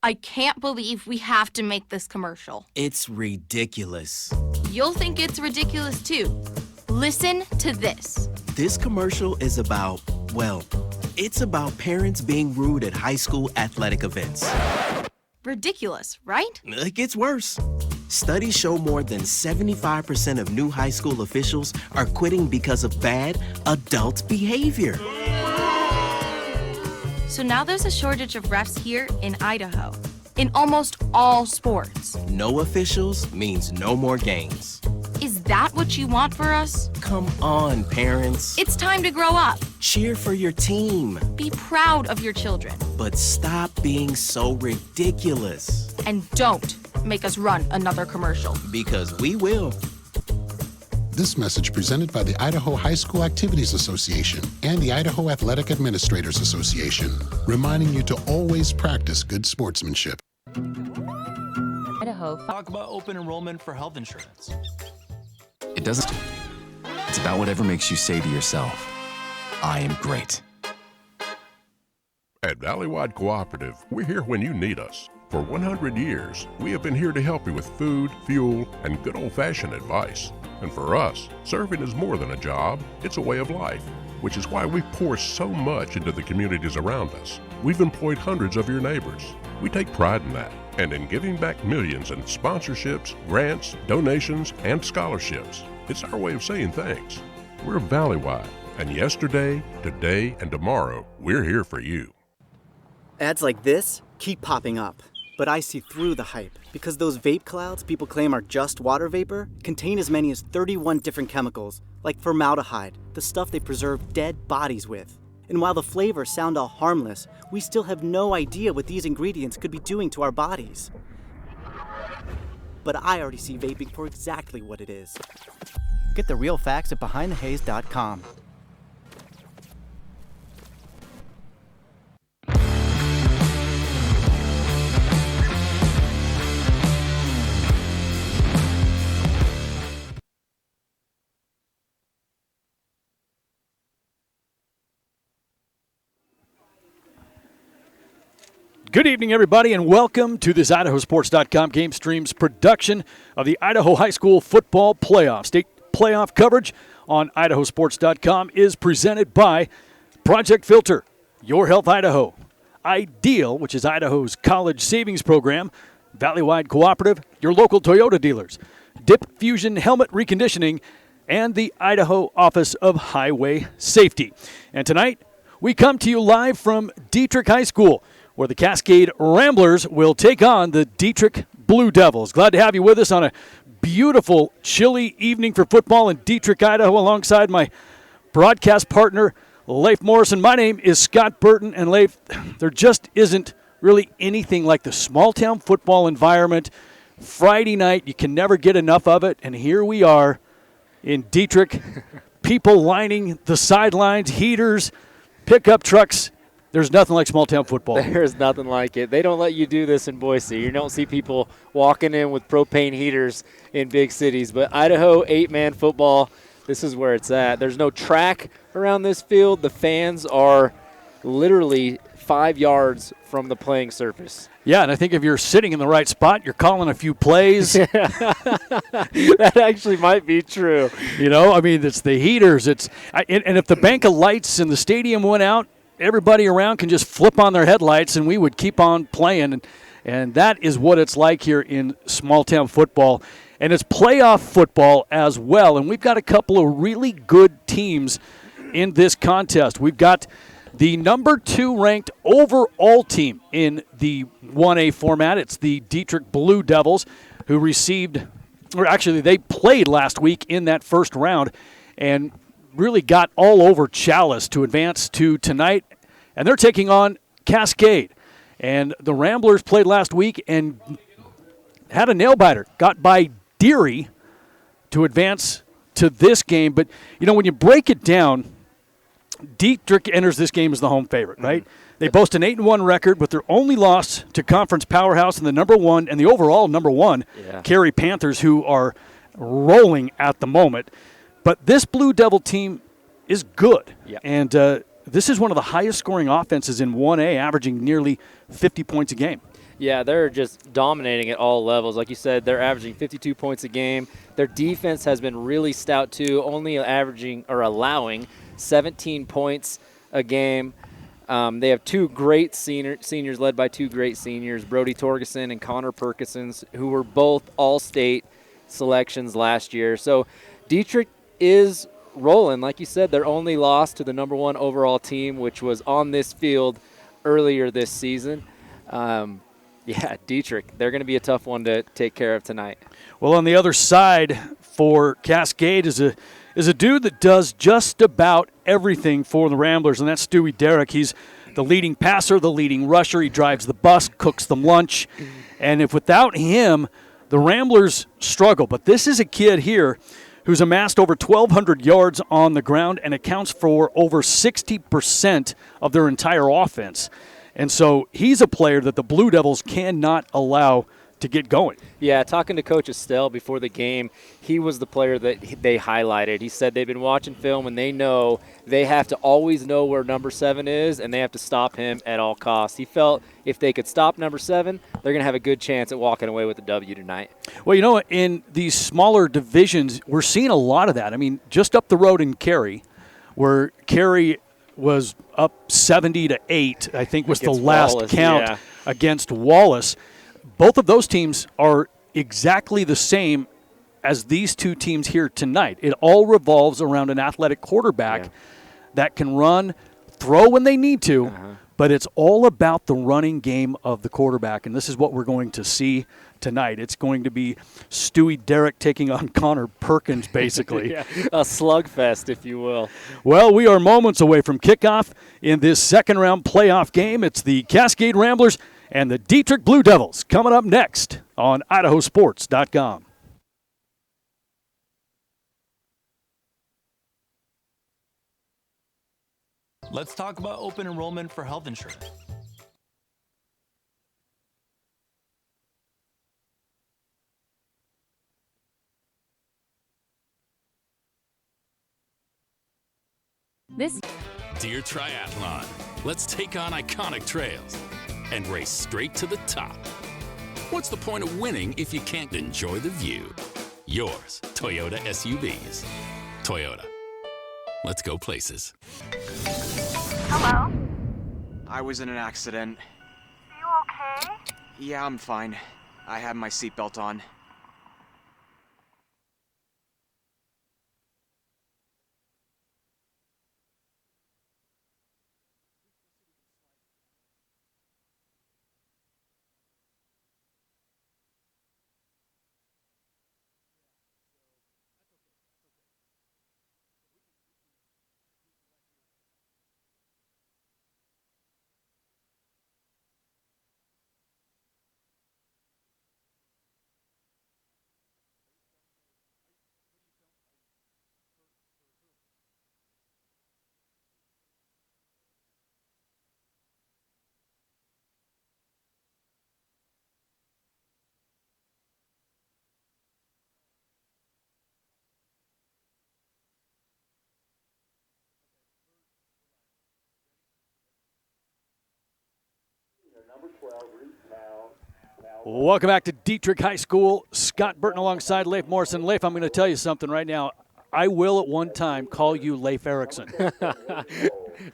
I can't believe we have to make this commercial. It's ridiculous. You'll think it's ridiculous too. Listen to this. This commercial is about, well, it's about parents being rude at high school athletic events. Ridiculous, right? It gets worse. Studies show more than 75% of new high school officials are quitting because of bad adult behavior. So now there's a shortage of refs here in Idaho, in almost all sports. No officials means no more games. Is that what you want for us? Come on, parents. It's time to grow up. Cheer for your team. Be proud of your children. But stop being so ridiculous. And don't make us run another commercial. Because we will. This message presented by the Idaho High School Activities Association and the Idaho Athletic Administrators Association, reminding you to always practice good sportsmanship. Idaho. Talk about open enrollment for health insurance. It doesn't. It's about whatever makes you say to yourself, I am great. At Valleywide Cooperative, we're here when you need us. For 100 years, we have been here to help you with food, fuel, and good old-fashioned advice. And for us, serving is more than a job, it's a way of life, which is why we pour so much into the communities around us. We've employed hundreds of your neighbors. We take pride in that, and in giving back millions in sponsorships, grants, donations, and scholarships. It's our way of saying thanks. We're Valleywide, and yesterday, today, and tomorrow, we're here for you. Ads like this keep popping up. But I see through the hype, because those vape clouds people claim are just water vapor contain as many as 31 different chemicals, like formaldehyde, the stuff they preserve dead bodies with. And while the flavors sound all harmless, we still have no idea what these ingredients could be doing to our bodies. But I already see vaping for exactly what it is. Get the real facts at BehindTheHaze.com. Good evening, everybody, and welcome to this IdahoSports.com GameStreams production of the Idaho High School Football Playoff. State playoff coverage on IdahoSports.com is presented by Project Filter, Your Health Idaho, Ideal, which is Idaho's college savings program, Valleywide Cooperative, your local Toyota dealers, Dip Fusion Helmet Reconditioning, and the Idaho Office of Highway Safety. And tonight, we come to you live from Dietrich High School, where the Cascade Ramblers will take on the Dietrich Blue Devils. Glad to have you with us on a beautiful, chilly evening for football in Dietrich, Idaho, alongside my broadcast partner, Leif Morrison. My name is Scott Burton, and Leif, there just isn't really anything like the small-town football environment. Friday night, you can never get enough of it, and here we are in Dietrich, people lining the sidelines, heaters, pickup trucks. There's nothing like small-town football. There's nothing like it. They don't let you do this in Boise. You don't see people walking in with propane heaters in big cities. But Idaho 8-man football, this is where it's at. There's no track around this field. The fans are literally 5 yards from the playing surface. Yeah, and I think if you're sitting in the right spot, you're calling a few plays. That actually might be true. You know, I mean, it's the heaters. And if the bank of lights in the stadium went out, everybody around can just flip on their headlights and we would keep on playing. And that is what it's like here in small-town football. And it's playoff football as well. And we've got a couple of really good teams in this contest. We've got the number 2 ranked overall team in the 1A format. It's the Dietrich Blue Devils, who they played last week in that first round and really got all over Chalice to advance to tonight. And they're taking on Cascade. And the Ramblers played last week and had a nail-biter. Got by Deary to advance to this game. But, you know, when you break it down, Dietrich enters this game as the home favorite, right? They boast an 8-1 record, but their only loss to conference powerhouse and the number 1 and the overall number 1 Cary Panthers, who are rolling at the moment. But this Blue Devil team is good. Yep. And this is one of the highest scoring offenses in 1A, averaging nearly 50 points a game. Yeah, they're just dominating at all levels. Like you said, they're averaging 52 points a game. Their defense has been really stout too, only averaging or allowing 17 points a game. They have two great seniors led by two great seniors, Brody Torgeson and Connor Perkins, who were both all-state selections last year. So Dietrich is rolling. Like you said, their only loss to the number 1 overall team, which was on this field earlier this season. Yeah, Dietrich, they're going to be a tough one to take care of tonight. Well, on the other side for Cascade is a dude that does just about everything for the Ramblers, and that's Stewie Derrick. He's the leading passer, the leading rusher. He drives the bus, cooks them lunch. And if without him, the Ramblers struggle. But this is a kid here who's amassed over 1,200 yards on the ground and accounts for over 60% of their entire offense. And so he's a player that the Blue Devils cannot allow to get going. Yeah, talking to Coach Estelle before the game, he was the player that they highlighted. He said they've been watching film and they know they have to always know where number 7 is and they have to stop him at all costs. He felt if they could stop number 7, they're going to have a good chance at walking away with the W tonight. Well, you know, in these smaller divisions, we're seeing a lot of that. I mean, just up the road in Cary, where Cary was up 70-8, I think was the last Wallace, count against Wallace. Both of those teams are exactly the same as these two teams here tonight. It all revolves around an athletic quarterback that can run, throw when they need to, but it's all about the running game of the quarterback, and this is what we're going to see tonight. It's going to be Stewie Derrick taking on Connor Perkins, basically. A slugfest, if you will. Well, we are moments away from kickoff in this second-round playoff game. It's the Cascade Ramblers and the Dietrich Blue Devils coming up next on IdahoSports.com. Let's talk about open enrollment for health insurance. Dear Triathlon, let's take on iconic trails and race straight to the top. What's the point of winning if you can't enjoy the view? Yours, Toyota SUVs. Toyota. Let's go places. Hello? I was in an accident. Are you okay? Yeah, I'm fine. I had my seatbelt on. Welcome back to Dietrich High School. Scott Burton alongside Leif Morrison. Leif, I'm going to tell you something right now. I will at one time call you Leif Erickson.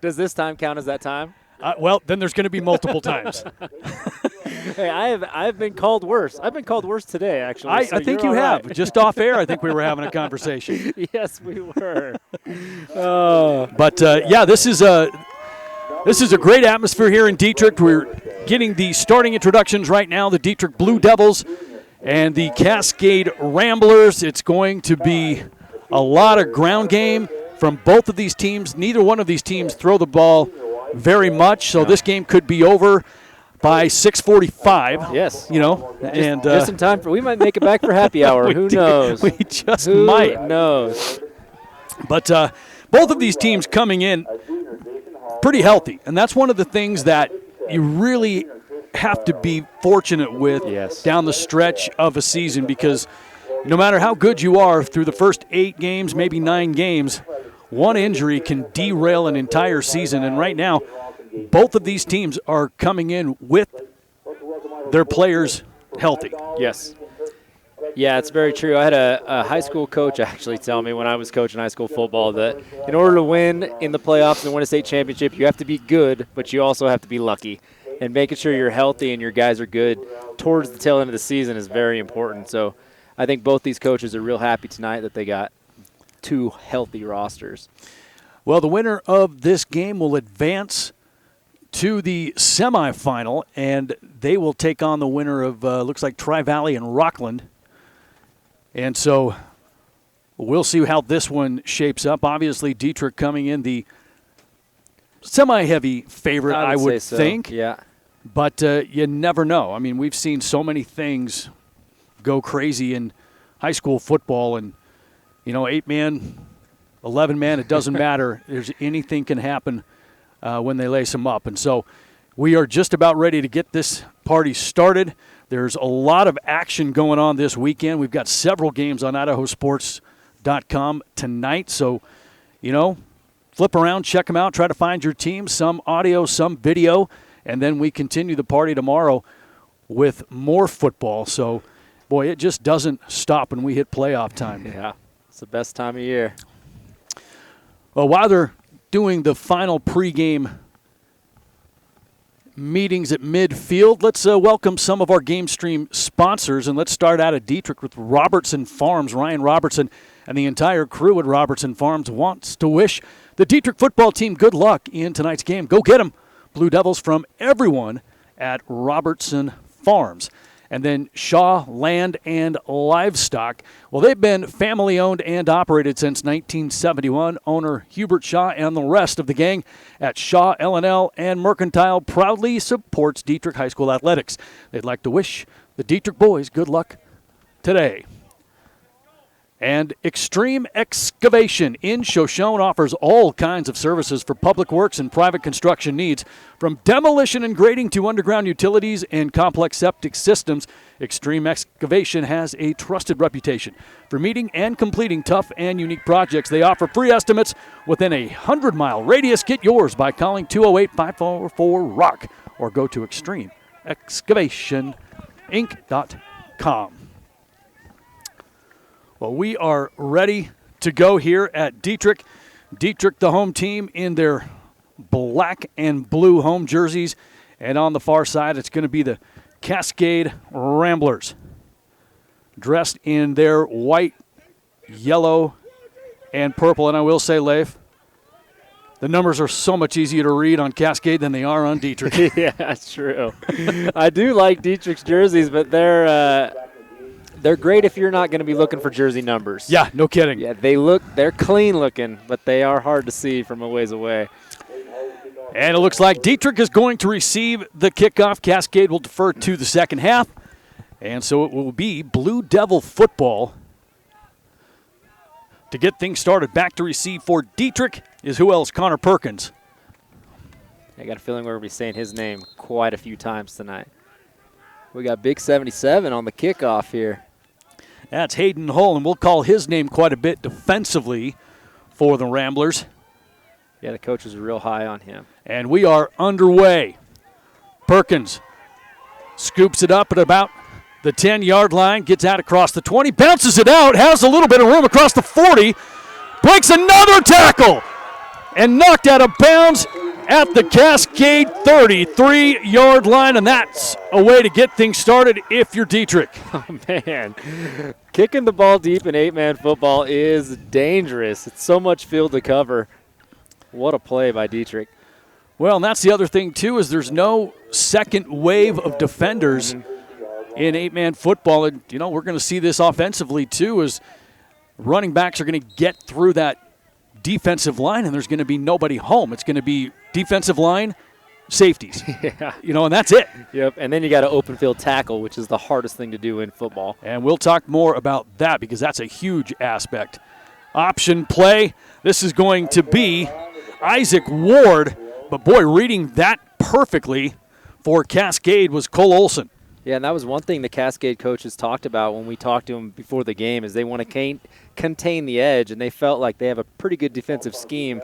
Does this time count as that time? Well, then there's going to be multiple times. Hey, I've been called worse. I've been called worse today, actually. I think you have. Right. Just off air, I think we were having a conversation. Yes, we were. But yeah, this is a great atmosphere here in Dietrich. We're getting the starting introductions right now. The Dietrich Blue Devils and the Cascade Ramblers. It's going to be a lot of ground game from both of these teams. Neither one of these teams throw the ball very much, so this game could be over by 6:45. Yes. You know, and just in time for, we might make it back for happy hour. Who knows? We just might. Who knows? But both of these teams coming in pretty healthy, and that's one of the things that you really have to be fortunate with down the stretch of a season, because no matter how good you are through the first 8 games, maybe 9 games, one injury can derail an entire season. And right now, both of these teams are coming in with their players healthy. Yes. Yeah, it's very true. I had a high school coach actually tell me when I was coaching high school football that in order to win in the playoffs and win a state championship, you have to be good, but you also have to be lucky. And making sure you're healthy and your guys are good towards the tail end of the season is very important. So I think both these coaches are real happy tonight that they got 2 healthy rosters. Well, the winner of this game will advance to the semifinal, and they will take on the winner of, looks like, Tri-Valley and Rockland. And so we'll see how this one shapes up. Obviously, Dietrich coming in the semi-heavy favorite, I would think. Yeah. But you never know. I mean, we've seen so many things go crazy in high school football, and, 8-man, 11-man, it doesn't matter. Anything can happen when they lace them up. And so we are just about ready to get this party started. There's a lot of action going on this weekend. We've got several games on IdahoSports.com tonight. So, flip around, check them out, try to find your team, some audio, some video, and then we continue the party tomorrow with more football. So, boy, it just doesn't stop when we hit playoff time. Yeah, it's the best time of year. Well, while they're doing the final pregame meetings at midfield, let's welcome some of our GameStream sponsors, and let's start out at Dietrich with Robertson Farms. Ryan Robertson and the entire crew at Robertson Farms wants to wish the Dietrich football team good luck in tonight's game. Go get them, Blue Devils, from everyone at Robertson Farms. And then Shaw Land and Livestock. Well, they've been family-owned and operated since 1971. Owner Hubert Shaw and the rest of the gang at Shaw L&L and Mercantile proudly supports Dietrich High School athletics. They'd like to wish the Dietrich boys good luck today. And Extreme Excavation in Shoshone offers all kinds of services for public works and private construction needs. From demolition and grading to underground utilities and complex septic systems, Extreme Excavation has a trusted reputation for meeting and completing tough and unique projects. They offer free estimates within a 100-mile radius. Get yours by calling 208-544-ROCK or go to extremeexcavationinc.com. Well, we are ready to go here at Dietrich. Dietrich, the home team, in their black and blue home jerseys. And on the far side, it's going to be the Cascade Ramblers, dressed in their white, yellow, and purple. And I will say, Leif, the numbers are so much easier to read on Cascade than they are on Dietrich. Yeah, that's true. I do like Dietrich's jerseys, but they're great if you're not going to be looking for jersey numbers. Yeah, no kidding. Yeah, they're clean looking, but they are hard to see from a ways away. And it looks like Dietrich is going to receive the kickoff. Cascade will defer to the second half. And so it will be Blue Devil football to get things started. Back to receive for Dietrich is who else? Connor Perkins. I got a feeling we're going to be saying his name quite a few times tonight. We got Big 77 on the kickoff here. That's Hayden Hull, and we'll call his name quite a bit defensively for the Ramblers. Yeah, the coach is real high on him. And we are underway. Perkins scoops it up at about the 10-yard line, gets out across the 20, bounces it out, has a little bit of room across the 40, breaks another tackle, and knocked out of bounds at the Cascade 33-yard line, and that's a way to get things started if you're Dietrich. Oh, man. Kicking the ball deep in 8-man football is dangerous. It's so much field to cover. What a play by Dietrich. Well, and that's the other thing, too, is there's no second wave of defenders in 8-man football. And, we're going to see this offensively, too, as running backs are going to get through that defensive line, and there's going to be nobody home. It's going to be defensive line, safeties. Yeah. And that's it. Yep, and then you got an open field tackle, which is the hardest thing to do in football. And we'll talk more about that because that's a huge aspect. Option play. This is going to be Isaac Ward, but boy, reading that perfectly for Cascade was Cole Olson. Yeah, and that was one thing the Cascade coaches talked about when we talked to them before the game is they want to contain the edge, and they felt like they have a pretty good defensive scheme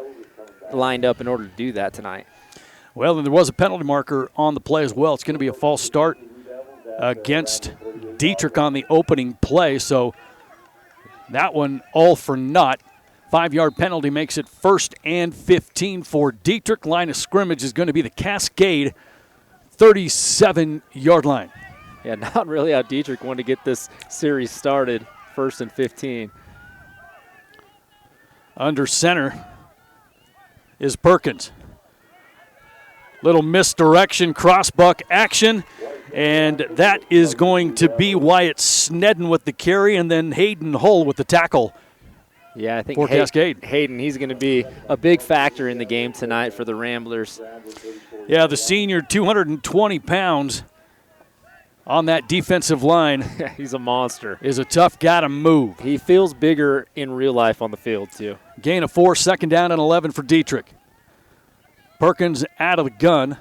lined up in order to do that tonight. Well, and there was a penalty marker on the play as well. It's going to be a false start against Dietrich on the opening play, so that one all for naught. 5-yard penalty makes it 1st and 15 for Dietrich. Line of scrimmage is going to be the Cascade 37-yard line. Yeah, not really how Dietrich wanted to get this series started. 1st and 15. Under center is Perkins. Little misdirection, crossbuck action, and that is going to be Wyatt Snedden with the carry, and then Hayden Hull with the tackle. Yeah, I think for Cascade. Hayden, he's going to be a big factor in the game tonight for the Ramblers. Yeah, the senior, 220 pounds on that defensive line. He's a monster. Is a tough guy to move. He feels bigger in real life on the field, too. Gain of 4, 2nd down and 11 for Dietrich. Perkins out of the gun.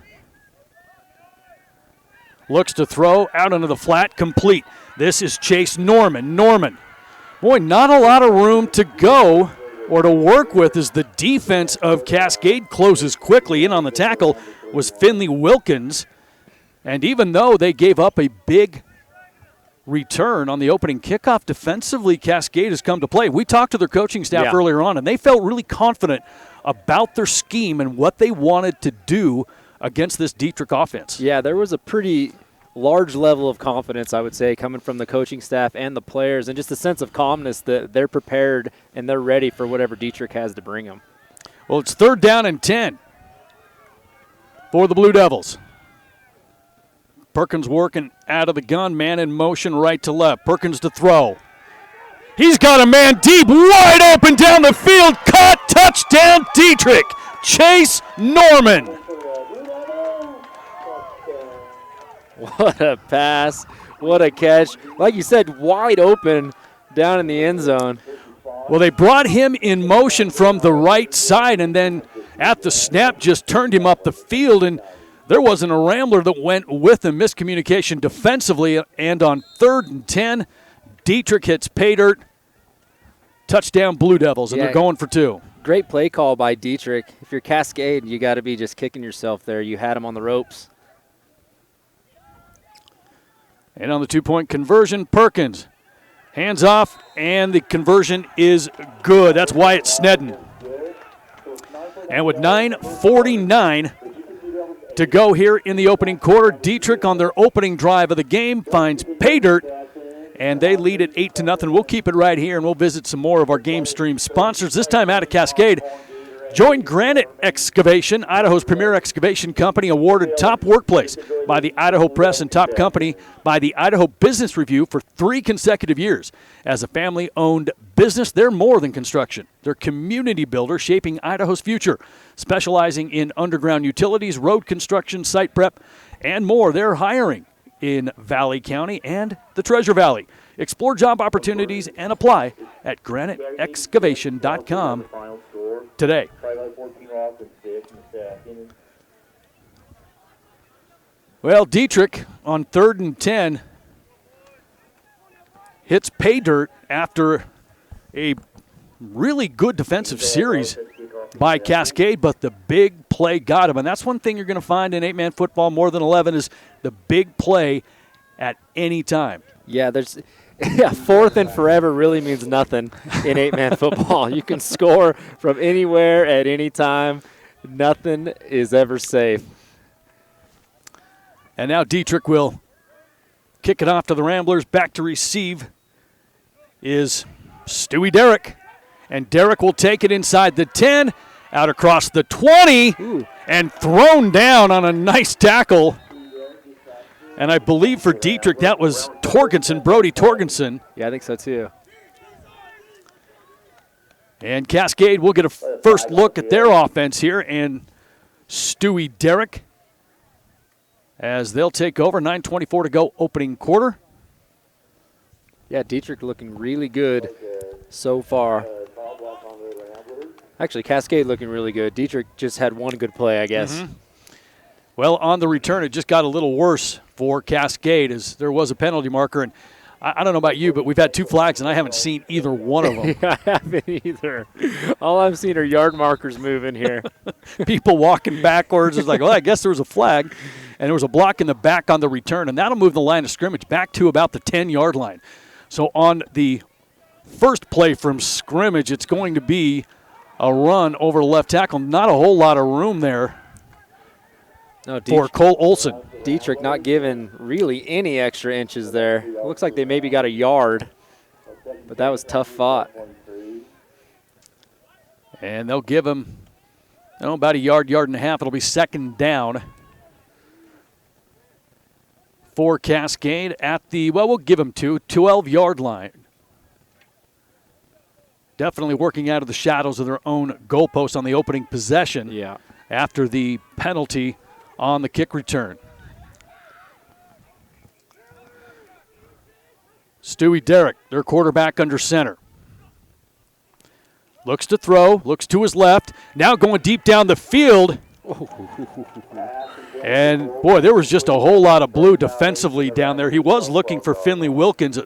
Looks to throw out into the flat, complete. This is Chase Norman. Norman. Boy, not a lot of room to go or to work with as the defense of Cascade closes quickly. In on the tackle was Finley Wilkins. And even though they gave up a big return on the opening kickoff, defensively Cascade has come to play. We talked to their coaching staff earlier on, and they felt really confident about their scheme and what they wanted to do against this Dietrich offense. Yeah, there was a pretty large level of confidence, I would say, coming from the coaching staff and the players, and just a sense of calmness that they're prepared and they're ready for whatever Dietrich has to bring them. Well, it's 3rd down and 10 for the Blue Devils. Perkins working out of the gun, man in motion right to left. Perkins to throw. He's got a man deep, wide open down the field. Caught, touchdown, Dietrich. Chase Norman. What a pass. What a catch. Like you said, wide open down in the end zone. Well, they brought him in motion from the right side, and then at the snap just turned him up the field, and there wasn't a Rambler that went with him. Miscommunication defensively, and on 3rd and 10, Dietrich hits pay dirt. Touchdown Blue Devils, and they're going for 2. Great play call by Dietrich. If you're Cascade, you got to be just kicking yourself there. You had him on the ropes. And on the 2-point conversion, Perkins. Hands off, and the conversion is good. That's Wyatt Snedden. And with 9:49 to go here in the opening quarter, Dietrich on their opening drive of the game finds pay dirt, and they lead it 8-0. We'll keep it right here, and we'll visit some more of our GameStreams sponsors, this time out of Cascade. Join Granite Excavation, Idaho's premier excavation company, awarded Top Workplace by the Idaho Press and Top Company by the Idaho Business Review for 3 consecutive years. As a family-owned business, they're more than construction. They're community builder shaping Idaho's future, specializing in underground utilities, road construction, site prep, and more. They're hiring in Valley County and the Treasure Valley. Explore job opportunities and apply at graniteexcavation.com today. Well, Dietrich on 3rd and 10 hits pay dirt after a really good defensive series by Cascade, but the big play got him. And that's one thing you're going to find in 8-man football more than 11 is the big play at any time. Yeah, 4th and forever really means nothing in 8-man football. You can score from anywhere at any time. Nothing is ever safe. And now Dietrich will kick it off to the Ramblers. Back to receive is Stewie Derrick. And Derrick will take it inside the 10, out across the 20, and thrown down on a nice tackle. And I believe for Dietrich, that was Torgensen, Brody Torgensen. Yeah, I think so too. And Cascade will get a first look at their offense here, and Stewie Derrick as they'll take over. 9:24 to go, opening quarter. Yeah, Dietrich looking really good so far. Actually, Cascade looking really good. Dietrich just had one good play, I guess. Mm-hmm. Well, on the return, it just got a little worse for Cascade as there was a penalty marker. And I don't know about you, but we've had 2 flags, and I haven't seen either one of them. I haven't either. All I've seen are yard markers moving here. People walking backwards. It's like, well, I guess there was a flag. and there was a block in the back on the return, and that'll move the line of scrimmage back to about the 10-yard line. So on the first play from scrimmage, it's going to be a run over the left tackle. Not a whole lot of room there for Cole Olson. Dietrich not giving really any extra inches there. It looks like they maybe got a yard, but that was tough fought. And they'll give him about a yard and a half. It'll be second down for Cascade at the, we'll give him 12-yard line. Definitely working out of the shadows of their own goalpost on the opening possession after the penalty on the kick return. Stewie Derrick, their quarterback under center. Looks to throw, looks to his left, now going deep down the field. And, boy, there was just a whole lot of blue defensively down there. He was looking for Finley Wilkins,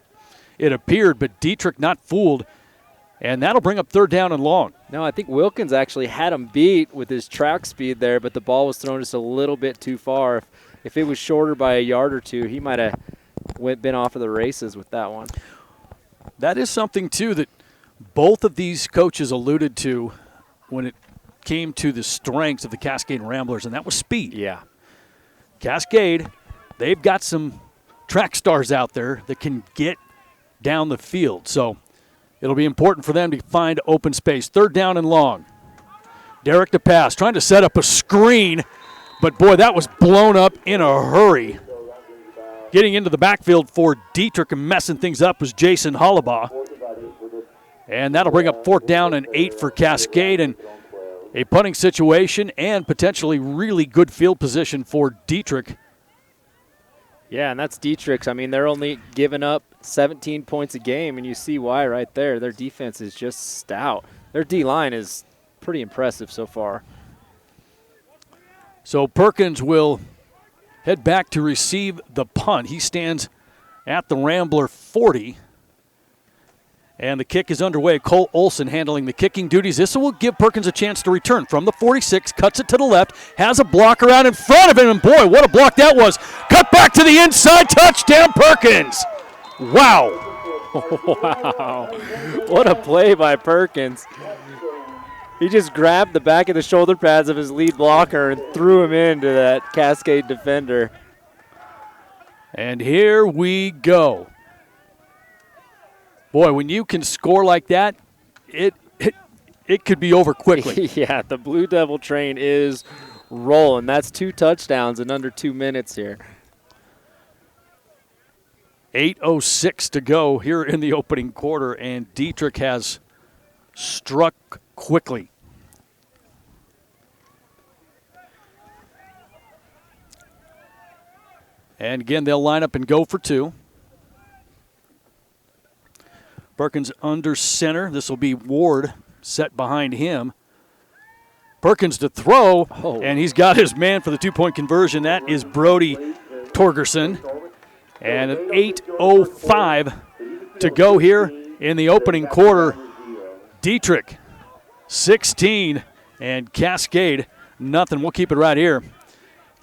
it appeared, but Dietrich not fooled. And that'll bring up third down and long. No, I think Wilkins actually had him beat with his track speed there, but the ball was thrown just a little bit too far. If it was shorter by a yard or two, he might have been off of the races with that one. That is something, too, that both of these coaches alluded to when it came to the strengths of the Cascade Ramblers, and that was speed. Yeah. Cascade, they've got some track stars out there that can get down the field. So it'll be important for them to find open space. Third down and long. Derrick to pass, trying to set up a screen, but, boy, that was blown up in a hurry. Getting into the backfield for Dietrich and messing things up was Jason Hollabaugh. And that'll bring up fourth down and 8 for Cascade, and a punting situation and potentially really good field position for Dietrich. Yeah, and that's Dietrich's. I mean, they're only giving up 17 points a game, and you see why right there. Their defense is just stout. Their D-line is pretty impressive so far. So Perkins will head back to receive the punt. He stands at the Rambler 40. And the kick is underway. Cole Olson handling the kicking duties. This will give Perkins a chance to return from the 46, cuts it to the left, has a blocker out in front of him, and boy, what a block that was. Cut back to the inside, touchdown Perkins. Wow. Wow. What a play by Perkins. He just grabbed the back of the shoulder pads of his lead blocker and threw him into that Cascade defender. And here we go. Boy, when you can score like that, it could be over quickly. Yeah, the Blue Devil train is rolling. That's 2 touchdowns in under 2 minutes here. 8:06 to go here in the opening quarter, and Dietrich has struck quickly. And again, they'll line up and go for 2. Perkins under center. This will be Ward set behind him. Perkins to throw, and he's got his man for the 2-point conversion. That is Brody Torgerson. And at 8:05 to go here in the opening quarter. Dietrich, 16, and Cascade, nothing. We'll keep it right here.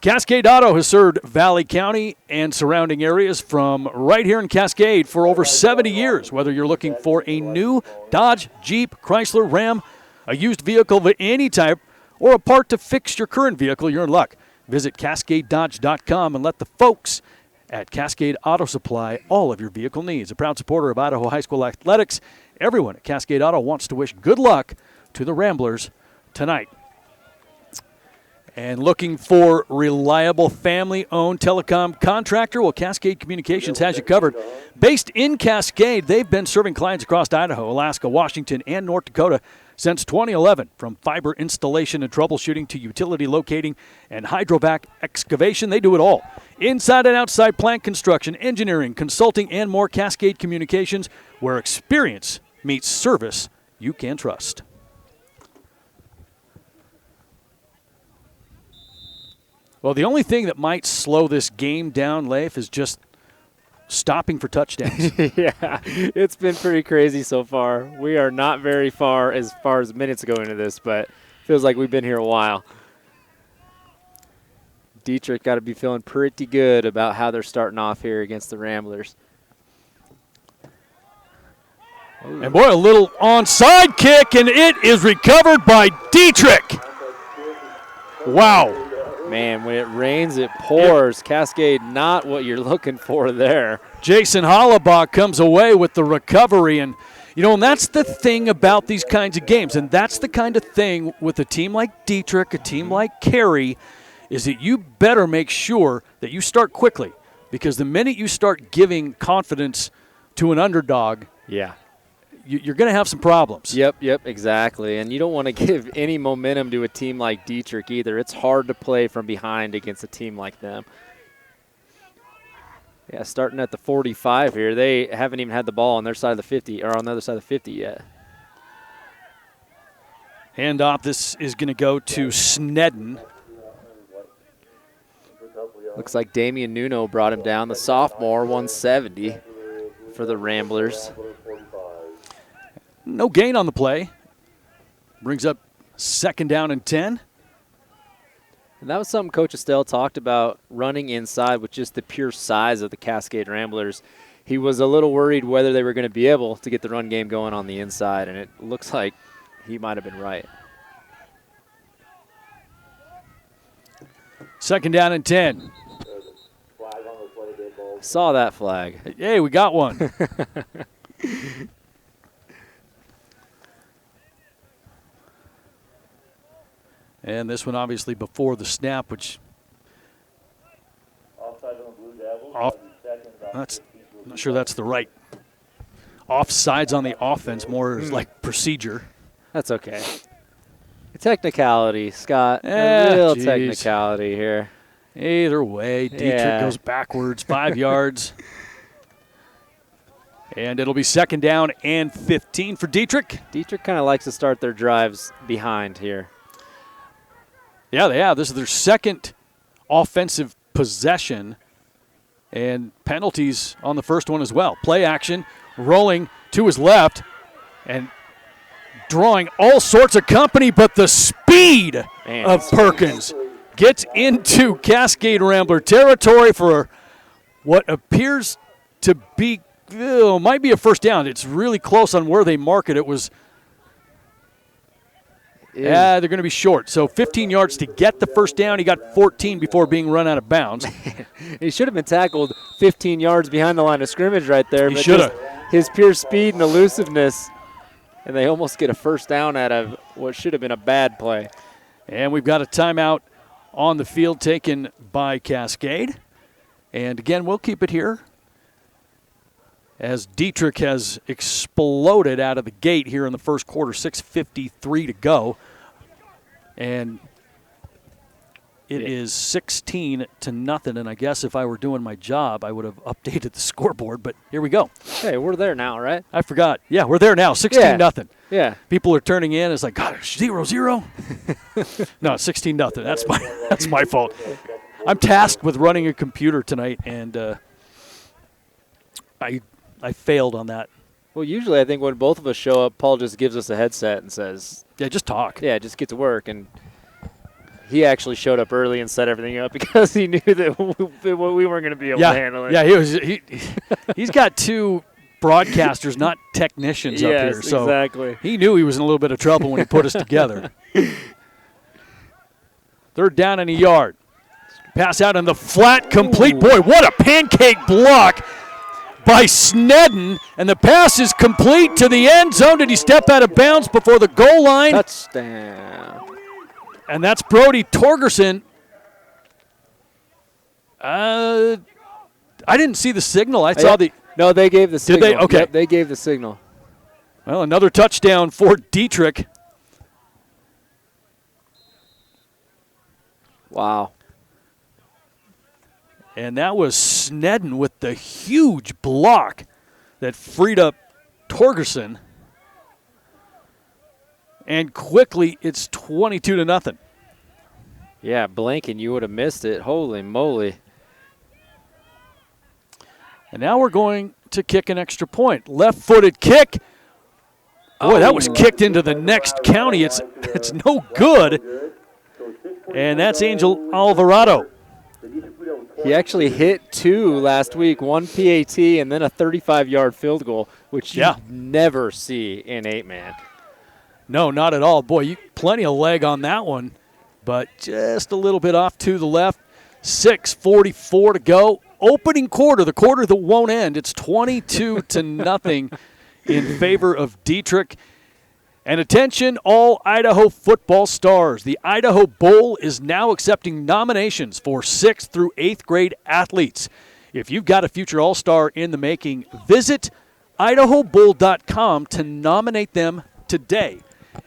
Cascade Auto has served Valley County and surrounding areas from right here in Cascade for over 70 years. Whether you're looking for a new Dodge, Jeep, Chrysler, Ram, a used vehicle of any type, or a part to fix your current vehicle, you're in luck. Visit CascadeDodge.com and let the folks at Cascade Auto supply all of your vehicle needs. A proud supporter of Idaho High School Athletics, everyone at Cascade Auto wants to wish good luck to the Ramblers tonight. And looking for reliable family-owned telecom contractor? Well, Cascade Communications has you covered. Based in Cascade, they've been serving clients across Idaho, Alaska, Washington, and North Dakota since 2011. From fiber installation and troubleshooting to utility locating and hydrovac excavation, they do it all. Inside and outside plant construction, engineering, consulting, and more. Cascade Communications, where experience meets service you can trust. Well, the only thing that might slow this game down, Leif, is just stopping for touchdowns. Yeah, it's been pretty crazy so far. We are not very far as minutes go into this, but feels like we've been here a while. Dietrich got to be feeling pretty good about how they're starting off here against the Ramblers. And boy, a little onside kick, and it is recovered by Dietrich. Wow. Man, when it rains, it pours. Cascade, not what you're looking for there. Jason Hollabach comes away with the recovery, and and that's the thing about these kinds of games, and that's the kind of thing with a team like Dietrich, a team like Cary, is that you better make sure that you start quickly, because the minute you start giving confidence to an underdog, you're going to have some problems. Yep, exactly. And you don't want to give any momentum to a team like Dietrich either. It's hard to play from behind against a team like them. Yeah, starting at the 45 here. They haven't even had the ball on their side of the 50, or on the other side of the 50 yet. Handoff, this is going to go to Snedden. Looks like Damian Nuno brought him down, the sophomore, 170 for the Ramblers. No gain on the play. Brings up 2nd down and 10. And that was something Coach Estelle talked about, running inside with just the pure size of the Cascade Ramblers. He was a little worried whether they were going to be able to get the run game going on the inside, and it looks like he might have been right. 2nd down and 10. Saw that flag. Hey, we got one. And this one obviously before the snap, which I'm not sure that's the right. Offsides on the offense, more is like procedure. That's okay. Technicality, Scott. A real technicality here. Either way, Dietrich goes backwards 5 yards. And it'll be 2nd down and 15 for Dietrich. Dietrich kind of likes to start their drives behind here. Yeah, they have. This is their 2nd offensive possession, and penalties on the first one as well. Play action, rolling to his left, and drawing all sorts of company, but the speed of Perkins gets into Cascade Rambler territory for what appears to be, might be a 1st down. It's really close on where they mark it. It was... Yeah, they're going to be short. So 15 yards to get the 1st down. He got 14 before being run out of bounds. He should have been tackled 15 yards behind the line of scrimmage right there. He should have. His pure speed and elusiveness, and they almost get a 1st down out of what should have been a bad play. And we've got a timeout on the field taken by Cascade. And again, we'll keep it here as Dietrich has exploded out of the gate here in the first quarter, 6:53 to go. And it is 16-0, and I guess if I were doing my job, I would have updated the scoreboard, but here we go. Hey, we're there now, right? I forgot. Yeah, we're there now, 16-0. Yeah. People are turning in. It's like, God, 0-0? No, 16-0. That's my fault. I'm tasked with running a computer tonight, and I failed on that. Well, usually I think when both of us show up, Paul just gives us a headset and says, yeah, just talk. Yeah, just get to work. And he actually showed up early and set everything up because he knew that we weren't going to be able to handle it. Yeah, he's got 2 broadcasters, not technicians up here. So exactly. He knew he was in a little bit of trouble when he put us together. 3rd down and a yard. Pass out in the flat, complete. Boy, what a pancake block by Snedden, and the pass is complete to the end zone. Did he step out of bounds before the goal line? Touchdown. And that's Brody Torgerson. I didn't see the signal. I saw the... No, they gave the signal. Did they? Okay. Yep, they gave the signal. Well, another touchdown for Dietrich. Wow. And that was Snedden with the huge block that freed up Torgerson. And quickly, it's 22-0. Yeah, blinking, you would have missed it. Holy moly. And now we're going to kick an extra point. Left-footed kick. Boy, that was kicked into the next county. It's no good. And that's Angel Alvarado. He actually hit 2 last week, 1 PAT and then a 35-yard field goal, which you never see in 8-man. No, not at all. Boy, plenty of leg on that one, but just a little bit off to the left. 6:44 to go. Opening quarter, the quarter that won't end. It's 22-0 in favor of Dietrich. And attention, all Idaho football stars. The Idaho Bowl is now accepting nominations for 6th through 8th grade athletes. If you've got a future all-star in the making, visit IdahoBowl.com to nominate them today.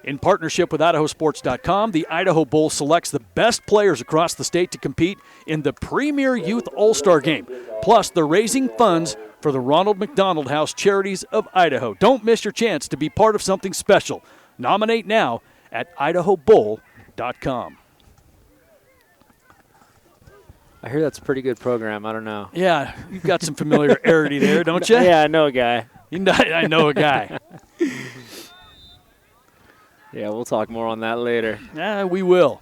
In partnership with IdahoSports.com, the Idaho Bowl selects the best players across the state to compete in the Premier Youth All-Star Game. Plus, they're raising funds for the Ronald McDonald House Charities of Idaho. Don't miss your chance to be part of something special. Nominate now at IdahoBowl.com. I hear that's a pretty good program. I don't know. Yeah, you've got some familiarity there, don't you? Yeah, I know a guy. I know a guy. Yeah, we'll talk more on that later. Yeah, we will.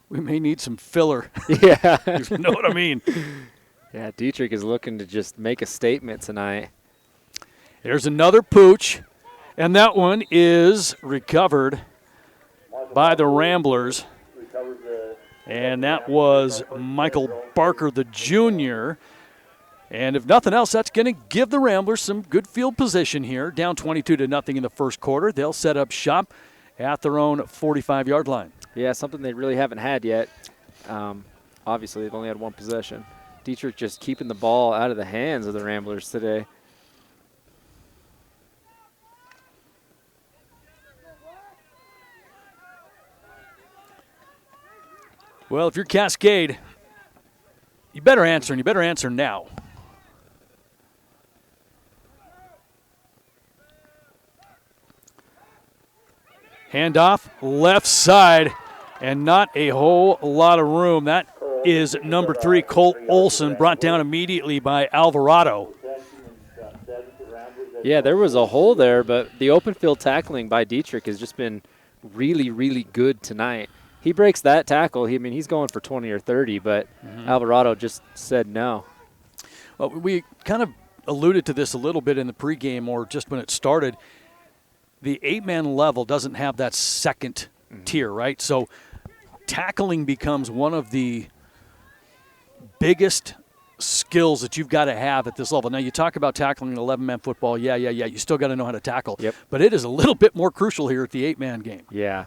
We may need some filler. Yeah. You know what I mean? Yeah, Dietrich is looking to just make a statement tonight. There's another pooch, and that one is recovered by the Ramblers. And that was Michael Barker, the junior. And if nothing else, that's going to give the Ramblers some good field position here. Down 22-0 in the first quarter. They'll set up shop at their own 45-yard line. Yeah, something they really haven't had yet. Obviously, they've only had one possession. Dietrich just keeping the ball out of the hands of the Ramblers today. Well, if you're Cascade, you better answer, and you better answer now. Handoff, left side, and not a whole lot of room. That is number 3, Colt Olson, brought down immediately by Alvarado. Yeah, there was a hole there, but the open field tackling by Dietrich has just been really, really good tonight. He breaks that tackle. He's going for 20 or 30, but Alvarado just said no. Well, we kind of alluded to this a little bit in the pregame or just when it started. The 8-man level doesn't have that second tier, right? So tackling becomes one of the biggest skills that you've got to have at this level. Now, you talk about tackling in 11-man football. Yeah. You still got to know how to tackle. Yep. But it is a little bit more crucial here at the 8-man game. Yeah.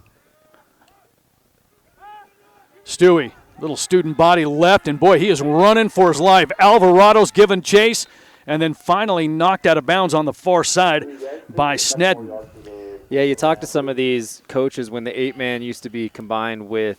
Stewie, little student body left, and boy, he is running for his life. Alvarado's given chase, and then finally knocked out of bounds on the far side by Snedden. Yeah, you talk to some of these coaches when the 8-man used to be combined with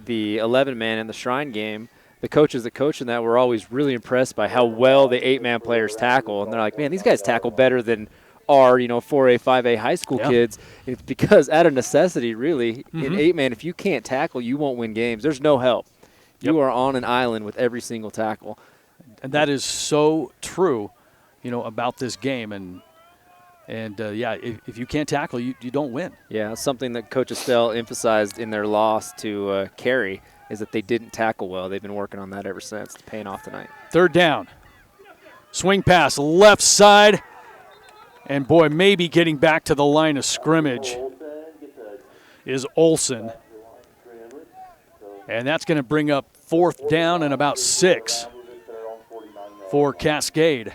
the 11-man in the Shrine game. The coaches that coach in that were always really impressed by how well the 8-man players tackle. And they're like, man, these guys tackle better than our 4A, 5A high school kids. It's because out of necessity, really, in 8-man, if you can't tackle, you won't win games. There's no help. You are on an island with every single tackle. And that is so true, about this game. And if you can't tackle, you don't win. Yeah, something that Coach Estelle emphasized in their loss to Cary is that they didn't tackle well. They've been working on that ever since. It's paying off tonight. 3rd down. Swing pass, left side. And, boy, maybe getting back to the line of scrimmage is Olson. And that's going to bring up 4th down and about 6 for Cascade.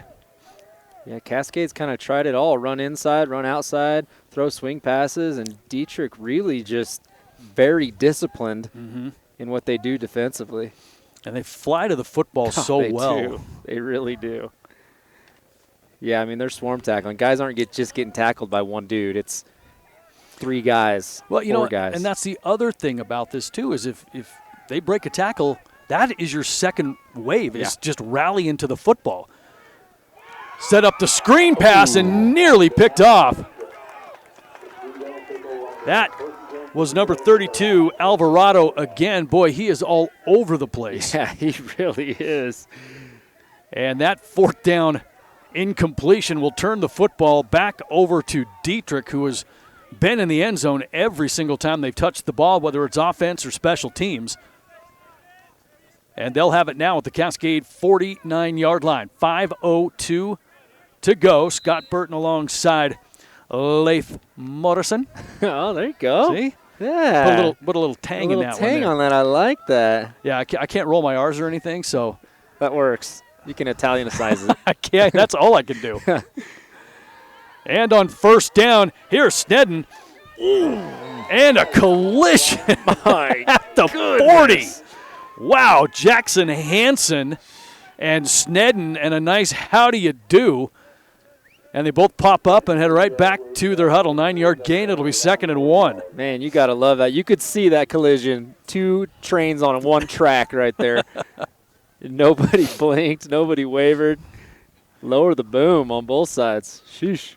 Yeah, Cascade's kind of tried it all. Run inside, run outside, throw swing passes, and Dietrich really just very disciplined in what they do defensively. And they fly to the football so well. Do. They really do. Yeah, they're swarm tackling. Guys aren't just getting tackled by one dude. It's 3 guys, 4 guys. And that's the other thing about this, too, is if they break a tackle, that is your second wave. It's just rally into the football. Set up the screen pass and nearly picked off. That was number 32, Alvarado again. Boy, he is all over the place. Yeah, he really is. And that 4th down incompletion will turn the football back over to Dietrich, who has been in the end zone every single time they've touched the ball, whether it's offense or special teams. And they'll have it now at the Cascade 49-yard line. 5:02 to go. Scott Burton alongside Leif Morrison. Oh, there you go. See? Yeah. Put a little tang in that one. Tang on that. I like that. Yeah, I can't roll my R's or anything, so. That works. You can Italianicize it. I can't. That's all I can do. And on first down, here's Sneddon. And a collision at the 40. Wow, Jackson Hansen and Sneddon, and a nice how do you do. And they both pop up and head right back to their huddle. 9-yard gain. It'll be 2nd and 1. Man, you got to love that. You could see that collision. 2 trains on one track right there. Nobody blinked. Nobody wavered. Lower the boom on both sides. Sheesh.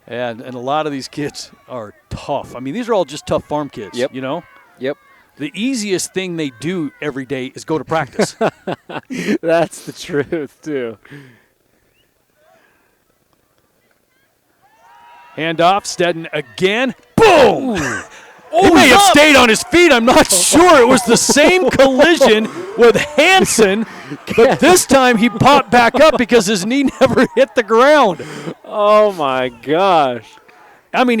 And a lot of these kids are tough. I mean, these are all just tough farm kids, Yep. you know? Yep. The easiest thing they do every day is go to practice. That's the truth, too. Handoff, Sneddon again. Boom! He may have stayed on his feet. I'm not sure. It was the same collision with Hansen, but this time he popped back up because his knee never hit the ground. Oh, my gosh. I mean,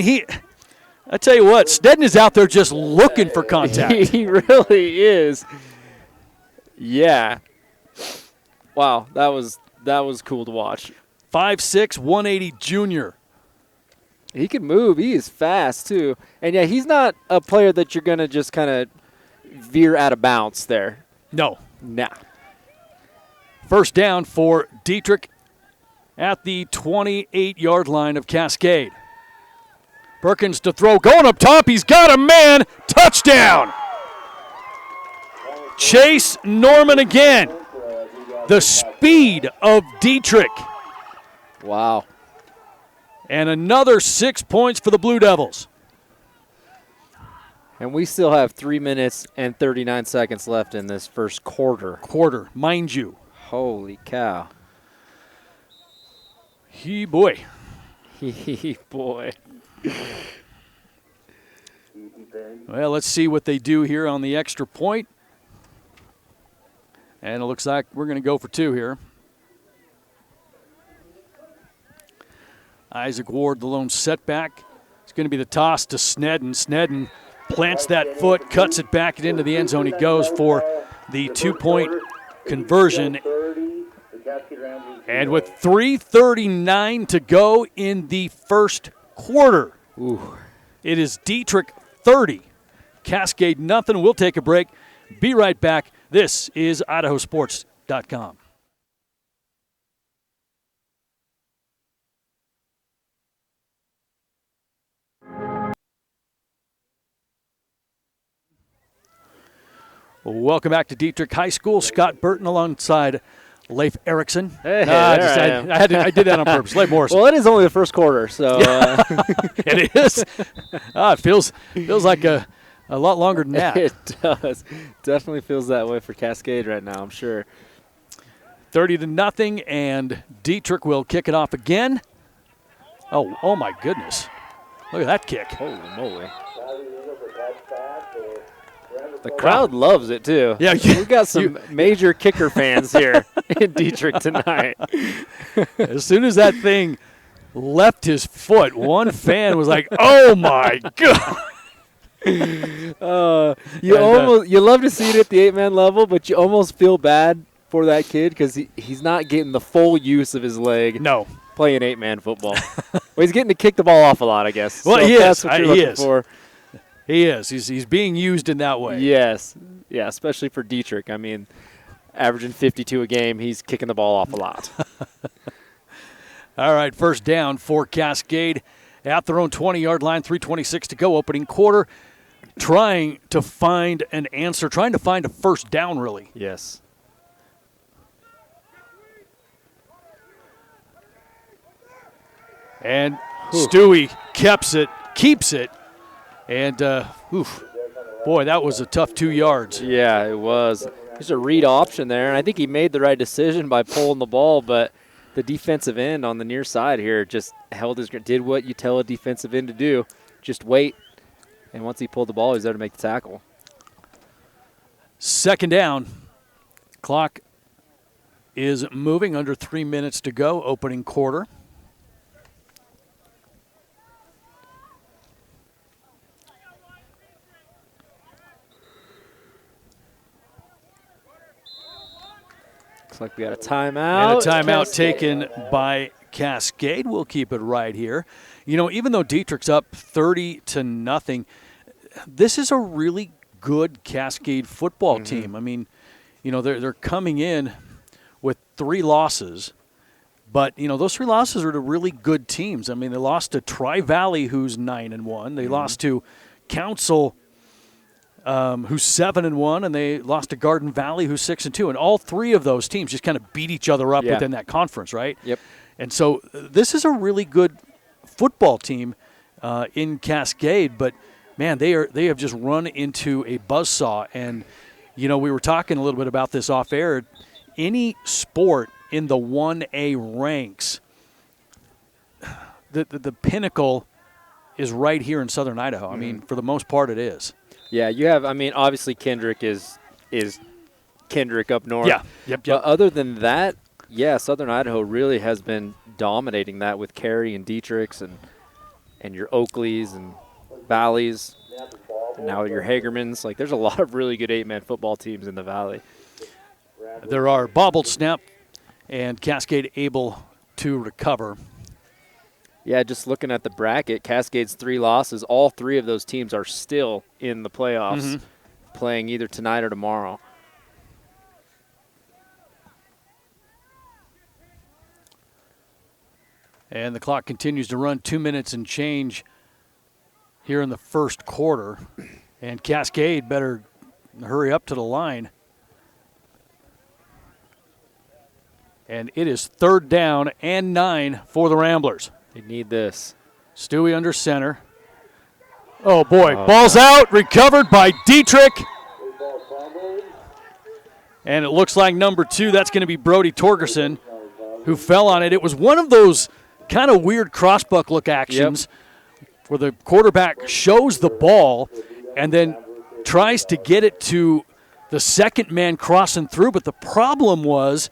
I tell you what, Sneddon is out there just looking for contact. He really is. Yeah. Wow, that was cool to watch. 5'6", 180 junior. He can move. He is fast, too. And, yeah, he's not a player that you're going to just kind of veer out of bounds there. No. Nah. First down for Dietrich at the 28-yard line of Cascade. Perkins to throw, going up top. He's got a man. Touchdown. Chase Norman again. The speed of Dietrich. Wow. And another 6 points for the Blue Devils. And we still have 3 minutes and 39 seconds left in this first quarter. Mind you. Holy cow. He boy. He boy. Well, let's see what they do here on the extra point. And it looks like we're going to go for 2 here. Isaac Ward, the lone setback. It's going to be the toss to Sneddon. Sneddon plants that foot, cuts it back into the end zone. He goes for the 2-point conversion. And with 3:39 to go in the first quarter, it is Dietrich 30, Cascade nothing. We'll take a break. Be right back. This is IdahoSports.com. Welcome back to Dietrich High School. Scott Burton alongside Leif Erickson. Hey, I did that on purpose. Leif Morrison. Well, it is only the first quarter, so. It is. It feels like a lot longer than that. It does. Definitely feels that way for Cascade right now, I'm sure. 30-0, and Dietrich will kick it off again. Oh my goodness. Look at that kick. Holy moly. The crowd loves it, too. Yeah, we've got some major kicker fans here in Dietrich tonight. As soon as that thing left his foot, one fan was like, oh, my God. You love to see it at the 8-man level, but you almost feel bad for that kid because he's not getting the full use of his leg. No. Playing 8-man football. Well, he's getting to kick the ball off a lot, I guess. Well, so he is. That's what you're looking for. He is. He's being used in that way. Yes. Yeah, especially for Dietrich. I mean, averaging 52 a game, he's kicking the ball off a lot. All right, first down for Cascade at their own 20-yard line, 3:26 to go, opening quarter. Trying to find an answer, trying to find a first down, really. Yes. And Stewie keeps it. And, boy, that was a tough 2 yards. Yeah, it was. There's a read option there, and I think he made the right decision by pulling the ball, but the defensive end on the near side here just did what you tell a defensive end to do. Just wait, and once he pulled the ball, he was there to make the tackle. Second down. Clock is moving, under 3 minutes to go, opening quarter. Looks like we got a timeout. And a timeout Cascade. taken by Cascade. We'll keep it right here. You know, even though Dietrich's up 30-0, this is a really good Cascade football team. I mean, you know, they're coming in with 3 losses, but, you know, those 3 losses are to really good teams. I mean, they lost to Tri-Valley, who's 9-1. They lost to Council, who's 7-1, and they lost to Garden Valley, who's 6-2. And all 3 of those teams just kind of beat each other up within that conference, right? Yep. And so this is a really good football team in Cascade, but man, they have just run into a buzzsaw. And you know, we were talking a little bit about this off air. Any sport in the 1A ranks, the pinnacle is right here in Southern Idaho. I mean, for the most part, it is. Yeah, you have. I mean, obviously Kendrick is Kendrick up north. Yeah. Yep. But other than that, yeah, Southern Idaho really has been dominating that with Cary and Dietrich's and your Oakleys and Valleys, and now your Hagermans. Like, there's a lot of really good 8-man football teams in the Valley. There are bobbled snap, and Cascade able to recover. Yeah, just looking at the bracket, Cascade's 3 losses. All 3 of those teams are still in the playoffs, playing either tonight or tomorrow. And the clock continues to run, 2 minutes and change here in the first quarter. And Cascade better hurry up to the line. And it is 3rd down and 9 for the Ramblers. They need this. Stewie under center. Oh, boy. Ball's out. Recovered by Dietrich. And it looks like number 2, that's going to be Brody Torgerson, who fell on it. It was one of those kind of weird crossbuck look actions where the quarterback shows the ball and then tries to get it to the second man crossing through. But the problem was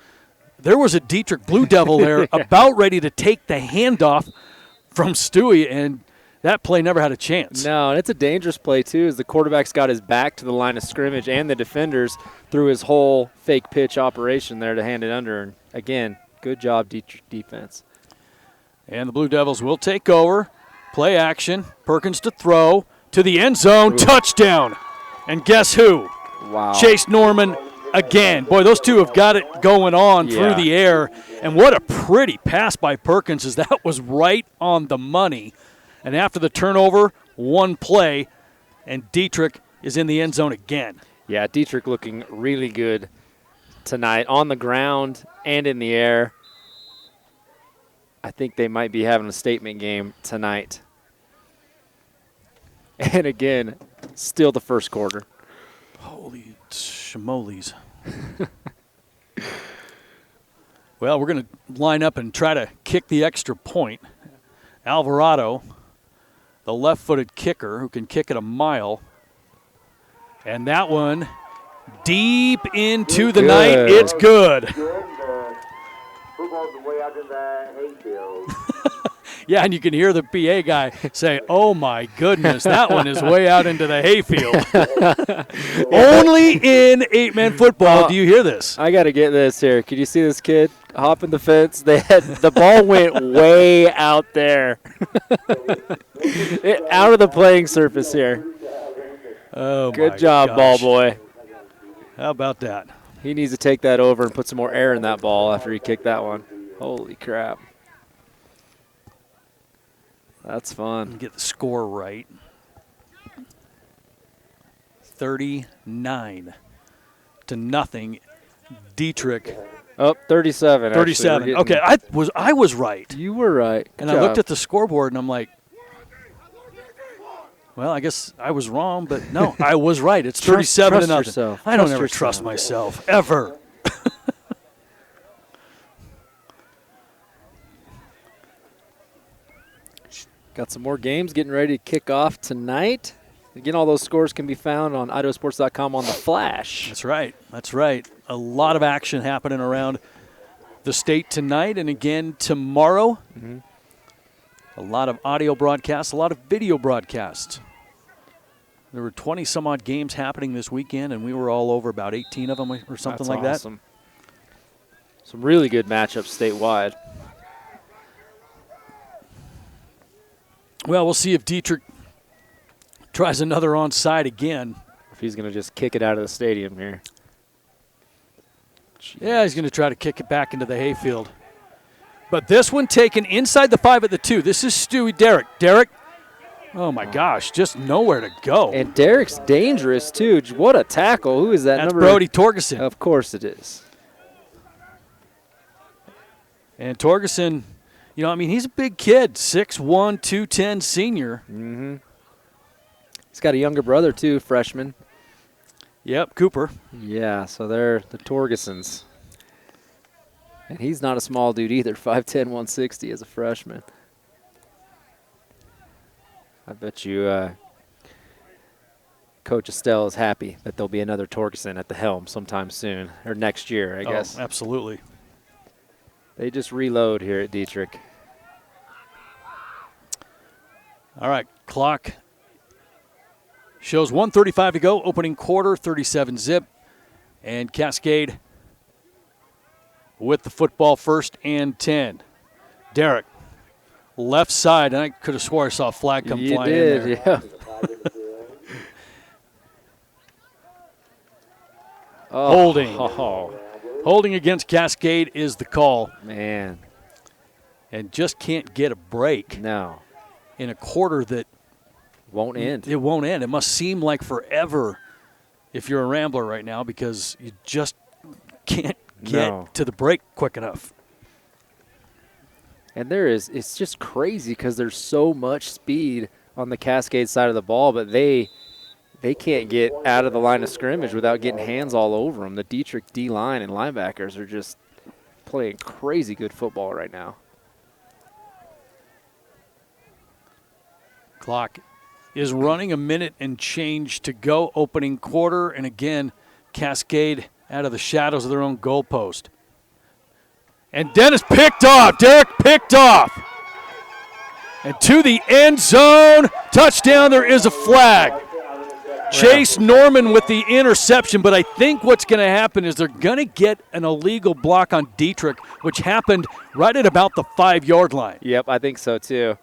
there was a Dietrich Blue Devil there about ready to take the handoff from Stewie, and that play never had a chance. No, and it's a dangerous play, too, as the quarterback's got his back to the line of scrimmage and the defenders through his whole fake pitch operation there to hand it under. And, again, good job, Dietrich defense. And the Blue Devils will take over. Play action. Perkins to throw to the end zone. Ooh. Touchdown. And guess who? Wow. Chase Norman again. Boy, those two have got it going on through the air. And what a pretty pass by Perkins, as that was right on the money. And after the turnover, one play, and Dietrich is in the end zone again. Yeah, Dietrich looking really good tonight on the ground and in the air. I think they might be having a statement game tonight. And again, still the first quarter. Holy schmoles. Well, we're going to line up and try to kick the extra point. Alvarado, the left-footed kicker who can kick it a mile. And that one deep into the night. It's good. Yeah, and you can hear the PA guy say, oh, my goodness, that one is way out into the hayfield. Only in 8-man football do you hear this. I got to get this here. Can you see this kid hopping the fence? The ball went way out there. Out of the playing surface here. Oh, good job, ball boy. How about that? He needs to take that over and put some more air in that ball after he kicked that one. Holy crap. That's fun. Get the score right. 39-0. Dietrich. Oh, 37. 37. Okay, I was right. You were right. And I looked at the scoreboard and I'm like, well, I guess I was wrong, but no, I was right. It's 37-0. Yourself. I don't ever trust myself, ever. Got some more games getting ready to kick off tonight. Again, all those scores can be found on IdahoSports.com on the Flash. That's right. That's right. A lot of action happening around the state tonight and again tomorrow. Mm-hmm. A lot of audio broadcasts, a lot of video broadcasts. There were 20-some-odd games happening this weekend, and we were all over about 18 of them or something like that. Some really good matchups statewide. Well, we'll see if Dietrich tries another onside again. If he's going to just kick it out of the stadium here. Jeez. Yeah, he's going to try to kick it back into the hayfield. But this one taken inside the 5 at the 2. This is Stewie Derrick. Derrick, oh my gosh, just nowhere to go. And Derrick's dangerous too. What a tackle. Who is that? That's number? Brody Torgerson. Of course it is. And Torgerson, you know, I mean, he's a big kid, 6'1", 210 senior. Mm-hmm. He's got a younger brother too, freshman. Yep, Cooper. Yeah, so they're the Torgersons. And he's not a small dude either, 5'10", 160 as a freshman. I bet you Coach Estelle is happy that there'll be another Torgerson at the helm sometime soon, or next year, I guess. Absolutely. They just reload here at Dietrich. All right, clock shows 1:35 to go, opening quarter, 37-zip. And Cascade with the football, 1st and 10. Derrick, left side, and I could have swore I saw a flag come flying in there. You did, yeah. Holding. Oh. Holding against Cascade is the call. Man. And just can't get a break. No. In a quarter that won't end. It won't end. It must seem like forever if you're a Rambler right now because you just can't get to the break quick enough. And it's just crazy because there's so much speed on the Cascade side of the ball, but they can't get out of the line of scrimmage without getting hands all over them. The Dietrich D-line and linebackers are just playing crazy good football right now. Clock is running, a minute and change to go, opening quarter. And again, Cascade out of the shadows of their own goalpost. And Dennis picked off. Derrick picked off. And to the end zone. Touchdown. There is a flag. Chase Norman with the interception, but I think what's going to happen is they're going to get an illegal block on Dietrich, which happened right at about the 5-yard line. Yep, I think so too.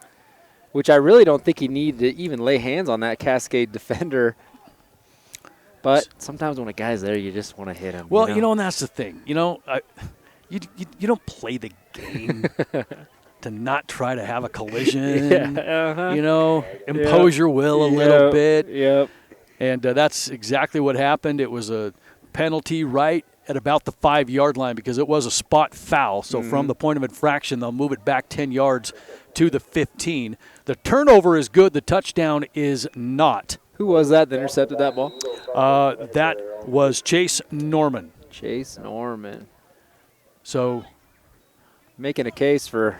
Which I really don't think he needed to even lay hands on that Cascade defender. But sometimes when a guy's there, you just want to hit him. Well, and that's the thing. You don't play the game to not try to have a collision. Impose your will a little bit. Yep. And that's exactly what happened. It was a penalty right at about the 5-yard line because it was a spot foul. So from the point of infraction, they'll move it back 10 yards to the 15. The turnover is good. The touchdown is not. Who was that intercepted that ball? That was Chase Norman. Chase Norman. So making a case for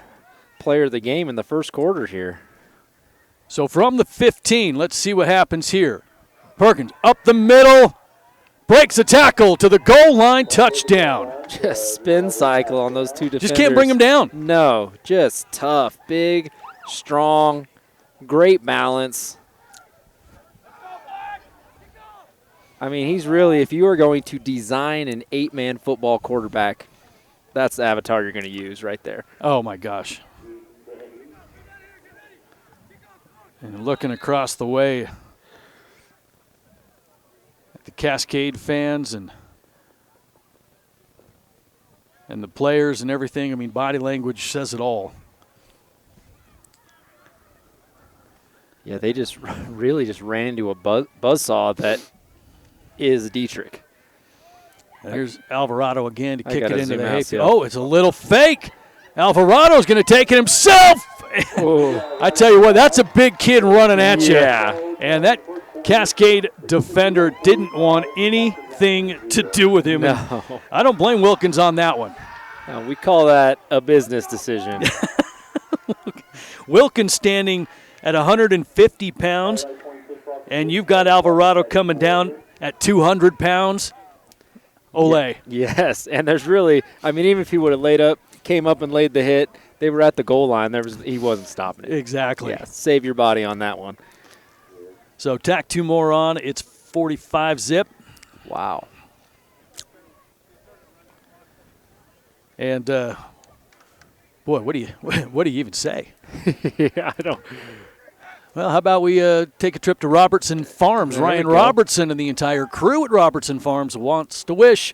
player of the game in the first quarter here. So from the 15, let's see what happens here. Perkins up the middle, breaks a tackle to the goal line, touchdown. Just spin cycle on those two defenders. Just can't bring him down. No, just tough, big, strong, great balance. I mean, he's really, if you are going to design an 8-man football quarterback, that's the avatar you're going to use right there. Oh, my gosh. And looking across the way at the Cascade fans and the players and everything, I mean, body language says it all. Yeah, they just really just ran into a buzzsaw that is Dietrich. And here's Alvarado again to kick it into the hayfield. Yeah. Oh, it's a little fake. Alvarado's going to take it himself. I tell you what, that's a big kid running at you. Yeah. And that Cascade defender didn't want anything to do with him. No. I don't blame Wilkins on that one. No, we call that a business decision. Wilkins standing at 150 pounds and you've got Alvarado coming down at 200 pounds. Ole. Yes, and there's really, I mean, even if he would have came up and laid the hit, they were at the goal line. He wasn't stopping it. Exactly. Yeah, save your body on that one. So tack 2 more on. It's 45 zip. Wow. And boy, what do you even say? Yeah, I don't. Well, how about we take a trip to Robertson Farms? There Ryan you go. Robertson and the entire crew at Robertson Farms wants to wish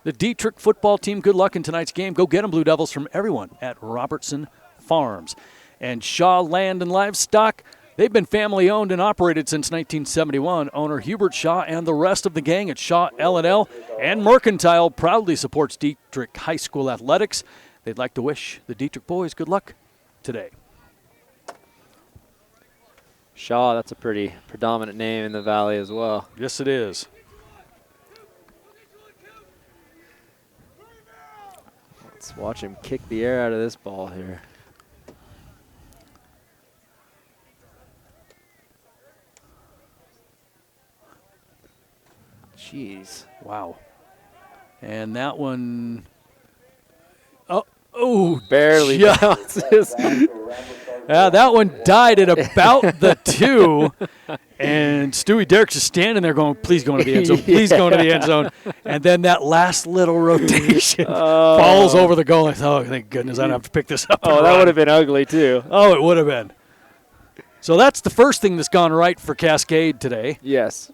the Dietrich football team good luck in tonight's game. Go get them, Blue Devils, from everyone at Robertson Farms. And Shaw Land and Livestock, they've been family-owned and operated since 1971. Owner Hubert Shaw and the rest of the gang at Shaw L&L and Mercantile proudly supports Dietrich High School athletics. They'd like to wish the Dietrich boys good luck today. Shaw, that's a pretty predominant name in the Valley as well. Yes, it is. Let's watch him kick the air out of this ball here. Jeez. Wow. And that one, oh, barely yeah. bounces. That one died at about the 2, and Stewie Derrick's just standing there going, please go into the end zone, please go into the end zone. And then that last little rotation falls over the goal. I thought, oh, thank goodness I don't have to pick this up. Oh, that would have been ugly, too. Oh, it would have been. So that's the first thing that's gone right for Cascade today. Yes.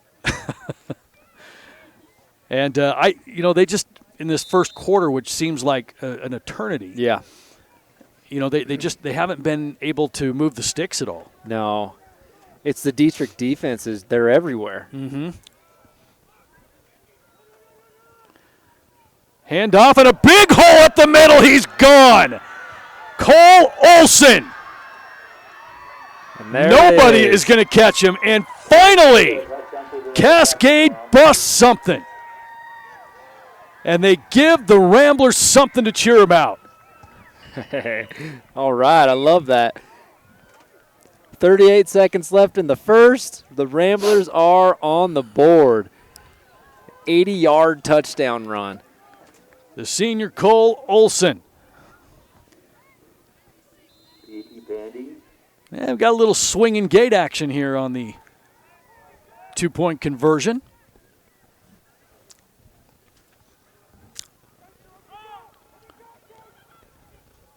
And, they just, in this first quarter, which seems like an eternity. Yeah. They haven't been able to move the sticks at all. No. It's the Dietrich defenses. They're everywhere. Mm-hmm. Hand off and a big hole up the middle. He's gone. Cole Olson. Nobody is going to catch him. And finally, Cascade busts something. And they give the Ramblers something to cheer about. All right, I love that. 38 seconds left in the first. The Ramblers are on the board. 80-yard touchdown run. The senior Cole Olson. Yeah, we've got a little swinging gate action here on the 2-point conversion.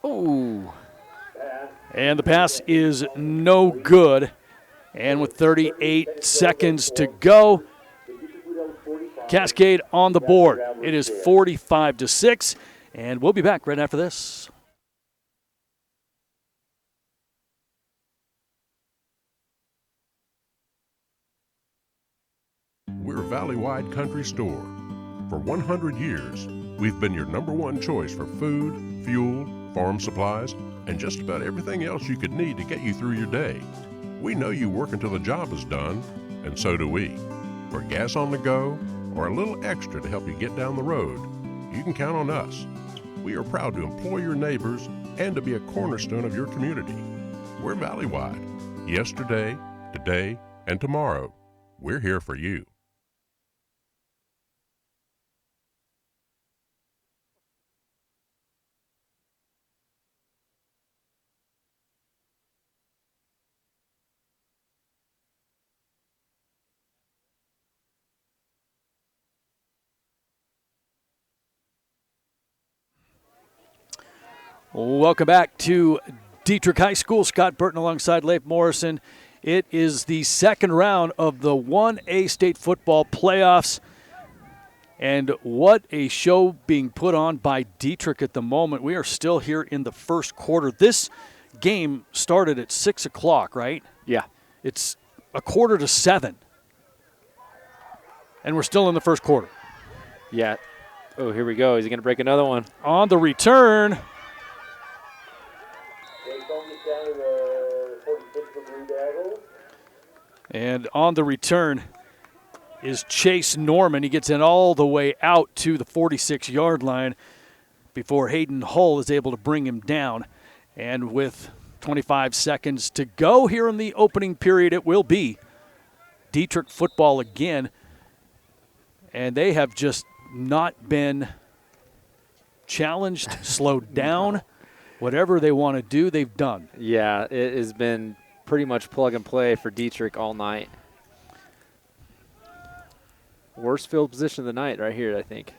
Ooh. And the pass is no good. And with 38 seconds to go, Cascade on the board. It is 45-6, and we'll be back right after this. We're Valley-wide Country Store. For 100 years, we've been your #1 choice for food, fuel, farm supplies, and just about everything else you could need to get you through your day. We know you work until the job is done, and so do we. For gas on the go, or a little extra to help you get down the road, you can count on us. We are proud to employ your neighbors and to be a cornerstone of your community. We're Valley-wide. Yesterday, today, and tomorrow. We're here for you. Welcome back to Dietrich High School. Scott Burton alongside Leif Morrison. It is the second round of the 1A state football playoffs. And what a show being put on by Dietrich at the moment. We are still here in the first quarter. This game started at 6 o'clock, right? Yeah. It's 6:45. And we're still in the first quarter. Yeah. Oh, here we go. Is he going to break another one? On the return. And on the return is Chase Norman. He gets in all the way out to the 46-yard line before Hayden Hull is able to bring him down. And with 25 seconds to go here in the opening period, it will be Dietrich football again, and they have just not been challenged, slowed down. Whatever they want to do, they've done. Yeah, it has been pretty much plug and play for Dietrich all night. Worst field position of the night right here, I think.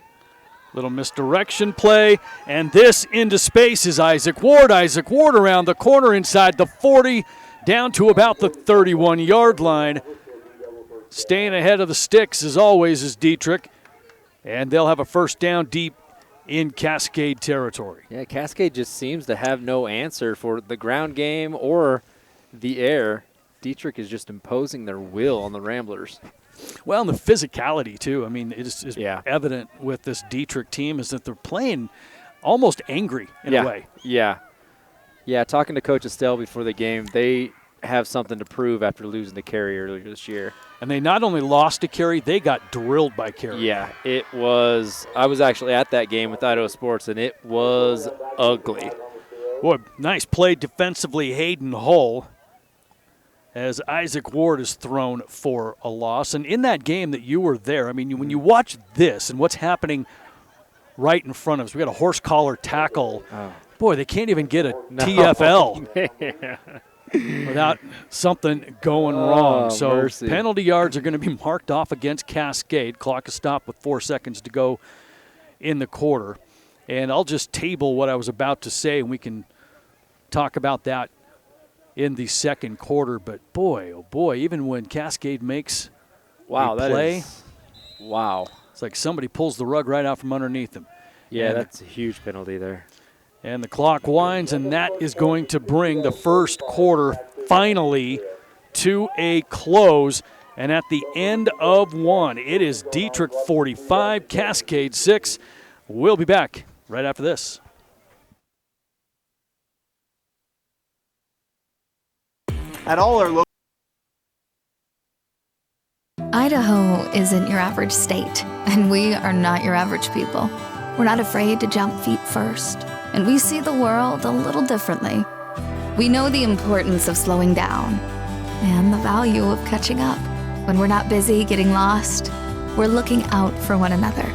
Little misdirection play, and this into space is Isaac Ward. Isaac Ward around the corner inside the 40, down to about the 31-yard line. Staying ahead of the sticks, as always, is Dietrich, and they'll have a first down deep in Cascade territory. Yeah, Cascade just seems to have no answer for the ground game or the air. Dietrich is just imposing their will on the Ramblers. Well, and the physicality, too. I mean, it's evident with this Dietrich team is that they're playing almost angry in a way. Yeah. Yeah, talking to Coach Estelle before the game, they have something to prove after losing to Cary earlier this year. And they not only lost to Cary, they got drilled by Cary. Yeah, it was – I was actually at that game with Idaho Sports, and it was ugly. Boy, nice play defensively, Hayden Hull, as Isaac Ward is thrown for a loss. And in that game that you were there, I mean, when you watch this and what's happening right in front of us, we got a horse collar tackle. Oh. Boy, they can't even get a TFL without something going wrong. So mercy. Penalty yards are going to be marked off against Cascade. Clock is stopped with 4 seconds to go in the quarter. And I'll just table what I was about to say, and we can talk about that in the second quarter. But boy, oh boy, even when Cascade makes a play, wow. It's like somebody pulls the rug right out from underneath them. Yeah, and that's a huge penalty there. And the clock winds, and that is going to bring the first quarter finally to a close. And at the end of one, it is Dietrich 45, Cascade 6. We'll be back right after this. At all our local Idaho isn't your average state, and we are not your average people. We're not afraid to jump feet first, and we see the world a little differently. We know the importance of slowing down and the value of catching up. When we're not busy getting lost, we're looking out for one another.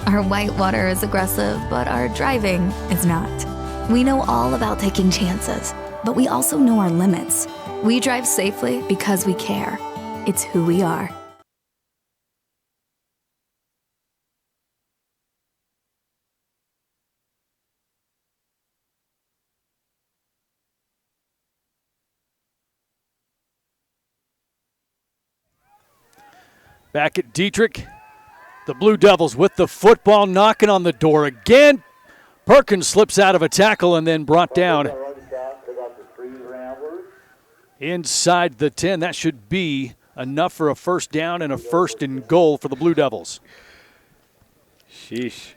Our whitewater is aggressive, but our driving is not. We know all about taking chances, but we also know our limits. We drive safely because we care. It's who we are. Back at Dietrich, the Blue Devils with the football knocking on the door again. Perkins slips out of a tackle and then brought down inside the 10. That should be enough for a first down and a first and goal for the Blue Devils. Sheesh.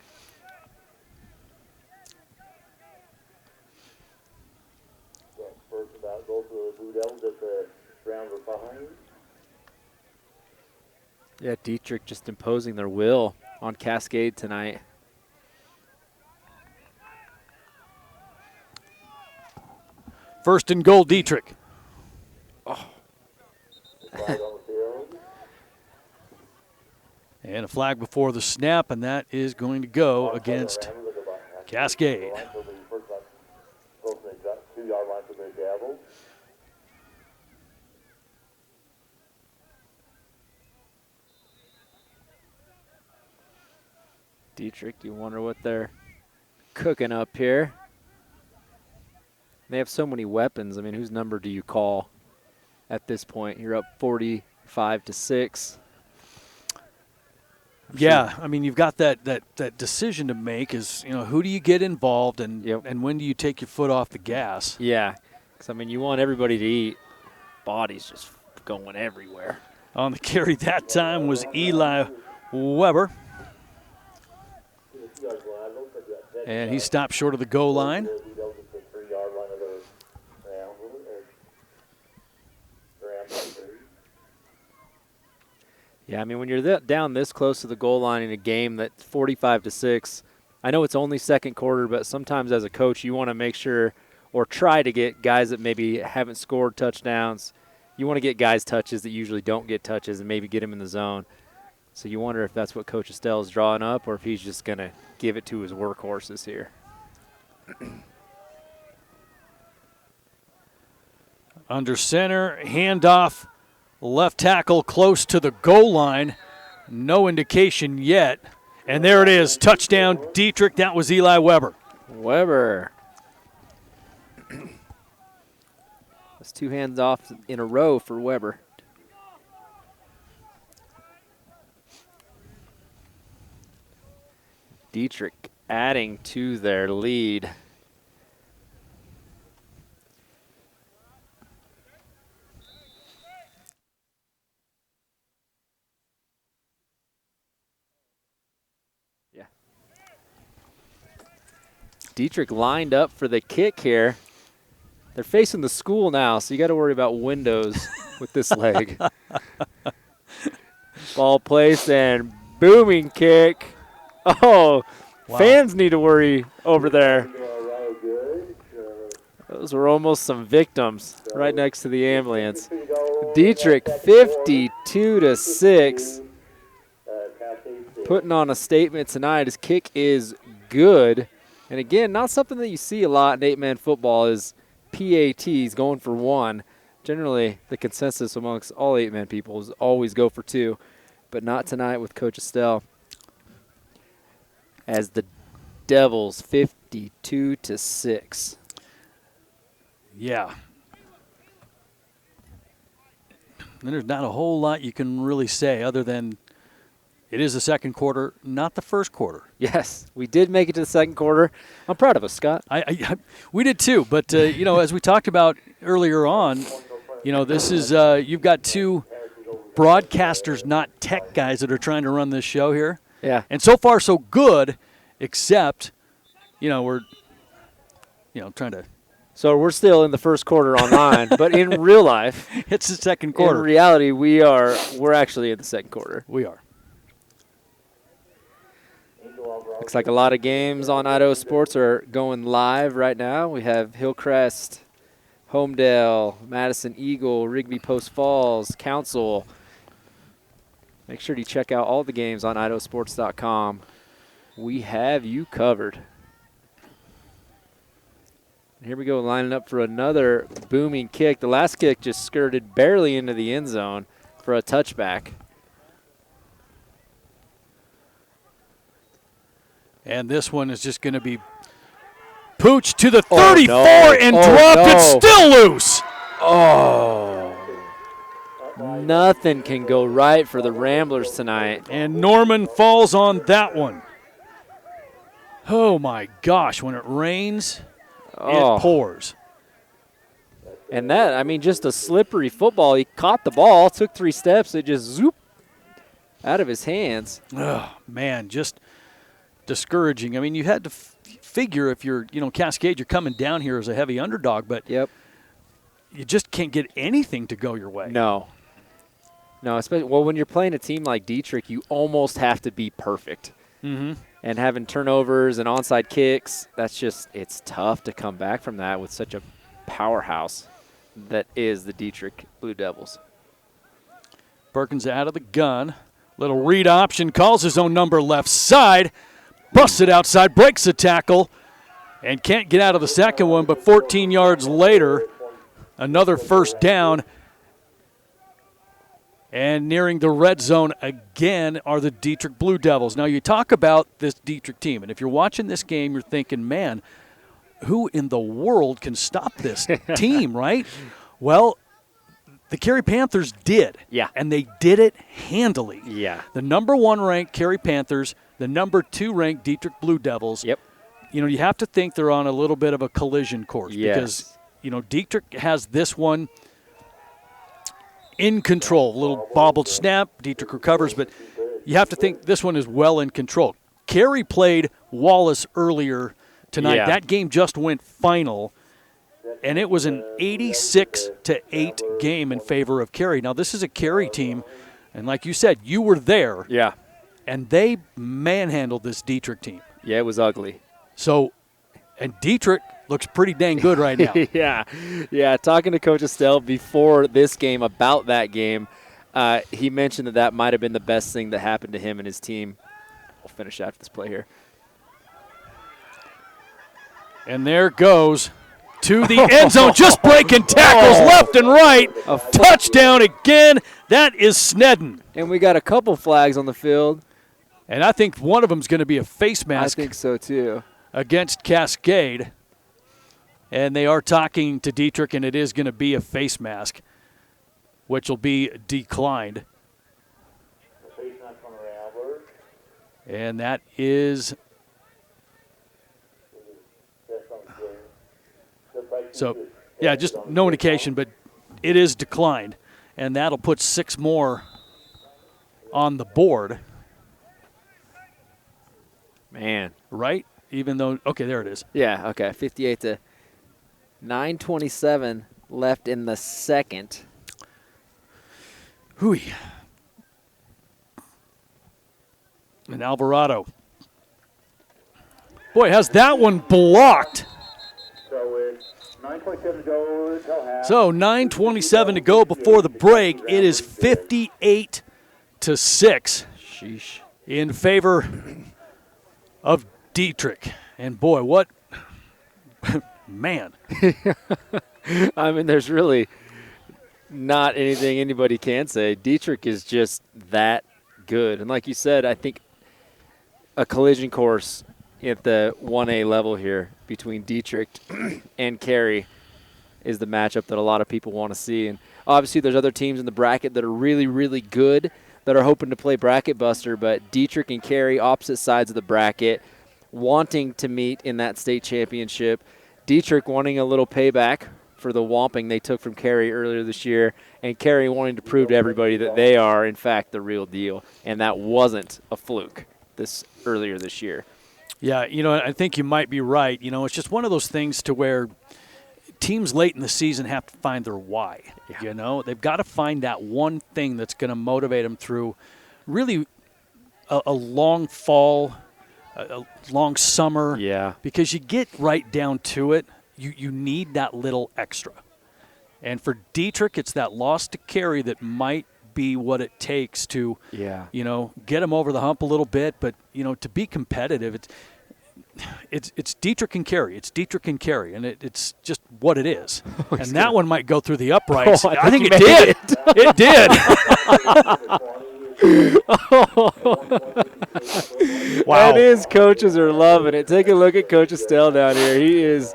Yeah, Dietrich just imposing their will on Cascade tonight. First and goal, Dietrich. Oh. And a flag before the snap, and that is going to go against Cascade. Dietrich, do you wonder what they're cooking up here? They have so many weapons. I mean, whose number do you call at this point? You're up 45-6. Yeah, I mean, you've got that decision to make is, who do you get involved and when do you take your foot off the gas? Yeah, because, I mean, you want everybody to eat. Body's just going everywhere. On the carry that time was Eli Weber. And he stopped short of the goal line. Yeah, I mean, when you're down this close to the goal line in a game that's 45-6, I know it's only second quarter, but sometimes as a coach you want to make sure or try to get guys that maybe haven't scored touchdowns. you want to get guys touches that usually don't get touches and maybe get them in the zone. So you wonder if that's what Coach Estelle is drawing up or if he's just going to give it to his workhorses here. Under center, handoff, left tackle close to the goal line. No indication yet. And there it is, touchdown Dietrich. That was Eli Weber. That's 2 hands off in a row for Weber. Dietrich adding to their lead. Dietrich lined up for the kick here. They're facing the school now, so you got to worry about windows with this leg. Ball placed and booming kick. Oh, wow. Fans need to worry over there. Those were almost some victims right next to the ambulance. Dietrich 52-6. Putting on a statement tonight. His kick is good. And again, not something that you see a lot in 8-man football is PATs going for 1. Generally, the consensus amongst all 8-man people is always go for 2, but not tonight with Coach Estelle. As the Devils 52-6. Yeah. And there's not a whole lot you can really say other than it is the second quarter, not the first quarter. Yes, we did make it to the second quarter. I'm proud of us, Scott. We did too, but as we talked about earlier on, this is you've got 2 broadcasters, not tech guys, that are trying to run this show here. Yeah. And so far so good, except we're trying to. So we're still in the first quarter online, but in real life, it's the second quarter. In reality, we're actually in the second quarter. We are. Looks like a lot of games on Idaho Sports are going live right now. We have Hillcrest, Homedale, Madison Eagle, Rigby Post Falls, Council. Make sure to check out all the games on IdahoSports.com. We have you covered. And here we go, lining up for another booming kick. The last kick just skirted barely into the end zone for a touchback. And this one is just going to be pooched to the 34 and dropped. It's still loose. Oh. Nothing can go right for the Ramblers tonight. And Norman falls on that one. Oh, my gosh. When it rains, it pours. And that, just a slippery football. He caught the ball, took 3 steps. It just zoop out of his hands. Oh, man, just discouraging. You had to figure if you're, Cascade, you're coming down here as a heavy underdog, but you just can't get anything to go your way. No, especially when you're playing a team like Dietrich, you almost have to be perfect. Mm-hmm. And having turnovers and onside kicks, it's tough to come back from that with such a powerhouse that is the Dietrich Blue Devils. Perkins out of the gun. Little read option, calls his own number left side. Busts it outside, breaks the tackle, and can't get out of the second one, but 14 yards later, another first down. And nearing the red zone again are the Dietrich Blue Devils. Now, you talk about this Dietrich team, and if you're watching this game, you're thinking, man, who in the world can stop this team, right? Well, the Cary Panthers did. Yeah. And they did it handily. Yeah. The number 1 ranked Cary Panthers, the number 2 ranked Dietrich Blue Devils. Yep. You have to think they're on a little bit of a collision course because, Dietrich has this one in control. A little bobbled snap, Dietrich recovers, but you have to think this one is well in control. Cary played Wallace earlier tonight. Yeah. That game just went final, and it was an 86-8 game in favor of Cary. Now, this is a Cary team, and like you said, you were there. Yeah. And they manhandled this Dietrich team. Yeah, it was ugly. So, and Dietrich, looks pretty dang good right now. yeah. Talking to Coach Estelle before this game about that game, he mentioned that might have been the best thing that happened to him and his team. We'll finish after this play here. And there goes to the end zone, just breaking tackles left and right. A touchdown again. That is Snedden. And we got a couple flags on the field. And I think one of them is going to be a face mask. I think so, too. Against Cascade. And they are talking to Dietrich, and it is going to be a face mask, which will be declined. And that is... So, yeah, just no indication, but it is declined. And that'll put 6 more on the board. Man. Right? Even though, okay, there it is. Yeah, okay, 58 to 9:27 left in the second. Hooey. And Alvarado. Boy, has that one blocked. So 9:27 to go before the break. It is 58 to 6. Sheesh. In favor of Dietrich. And boy, what man. I mean, there's really not anything anybody can say. Dietrich is just that good. And like you said, I think a collision course at the 1A level here between Dietrich and Carey is the matchup that a lot of people want to see. And obviously there's other teams in the bracket that are really, really good that are hoping to play bracket buster, but Dietrich and Carey, opposite sides of the bracket, wanting to meet in that state championship. Dietrich wanting a little payback for the whomping they took from Carey earlier this year, and Carey wanting to prove to everybody that they are, in fact, the real deal, and that wasn't a fluke earlier this year. Yeah, I think you might be right. It's just one of those things to where teams late in the season have to find their why. Yeah. They've got to find that one thing that's going to motivate them through really a long fall, a long summer. Yeah. Because you get right down to it, you need that little extra. And for Dietrich, it's that loss to Carey that might be what it takes to, get him over the hump a little bit. But, to be competitive, it's Dietrich and Carey. It's Dietrich and Carey, and it's just what it is. And that one might go through the uprights. I think it did. It did. Wow. And his coaches are loving it. Take a look at Coach Estelle down here. He is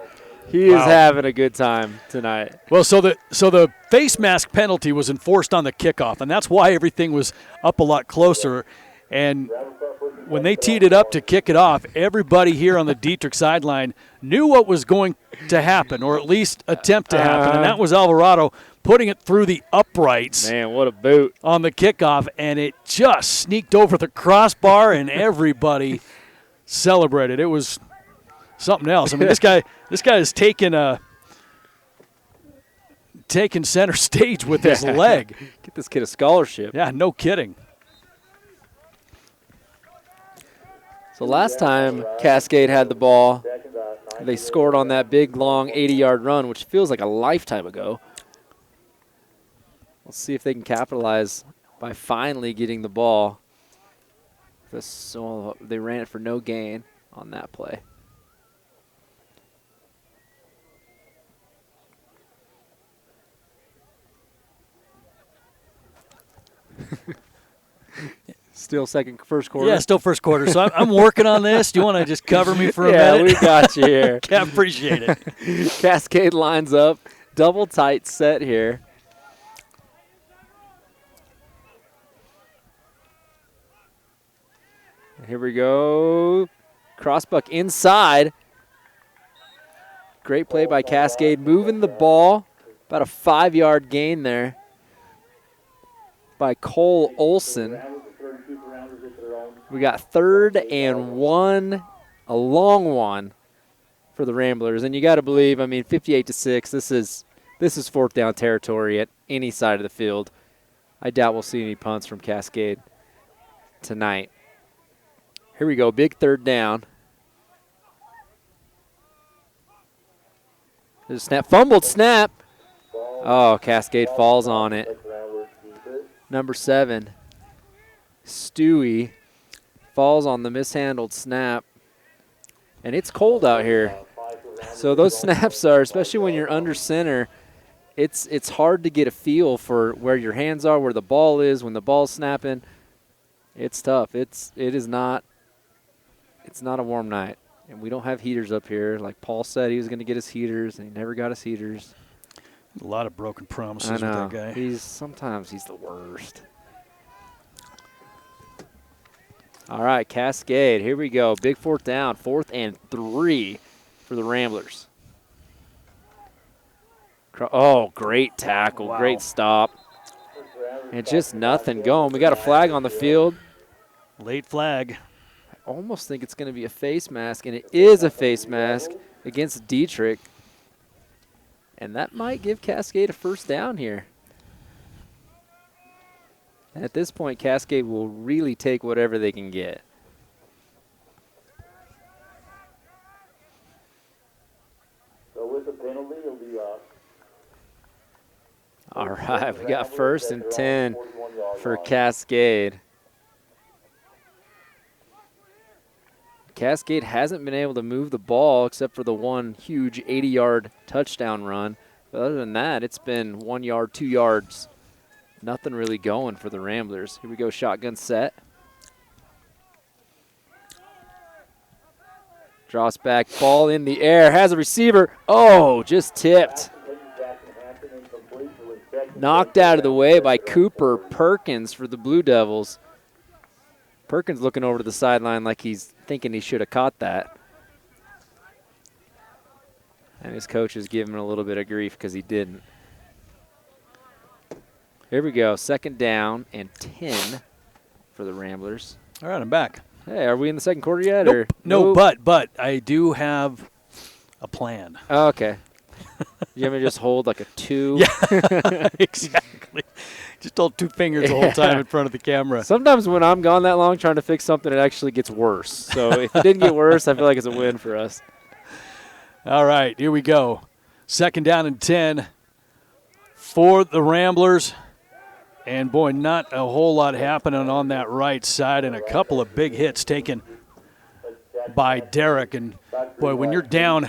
having a good time tonight. Well, so the face mask penalty was enforced on the kickoff, and that's why everything was up a lot closer. And when they teed it up to kick it off, everybody here on the Dietrich sideline knew what was going to happen, or at least attempt to happen, and that was Alvarado putting it through the uprights. Man, what a boot. On the kickoff, and it just sneaked over the crossbar, and everybody celebrated. It was something else. I mean, this guy is taking center stage with his leg. Get this kid a scholarship. Yeah, no kidding. So last time Cascade had the ball, they scored on that big, long 80-yard run, which feels like a lifetime ago. Let's see if they can capitalize by finally getting the ball. So they ran it for no gain on that play. Still first quarter? Yeah, still first quarter. So I'm working on this. Do you want to just cover me for a minute? Yeah, we got you here. I appreciate it. Cascade lines up. Double tight set here. Here we go. Crossbuck inside. Great play by Cascade. Moving the ball. About a 5-yard gain there by Cole Olson. We got 3rd and 1, a long one for the Ramblers. And you got to believe, 58-6, this is 4th down territory at any side of the field. I doubt we'll see any punts from Cascade tonight. Here we go, big 3rd down. There's a snap. Fumbled snap. Oh, Cascade falls on it. Number 7, Stewie, falls on the mishandled snap. And it's cold out here. So those snaps are, especially when you're under center, it's hard to get a feel for where your hands are, where the ball is, when the ball's snapping. It's tough. It's not a warm night. And we don't have heaters up here. Like Paul said, he was going to get his heaters, and he never got his heaters. A lot of broken promises I know. with that guy. Sometimes he's the worst. All right, Cascade. Here we go. Big 4th down. 4th and 3 for the Ramblers. Oh, great tackle. Wow. Great stop. And just nothing going. We got a flag on the field. Late flag. I almost think it's going to be a face mask, and it is a face mask against Dietrich. And that might give Cascade a 1st down here. And at this point, Cascade will really take whatever they can get. So with the penalty, it'll be All right, we got 1st and 10 for Cascade. Cascade hasn't been able to move the ball except for the one huge 80-yard touchdown run. But other than that, it's been 1 yard, 2 yards. Nothing really going for the Ramblers. Here we go, shotgun set. Draws back, ball in the air, has a receiver. Oh, just tipped. Knocked out of the way by Cooper Perkins for the Blue Devils. Perkins looking over to the sideline like he's thinking he should have caught that. And his coach is giving him a little bit of grief because he didn't. Here we go, 2nd down and 10 for the Ramblers. All right, I'm back. Hey, are we in the 2nd quarter yet? Nope. Or? No, but I do have a plan. Oh, okay. You want me to just hold like a 2? Yeah, exactly. Just hold 2 fingers the whole time in front of the camera. Sometimes when I'm gone that long trying to fix something, it actually gets worse. So if it didn't get worse, I feel like it's a win for us. All right, here we go. 2nd down and 10 for the Ramblers. And, boy, not a whole lot happening on that right side, and a couple of big hits taken by Derek. And, boy, when you're down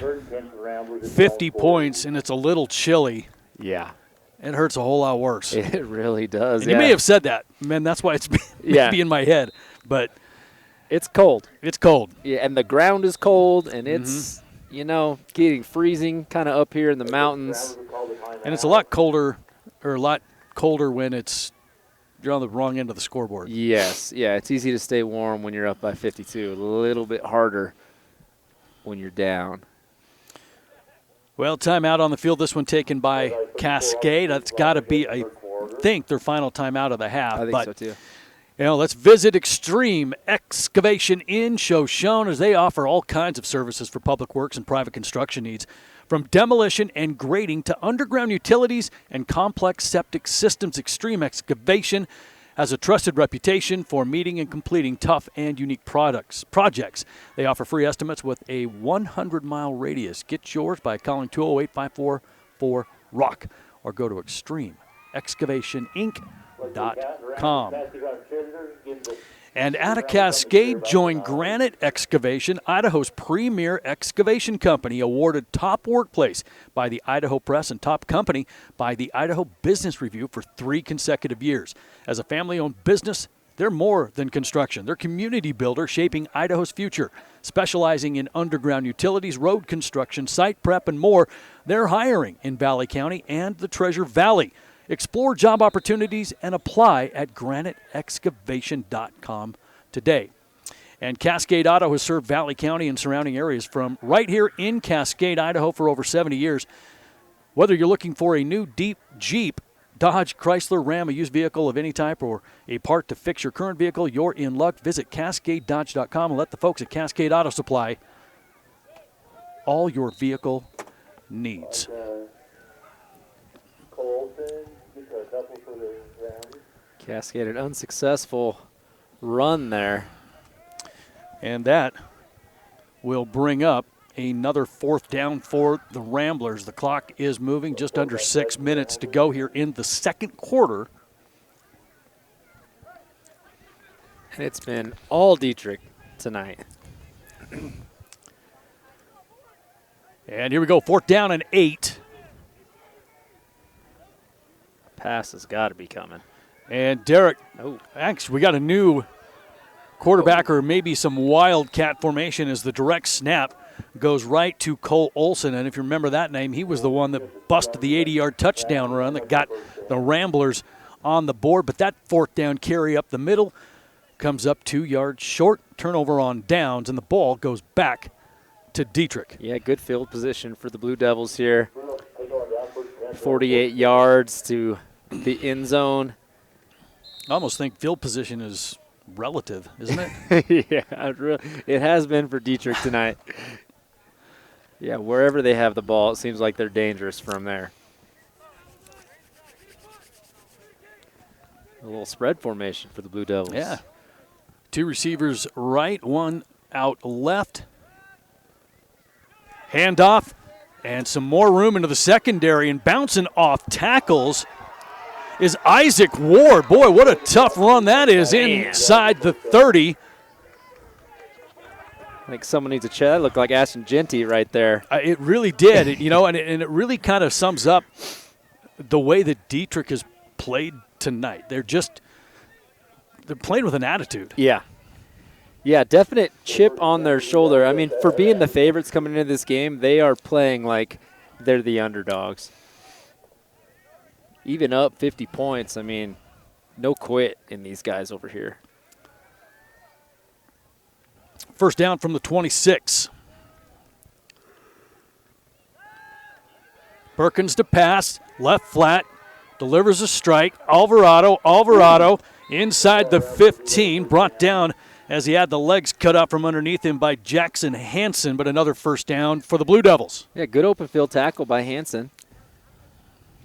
50 points and it's a little chilly, yeah, it hurts a whole lot worse. It really does. And you may have said that. Man, that's why it's maybe in my head. But it's cold. It's cold. Yeah, and the ground is cold, and it's, getting freezing kind of up here in the mountains. And it's a lot colder when you're on the wrong end of the scoreboard. Yes, yeah, it's easy to stay warm when you're up by 52. A little bit harder when you're down. Well, timeout on the field. This one taken by Cascade. That's got to be, I think, their final timeout of the half. I think so too. Let's visit Extreme Excavation in Shoshone as they offer all kinds of services for public works and private construction needs. From demolition and grading to underground utilities and complex septic systems, Extreme Excavation has a trusted reputation for meeting and completing tough and unique projects. They offer free estimates with a 100-mile radius. Get yours by calling 208-544-ROCK or go to extremeexcavationinc.com. And at a Cascade, join Granite Excavation, Idaho's premier excavation company, awarded Top Workplace by the Idaho Press and Top Company by the Idaho Business Review for 3 consecutive years. As a family-owned business, they're more than construction. They're community builder shaping Idaho's future. Specializing in underground utilities, road construction, site prep, and more, they're hiring in Valley County and the Treasure Valley. Explore job opportunities and apply at graniteexcavation.com today. And Cascade Auto has served Valley County and surrounding areas from right here in Cascade, Idaho for over 70 years. Whether you're looking for a new deep Jeep, Dodge, Chrysler, Ram, a used vehicle of any type, or a part to fix your current vehicle, you're in luck. Visit CascadeDodge.com and let the folks at Cascade Auto supply all your vehicle needs. Cascade, an unsuccessful run there. And that will bring up another 4th down for the Ramblers. The clock is moving, just under 6 minutes to go here in the second quarter. And it's been all Dietrich tonight. And here we go, 4th down and 8. Pass has got to be coming. And Derek, actually, we got a new quarterback or maybe some wildcat formation as the direct snap goes right to Cole Olson. And if you remember that name, he was the one that busted the 80-yard touchdown run that got the Ramblers on the board. But that 4th down carry up the middle comes up 2 yards short, turnover on downs, and the ball goes back to Dietrich. Yeah, good field position for the Blue Devils here. 48 yards to the end zone. I almost think field position is relative, isn't it? Yeah, it has been for Dietrich tonight. Yeah, wherever they have the ball, it seems like they're dangerous from there. A little spread formation for the Blue Devils. Yeah. 2 receivers right, 1 out left. Handoff, and some more room into the secondary, and bouncing off tackles is Isaac Ward. Boy, what a tough run that is inside the 30. I think someone needs a check. That looked like Ashton Genty right there. It really did, and it really kind of sums up the way that Dietrich has played tonight. They're playing with an attitude. Yeah. Yeah, definite chip on their shoulder. I mean, for being the favorites coming into this game, they are playing like they're the underdogs. Even up 50 points, I mean, no quit in these guys over here. 1st down from the 26. Perkins to pass, left flat, delivers a strike. Alvarado inside the 15, brought down as he had the legs cut out from underneath him by Jackson Hansen, but another 1st down for the Blue Devils. Yeah, good open field tackle by Hansen.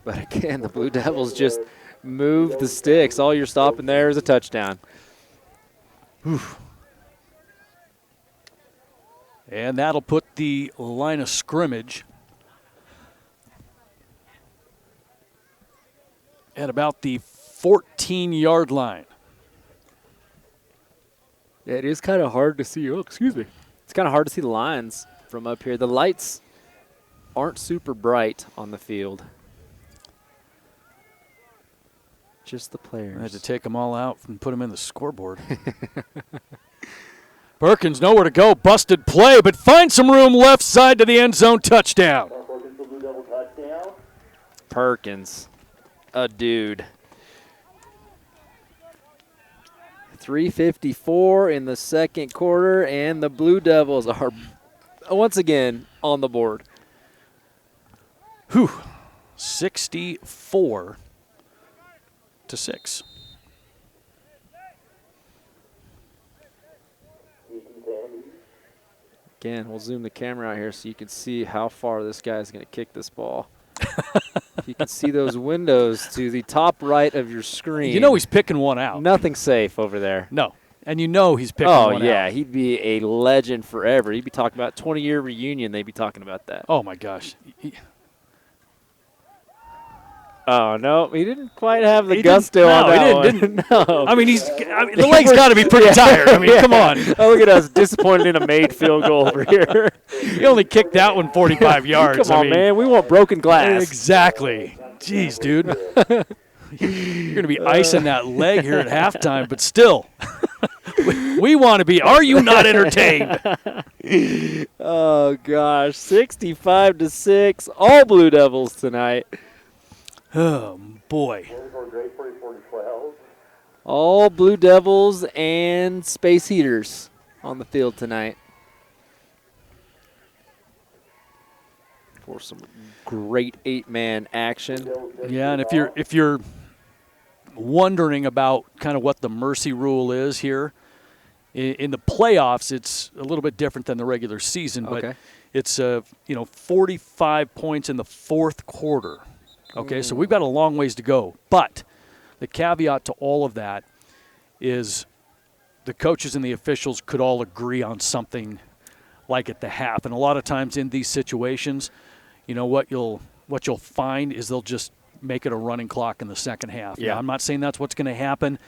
But again, the Blue Devils just move the sticks. All you're stopping there is a touchdown. Whew. And that'll put the line of scrimmage at about the 14-yard line. Yeah, it is kind of hard to see. Oh, excuse me. It's kind of hard to see the lines from up here. The lights aren't super bright on the field. Just the players. I had to take them all out and put them in the scoreboard. Perkins nowhere to go. Busted play, but finds some room left side to the end zone. Touchdown. Perkins, a dude. 3:54 in the second quarter, and the Blue Devils are once again on the board. 64-6. Again, we'll zoom the camera out here so you can see how far this guy is going to kick this ball. You can see those windows to the top right of your screen. You know he's picking one out. Nothing safe over there. No. And you know he's picking one out. Oh, yeah. He'd be a legend forever. He'd be talking about 20-year reunion. They'd be talking about that. Oh, my gosh. Oh, no. He didn't quite have the gusto on that one. Didn't. No. I mean, the leg's got to be pretty tired. I mean, come on. Oh, look at us. Disappointed in a made field goal over here. He only kicked that one 45 yards. Come on, man. We want broken glass. Exactly. Jeez, dude. You're going to be icing that leg here at halftime, but still, we want to be. Are you not entertained? Oh, gosh. 65-6. All Blue Devils tonight. Oh, boy. All Blue Devils and Space Heaters on the field tonight. For some great 8-man action. Yeah, and if you're wondering about kind of what the mercy rule is here, in the playoffs it's a little bit different than the regular season, but it's 45 points in the fourth quarter. Okay, so we've got a long ways to go. But the caveat to all of that is the coaches and the officials could all agree on something like at the half. And a lot of times in these situations, you know, what you'll find is they'll just make it a running clock in the second half. Yeah. Now, I'm not saying that's what's going to happen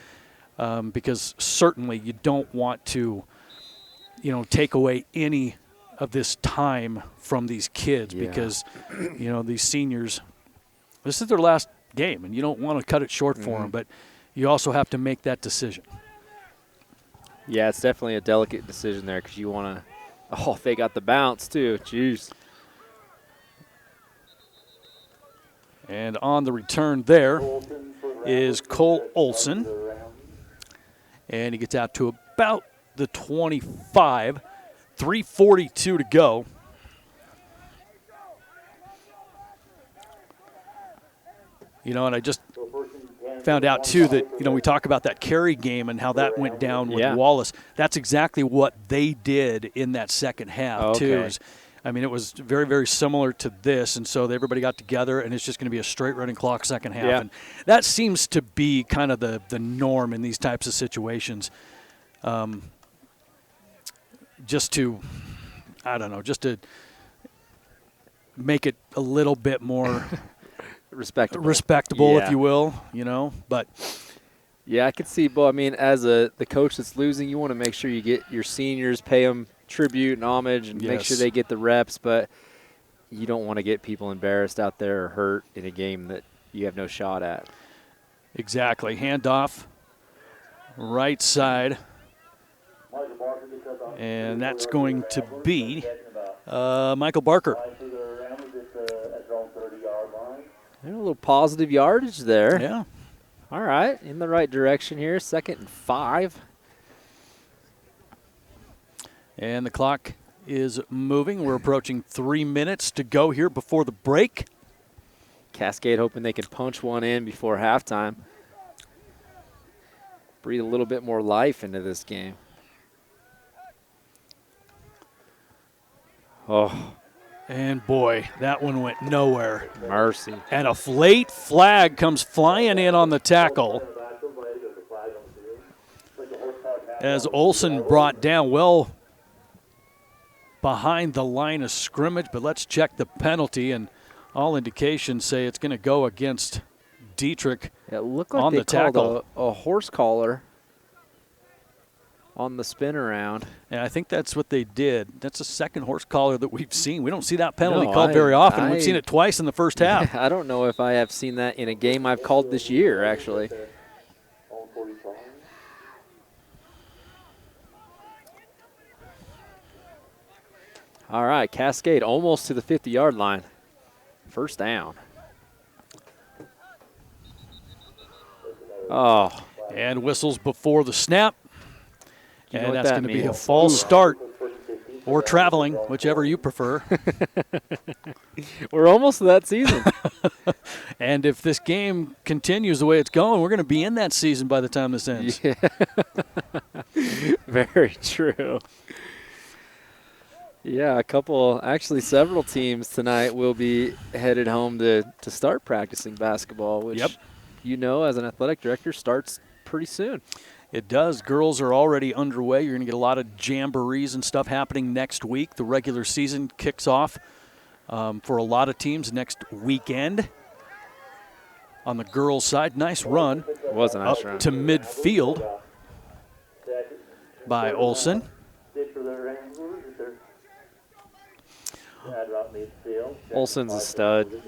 because certainly you don't want to, you know, take away any of this time from these kids because, you know, these seniors, this is their last game, and you don't want to cut it short for them, but you also have to make that decision. Yeah, it's definitely a delicate decision there because you want to – oh, they got the bounce too. Jeez. And on the return there is Cole Olson. And he gets out to about the 25, 3:42 to go. You know, and I just found out, too, that, you know, we talk about that carry game and how that went down with Wallace. That's exactly what they did in that second half, too. I mean, it was very, very similar to this, and so everybody got together, and it's just going to be a straight running clock second half. Yeah. And that seems to be kind of the norm in these types of situations. Just to, I don't know, just to make it a little bit more respectable, if you will, you know. But yeah, I could see. Well, I mean, as the coach that's losing, you want to make sure you get your seniors, pay them tribute and homage, and make sure they get the reps. But you don't want to get people embarrassed out there or hurt in a game that you have no shot at. Exactly. Handoff, right side, and that's going to be Michael Barker. A little positive yardage there. Yeah. All right, in the right direction here. 2nd and 5. And the clock is moving. We're approaching 3 minutes to go here before the break. Cascade hoping they can punch one in before halftime. Breathe a little bit more life into this game. Oh. And, boy, that one went nowhere. Mercy. And a late flag comes flying in on the tackle. As Olson brought down well behind the line of scrimmage, but let's check the penalty, and all indications say it's going to go against Dietrich it looked like on they the tackle. A horse collar on the spin around. And I think that's what they did. That's the second horse collar that we've seen. We don't see that penalty called very often. We've seen it twice in the first half. I don't know if I have seen that in a game I've called this year, actually. All right, Cascade almost to the 50-yard line. First down. Oh. And whistles before the snap. And that's going to be a means? false start or traveling, whichever you prefer. We're almost to that season. And if this game continues the way it's going, we're going to be in that season by the time this ends. Yeah. Very true. Yeah, actually several teams tonight will be headed home to start practicing basketball, which, you know, as an athletic director, starts pretty soon. It does. Girls are already underway. You're going to get a lot of jamborees and stuff happening next week. The regular season kicks off for a lot of teams next weekend. On the girls' side, nice run. It was a nice run. To midfield by Olson. Olson's a stud.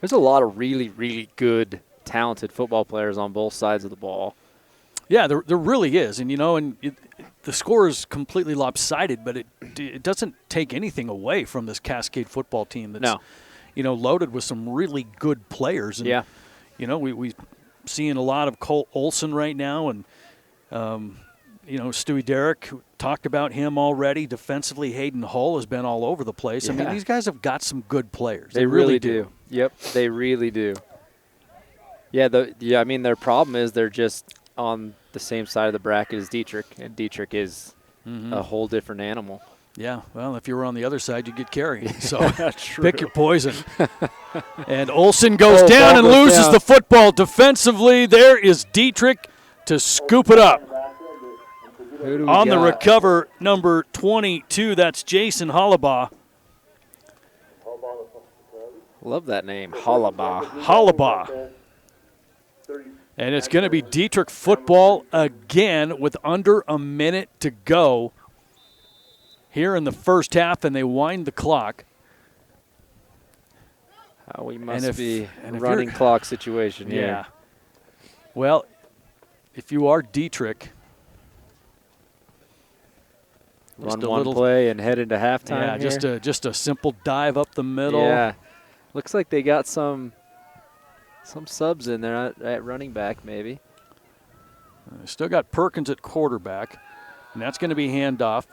There's a lot of really, really good, talented football players on both sides of the ball. Yeah, there really is. And, you know, the score is completely lopsided, but it doesn't take anything away from this Cascade football team that's, you know, loaded with some really good players. And, you know, we seeing a lot of Cole Olson right now, and, you know, Stewie Derrick, talked about him already. Defensively, Hayden Hull has been all over the place. I mean, these guys have got some good players. They really do. Yep, they really do. Yeah, I mean, their problem is they're just on the same side of the bracket as Dietrich, and Dietrich is a whole different animal. Yeah, well, if you were on the other side, you'd get carried. So pick your poison. And Olson goes down and loses the football defensively. There is Dietrich to scoop it up. Who do we On got? the recover, number 22, that's Jason Hollabaugh. Love that name, Hollabaugh. Hollabaugh. And it's going to be Dietrich football again with under a minute to go here in the first half, and they wind the clock. We must be a running clock situation here. Yeah. Well, if you are Dietrich, run one play and head into halftime. Yeah, just a simple dive up the middle. Yeah, looks like they got some subs in there at running back maybe. Still got Perkins at quarterback, and that's going to be handoff.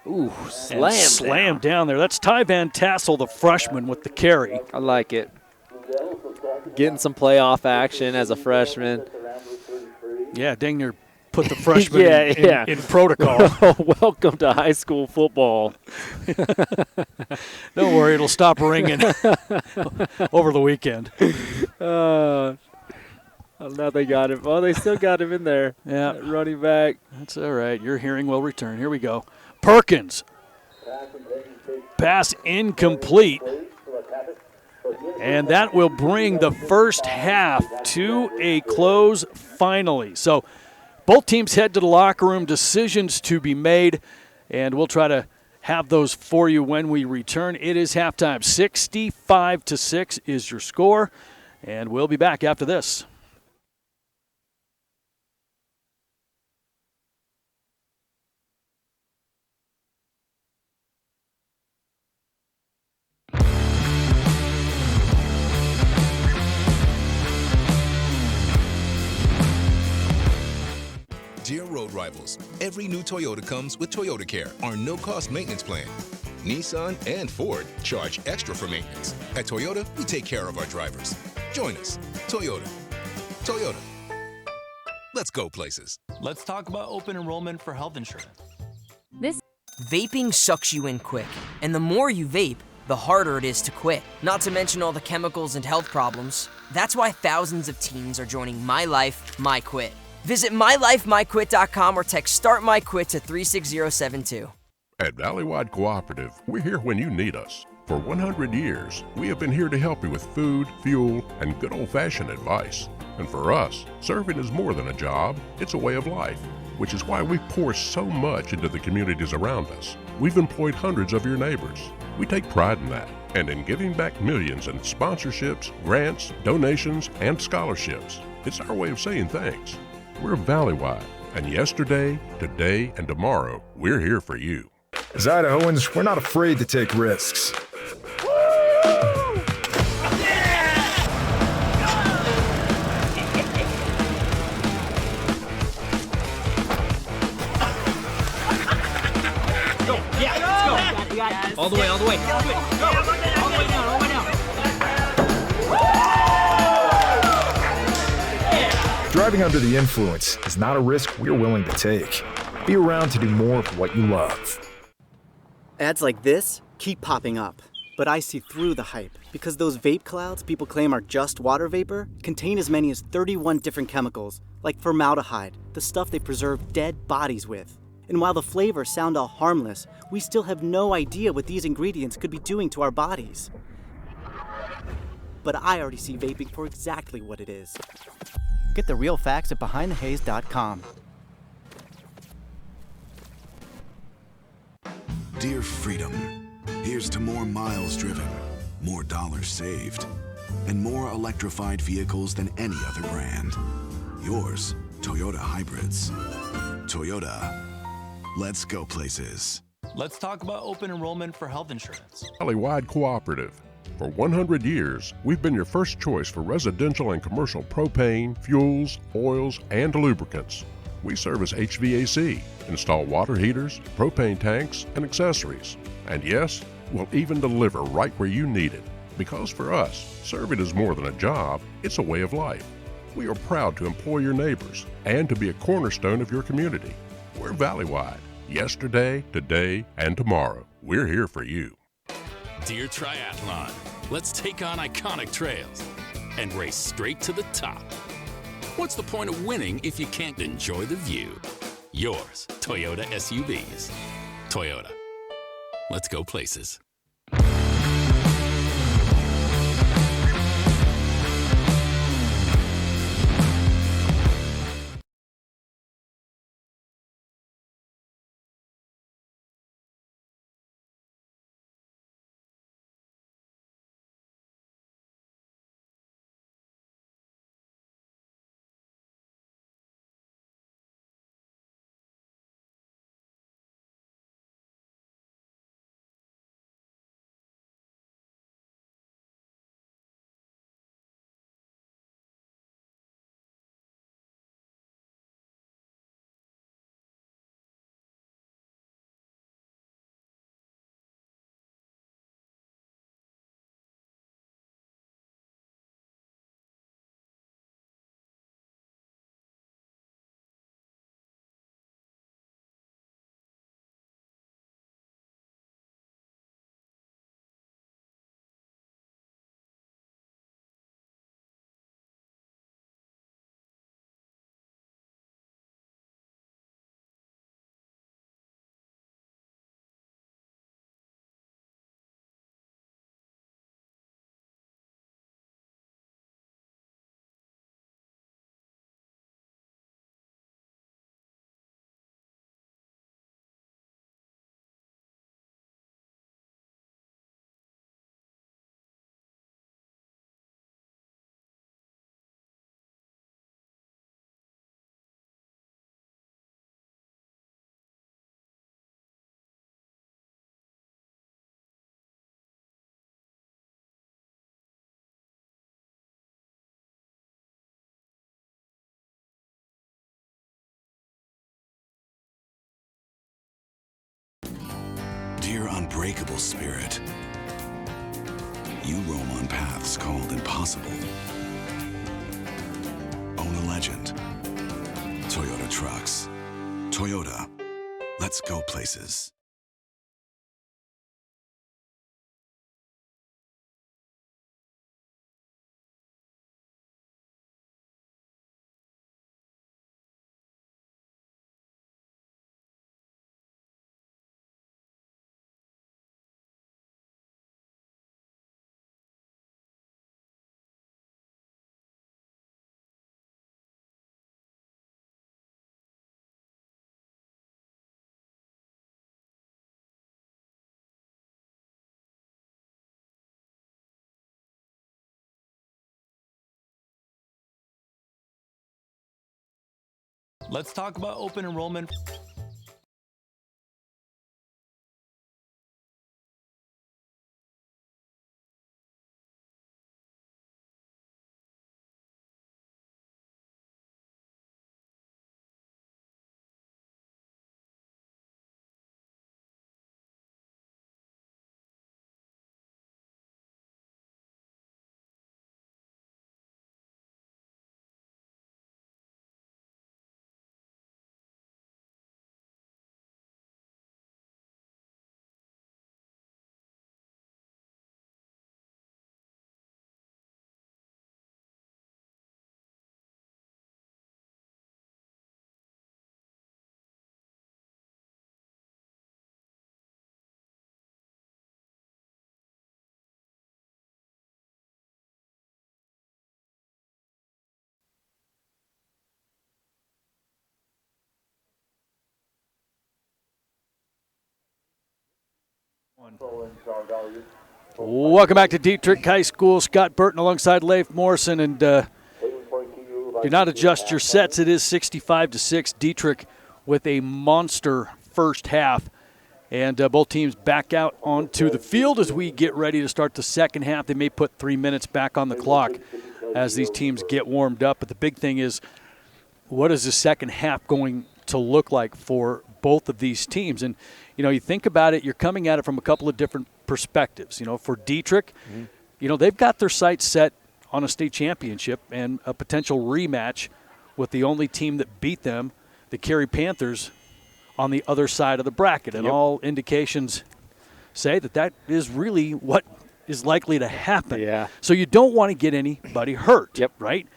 Ooh, slam down there. That's Ty Van Tassel, the freshman, with the carry. I like it. Getting some playoff action as a freshman. Yeah, dang near put the freshman in protocol. Welcome to high school football. Don't worry, it'll stop ringing over the weekend. Now they got him. Oh, they still got him in there. Yeah. Running back. That's all right. Your hearing will return. Here we go. Perkins. Pass incomplete. And that will bring the first half to a close finally. So both teams head to the locker room, decisions to be made, and we'll try to have those for you when we return. It is halftime. 65-6 is your score, and we'll be back after this. Dear road rivals, every new Toyota comes with Toyota Care, our no-cost maintenance plan. Nissan and Ford charge extra for maintenance. At Toyota, we take care of our drivers. Join us. Toyota. Toyota. Let's go places. Let's talk about open enrollment for health insurance. Vaping sucks you in quick, and the more you vape, the harder it is to quit. Not to mention all the chemicals and health problems. That's why thousands of teens are joining My Life, My Quit. Visit mylifemyquit.com or text Start My Quit to 36072. At Valleywide Cooperative, we're here when you need us. For 100 years, we have been here to help you with food, fuel, and good old-fashioned advice. And for us, serving is more than a job, it's a way of life, which is why we pour so much into the communities around us. We've employed hundreds of your neighbors. We take pride in that, and in giving back millions in sponsorships, grants, donations, and scholarships. It's our way of saying thanks. We're Valleywide, and yesterday, today, and tomorrow, we're here for you. As Idahoans, we're not afraid to take risks. All the way, all the way. Go. All the way down, all the way down. Driving under the influence is not a risk we're willing to take. Be around to do more of what you love. Ads like this keep popping up, but I see through the hype because those vape clouds people claim are just water vapor contain as many as 31 different chemicals, like formaldehyde, the stuff they preserve dead bodies with. And while the flavors sound all harmless, we still have no idea what these ingredients could be doing to our bodies. But I already see vaping for exactly what it is. Get the real facts at BehindTheHaze.com. Dear Freedom, here's to more miles driven, more dollars saved, and more electrified vehicles than any other brand. Yours, Toyota Hybrids. Toyota. Let's go places. Let's talk about open enrollment for health insurance. Valleywide Cooperative. For 100 years, we've been your first choice for residential and commercial propane, fuels, oils, and lubricants. We service HVAC, install water heaters, propane tanks, and accessories. And yes, we'll even deliver right where you need it. Because for us, serving is more than a job, it's a way of life. We are proud to employ your neighbors and to be a cornerstone of your community. We're Valleywide. Yesterday, today, and tomorrow. We're here for you. Dear Triathlon, let's take on iconic trails and race straight to the top. What's the point of winning if you can't enjoy the view? yours Toyota SUVs. Toyota. Let's go places. Dear unbreakable spirit, you roam on paths called impossible. Own a legend. Toyota Trucks. Toyota. Let's go places. Let's talk about open enrollment. Welcome back to Dietrich High School. Scott Burton alongside Leif Morrison. And do not adjust your sets. It is 65-6. Dietrich with a monster first half. And both teams back out onto the field as we get ready to start the second half. They may put 3 minutes back on the clock as these teams get warmed up. But the big thing is, what is the second half going to look like for both of these teams? And, you know, you think about it, you're coming at it from a couple of different perspectives. You know, for Dietrich, you know, they've got their sights set on a state championship and a potential rematch with the only team that beat them, the Cary Panthers, on the other side of the bracket. And all indications say that that is really what is likely to happen. Yeah. So you don't want to get anybody hurt, right?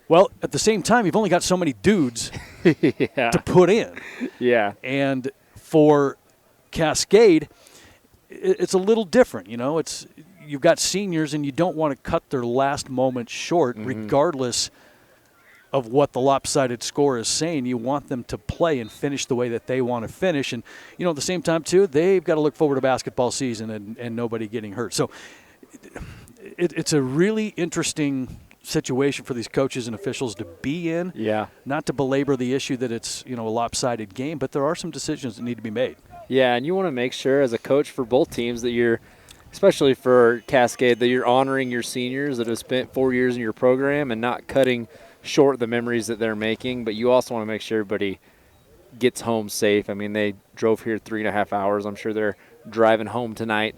Well, at the same time, you've only got so many dudes yeah. to put in. Yeah. And for Cascade, it's a little different. You've got seniors, and you don't want to cut their last moment short, regardless of what the lopsided score is saying. You want them to play and finish the way that they want to finish. And, at the same time, too, they've got to look forward to basketball season and nobody getting hurt. So it's a really interesting situation for these coaches and officials to be in. Yeah. Not to belabor the issue that it's, a lopsided game, but there are some decisions that need to be made. Yeah, and you want to make sure as a coach for both teams that you're, especially for Cascade, that you're honoring your seniors that have spent 4 years in your program and not cutting short the memories that they're making. But you also want to make sure everybody gets home safe. I mean, they drove here 3.5 hours. I'm sure they're driving home tonight.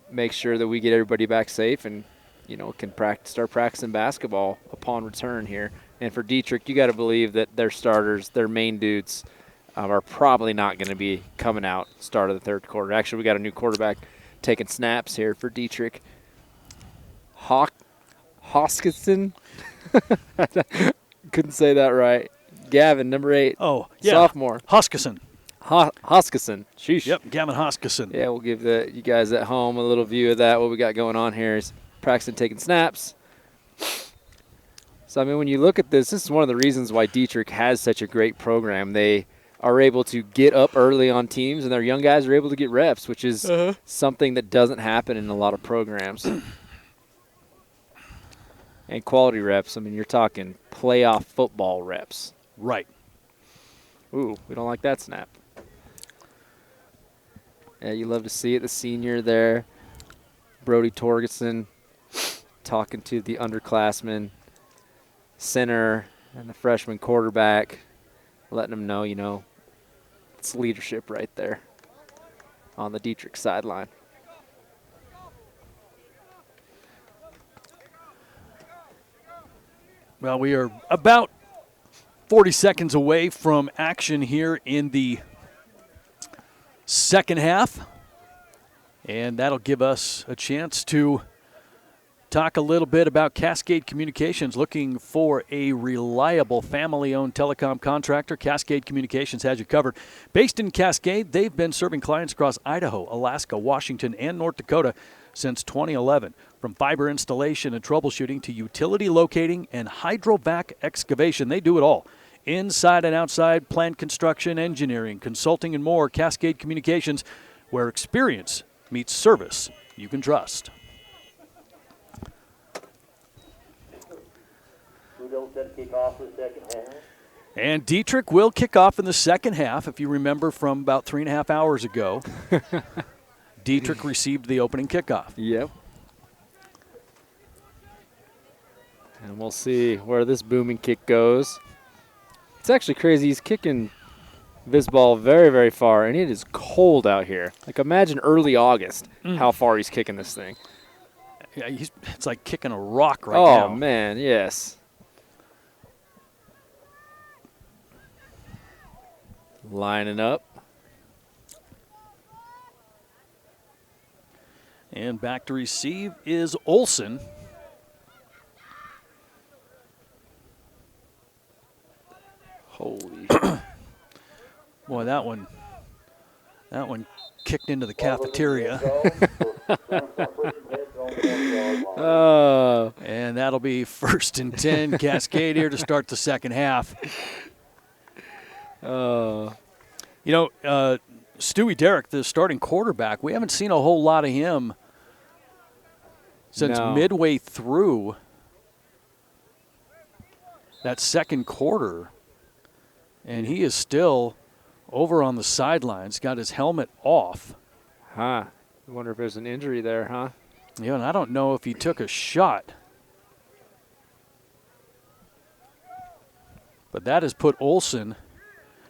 Make sure that we get everybody back safe and, can start practicing basketball upon return here. And for Dietrich, you got to believe that their starters, their main dudes, are probably not going to be coming out start of the third quarter. Actually, we got a new quarterback taking snaps here for Dietrich. Hoskinson. Couldn't say that right. Gavin, number 8. Oh, yeah. Sophomore. Hoskison. Hoskison. Sheesh. Yep, Gavin Hoskison. Yeah, we'll give you guys at home a little view of that, what we got going on here. Is practicing taking snaps. So, I mean, when you look at this is one of the reasons why Dietrich has such a great program. They are able to get up early on teams, and their young guys are able to get reps, which is something that doesn't happen in a lot of programs. And quality reps, I mean, you're talking playoff football reps. Right. Ooh, we don't like that snap. Yeah, you love to see it. The senior there, Brody Torgerson, talking to the underclassmen, center, and the freshman quarterback, letting them know, it's leadership right there on the Dietrich sideline. Well, we are about 40 seconds away from action here in the second half, and that'll give us a chance to talk a little bit about Cascade Communications. Looking for a reliable family-owned telecom contractor, Cascade Communications has you covered. Based in Cascade, they've been serving clients across Idaho, Alaska, Washington, and North Dakota since 2011. From fiber installation and troubleshooting to utility locating and hydrovac excavation, they do it all. Inside and outside plant construction, engineering, consulting, and more. Cascade Communications, where experience meets service you can trust. And Dietrich will kick off in the second half. If you remember from about 3.5 hours ago, Dietrich received the opening kickoff. Yep. And we'll see where this booming kick goes. It's actually crazy. He's kicking this ball very, very far, and it is cold out here. Like, imagine early August how far he's kicking this thing. Yeah, it's like kicking a rock right now. Oh, man, yes. Lining up. And back to receive is Olsen. Holy. Boy, that one kicked into the cafeteria. And that'll be 1st and 10. Cascade here to start the second half. Stewie Derrick, the starting quarterback, we haven't seen a whole lot of him since midway through that second quarter. And he is still over on the sidelines, got his helmet off. I wonder if there's an injury there, huh? Yeah, and I don't know if he took a shot. But that has put Olsen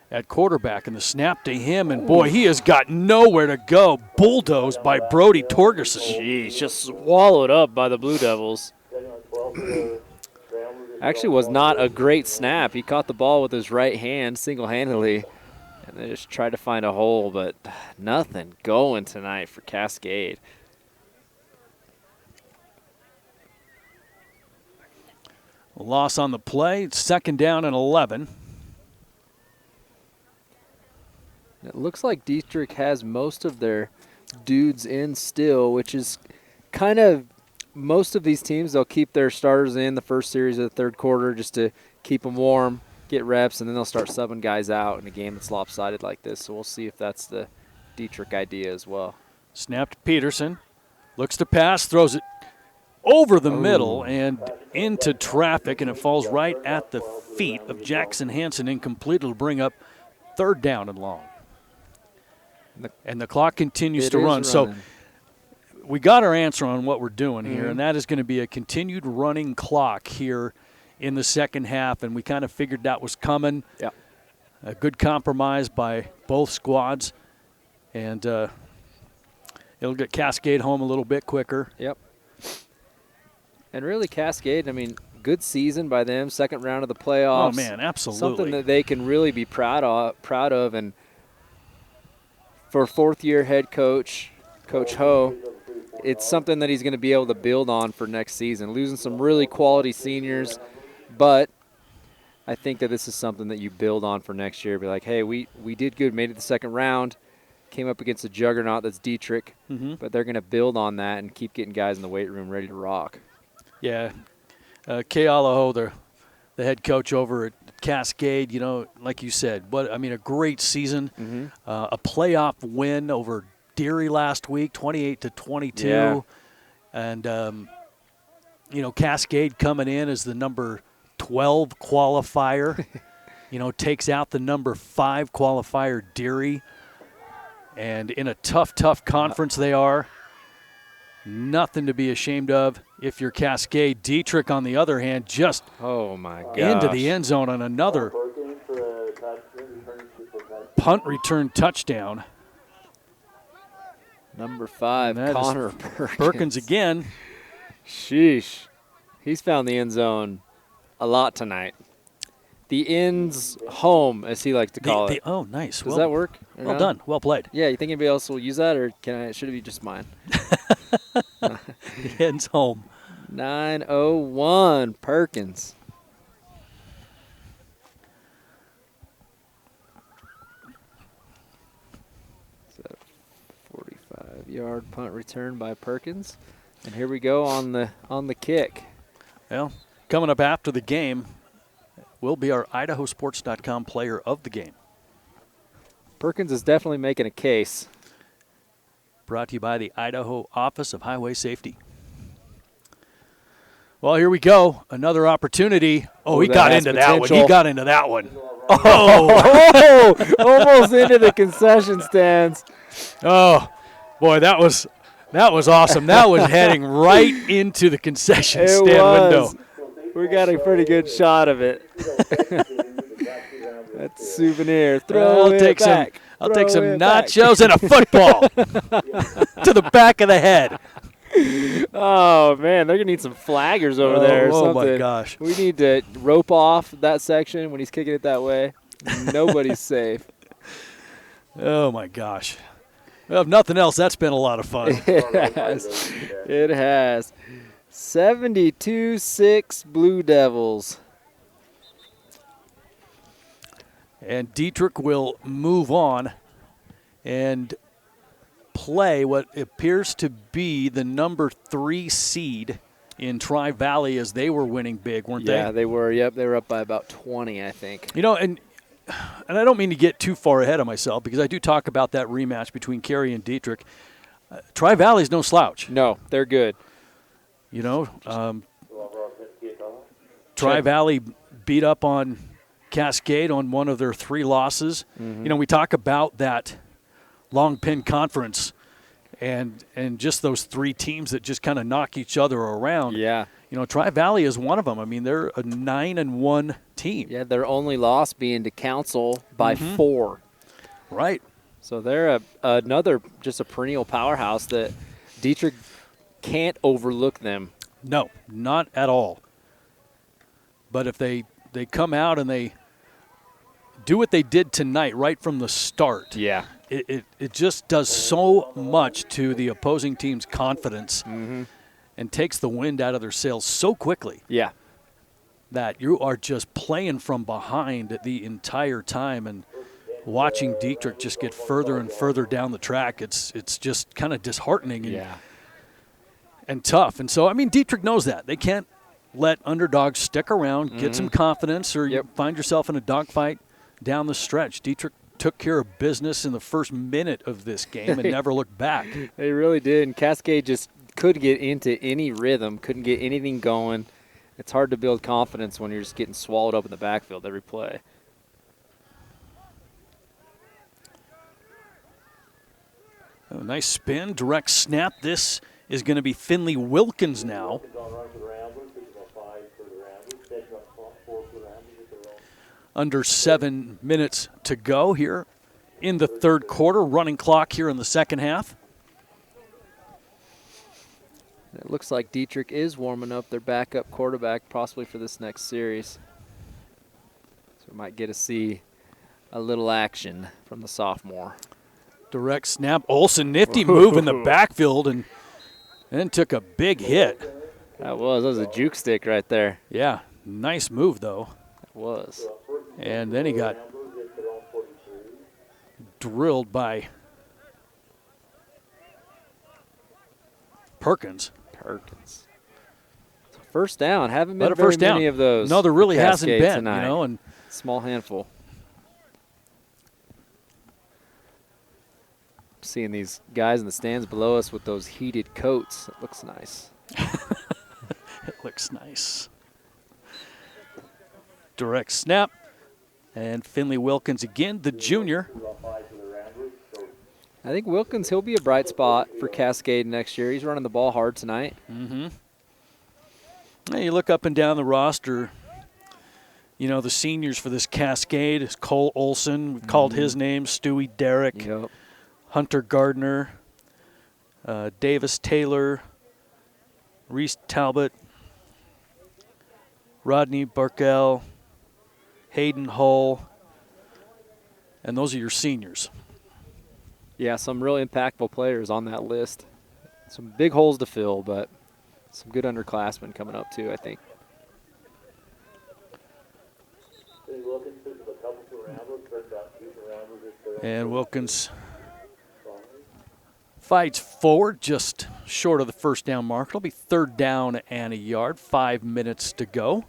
at quarterback, and the snap to him, and boy, he has got nowhere to go. Bulldozed by Brody Torgerson. Jeez, just swallowed up by the Blue Devils. Actually was not a great snap. He caught the ball with his right hand single-handedly, and they just tried to find a hole, but nothing going tonight for Cascade. A loss on the play. It's 2nd down and 11. It looks like Dietrich has most of their dudes in still, which is kind of most of these teams, they'll keep their starters in the first series of the third quarter just to keep them warm, get reps, and then they'll start subbing guys out in a game that's lopsided like this. So we'll see if that's the Dietrich idea as well. Snap to Peterson. Looks to pass, throws it over the middle and into traffic, and it falls right at the feet of Jackson Hansen. Incomplete. It'll bring up 3rd down and long. And the clock continues to run. So we got our answer on what we're doing here, and that is going to be a continued running clock here in the second half, and we kind of figured that was coming. Yeah. A good compromise by both squads, and it'll get Cascade home a little bit quicker. Yep. And really, Cascade, I mean, good season by them, 2nd round of the playoffs. Oh, man, absolutely. Something that they can really be proud of. And for 4th-year head coach, Coach Ho, it's something that he's going to be able to build on for next season. Losing some really quality seniors, but I think that this is something that you build on for next year. Be like, hey, we did good, made it the 2nd round, came up against a juggernaut that's Dietrich, but they're going to build on that and keep getting guys in the weight room ready to rock. Yeah. Kay Idaho, the head coach over at Cascade, you know, like you said, a great season. A playoff win over Deary last week, 28-22. Yeah. And, Cascade coming in as the number 12 qualifier, takes out the number 5 qualifier, Deary. And in a tough conference they are. Nothing to be ashamed of if you're Cascade. Dietrich, on the other hand, just into the end zone on another punt return touchdown. Number 5, Connor Perkins again. Sheesh. He's found the end zone a lot tonight. The ends home, as he likes to call it. Oh, nice. Does that work? Well done. Well played. Yeah, you think anybody else will use that, or should it be just mine? The ends home. 9:01, Perkins. So 45-yard punt return by Perkins. And here we go on the kick. Well, coming up after the game will be our IdahoSports.com player of the game. Perkins is definitely making a case. Brought to you by the Idaho Office of Highway Safety. Well, here we go. Another opportunity. Oh, he got into that one. He got into that one. Oh, almost into the concession stands. Oh, boy, that was awesome. That was heading right into the concession stand window. We got a pretty good shot of it. That's a souvenir. I'll take some nachos and a football to the back of the head. Oh, man, they're going to need some flaggers over there or something. Oh, my gosh. We need to rope off that section when he's kicking it that way. Nobody's safe. Oh, my gosh. Well, if nothing else, that's been a lot of fun. It has. 72-6 Blue Devils. And Dietrich will move on and play what appears to be the number 3 seed in Tri-Valley, as they were winning big, weren't they? Yeah, they were. Yep, they were up by about 20, I think. And I don't mean to get too far ahead of myself, because I do talk about that rematch between Carey and Dietrich. Tri-Valley's no slouch. No, they're good. Tri-Valley beat up on Cascade on one of their 3 losses. We talk about that long pin conference and just those 3 teams that just kind of knock each other around. Yeah. Tri-Valley is one of them. I mean, they're a 9-1 team. Yeah, their only loss being to Council by 4. Right. So they're another just a perennial powerhouse that Dietrich can't overlook them. No, not at all. But if they come out and they do what they did tonight right from the start, yeah, it just does so much to the opposing team's confidence and takes the wind out of their sails so quickly. Yeah. that you are just playing from behind the entire time, and watching Dietrich just get further and further down the track, it's just kind of disheartening and tough. And so, I mean, Dietrich knows that. They can't let underdogs stick around, get some confidence, or you find yourself in a dogfight down the stretch. Dietrich took care of business in the first minute of this game and never looked back. They really did, and Cascade just couldn't get into any rhythm, couldn't get anything going. It's hard to build confidence when you're just getting swallowed up in the backfield every play. A nice spin, direct snap. This is going to be Finley Wilkins now. Under 7 minutes to go here in the third quarter. Running clock here in the second half. It looks like Dietrich is warming up their backup quarterback possibly for this next series. So we might get to see a little action from the sophomore. Direct snap. Olsen, nifty move in the backfield, and then took a big hit. That was a juke stick right there. Yeah, nice move, though. It was. And then he got drilled by Perkins. So first down. Haven't been very many of those. No, there really hasn't been. Tonight. You know, and small handful. Seeing these guys in the stands below us with those heated coats. It looks nice. It looks nice. Direct snap. And Finley Wilkins again, the junior. I think Wilkins, he'll be a bright spot for Cascade next year. He's running the ball hard tonight. Mm-hmm. You look up and down the roster, you know, the seniors for this Cascade is Cole Olsen. We've called his name, Stewie Derrick, Hunter Gardner, Davis Taylor, Reese Talbot, Rodney Barkell, Hayden Hull, and those are your seniors. Yeah, some real impactful players on that list. Some big holes to fill, but some good underclassmen coming up too, I think. And Wilkins fights forward just short of the first down mark. It'll be third down and a yard, 5 minutes to go.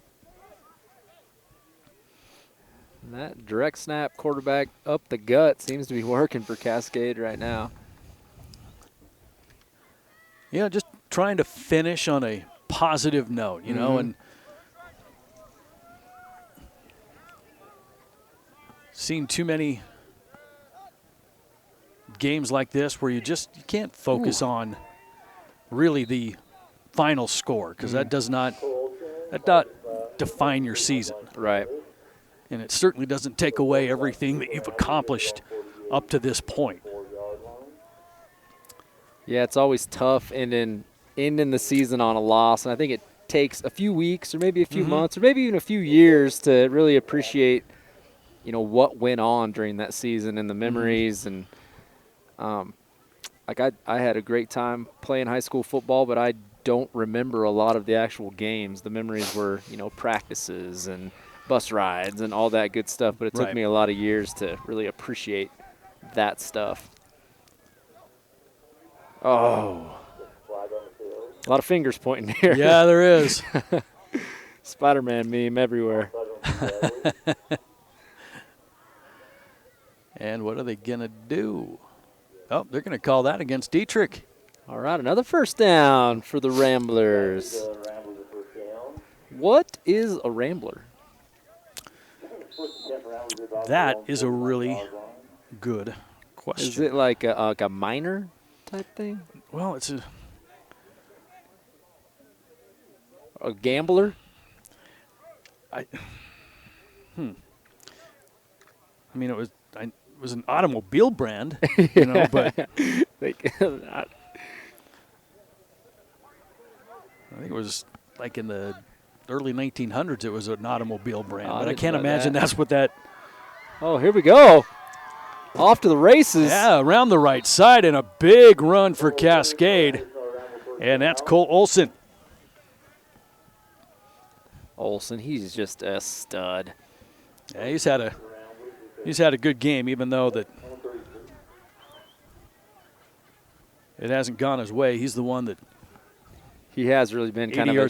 And that direct snap quarterback up the gut seems to be working for Cascade right now. Yeah, just trying to finish on a positive note, you know, and seen too many games like this where you can't focus on really the final score, because that does not define your season. Right. And it certainly doesn't take away everything that you've accomplished up to this point. Yeah, it's always tough ending the season on a loss, and I think it takes a few weeks or maybe a few months or maybe even a few years to really appreciate, you know, what went on during that season and the memories. And like I had a great time playing high school football, but I don't remember a lot of the actual games. The memories were, you know, practices and bus rides and all that good stuff, but it took me a lot of years to really appreciate that stuff. Oh. A lot of fingers pointing here. Yeah, there is. Spider-Man meme everywhere. And what are they going to do? Oh, they're going to call that against Dietrich. All right, another first down for the Ramblers. What is a Rambler? That is a really good question. Is it like a minor type thing? Well, it's a gambler. I mean, it was an automobile brand, you know, but I think it was like in the early 1900s. It was an automobile brand, but I can't imagine that's what that. Oh, here we go. Off to the races. Yeah, around the right side, and a big run for Cascade. And that's Cole Olsen. Olsen, he's just a stud. Yeah, he's had a good game, even though that it hasn't gone his way. He's the one that he has really been kind of a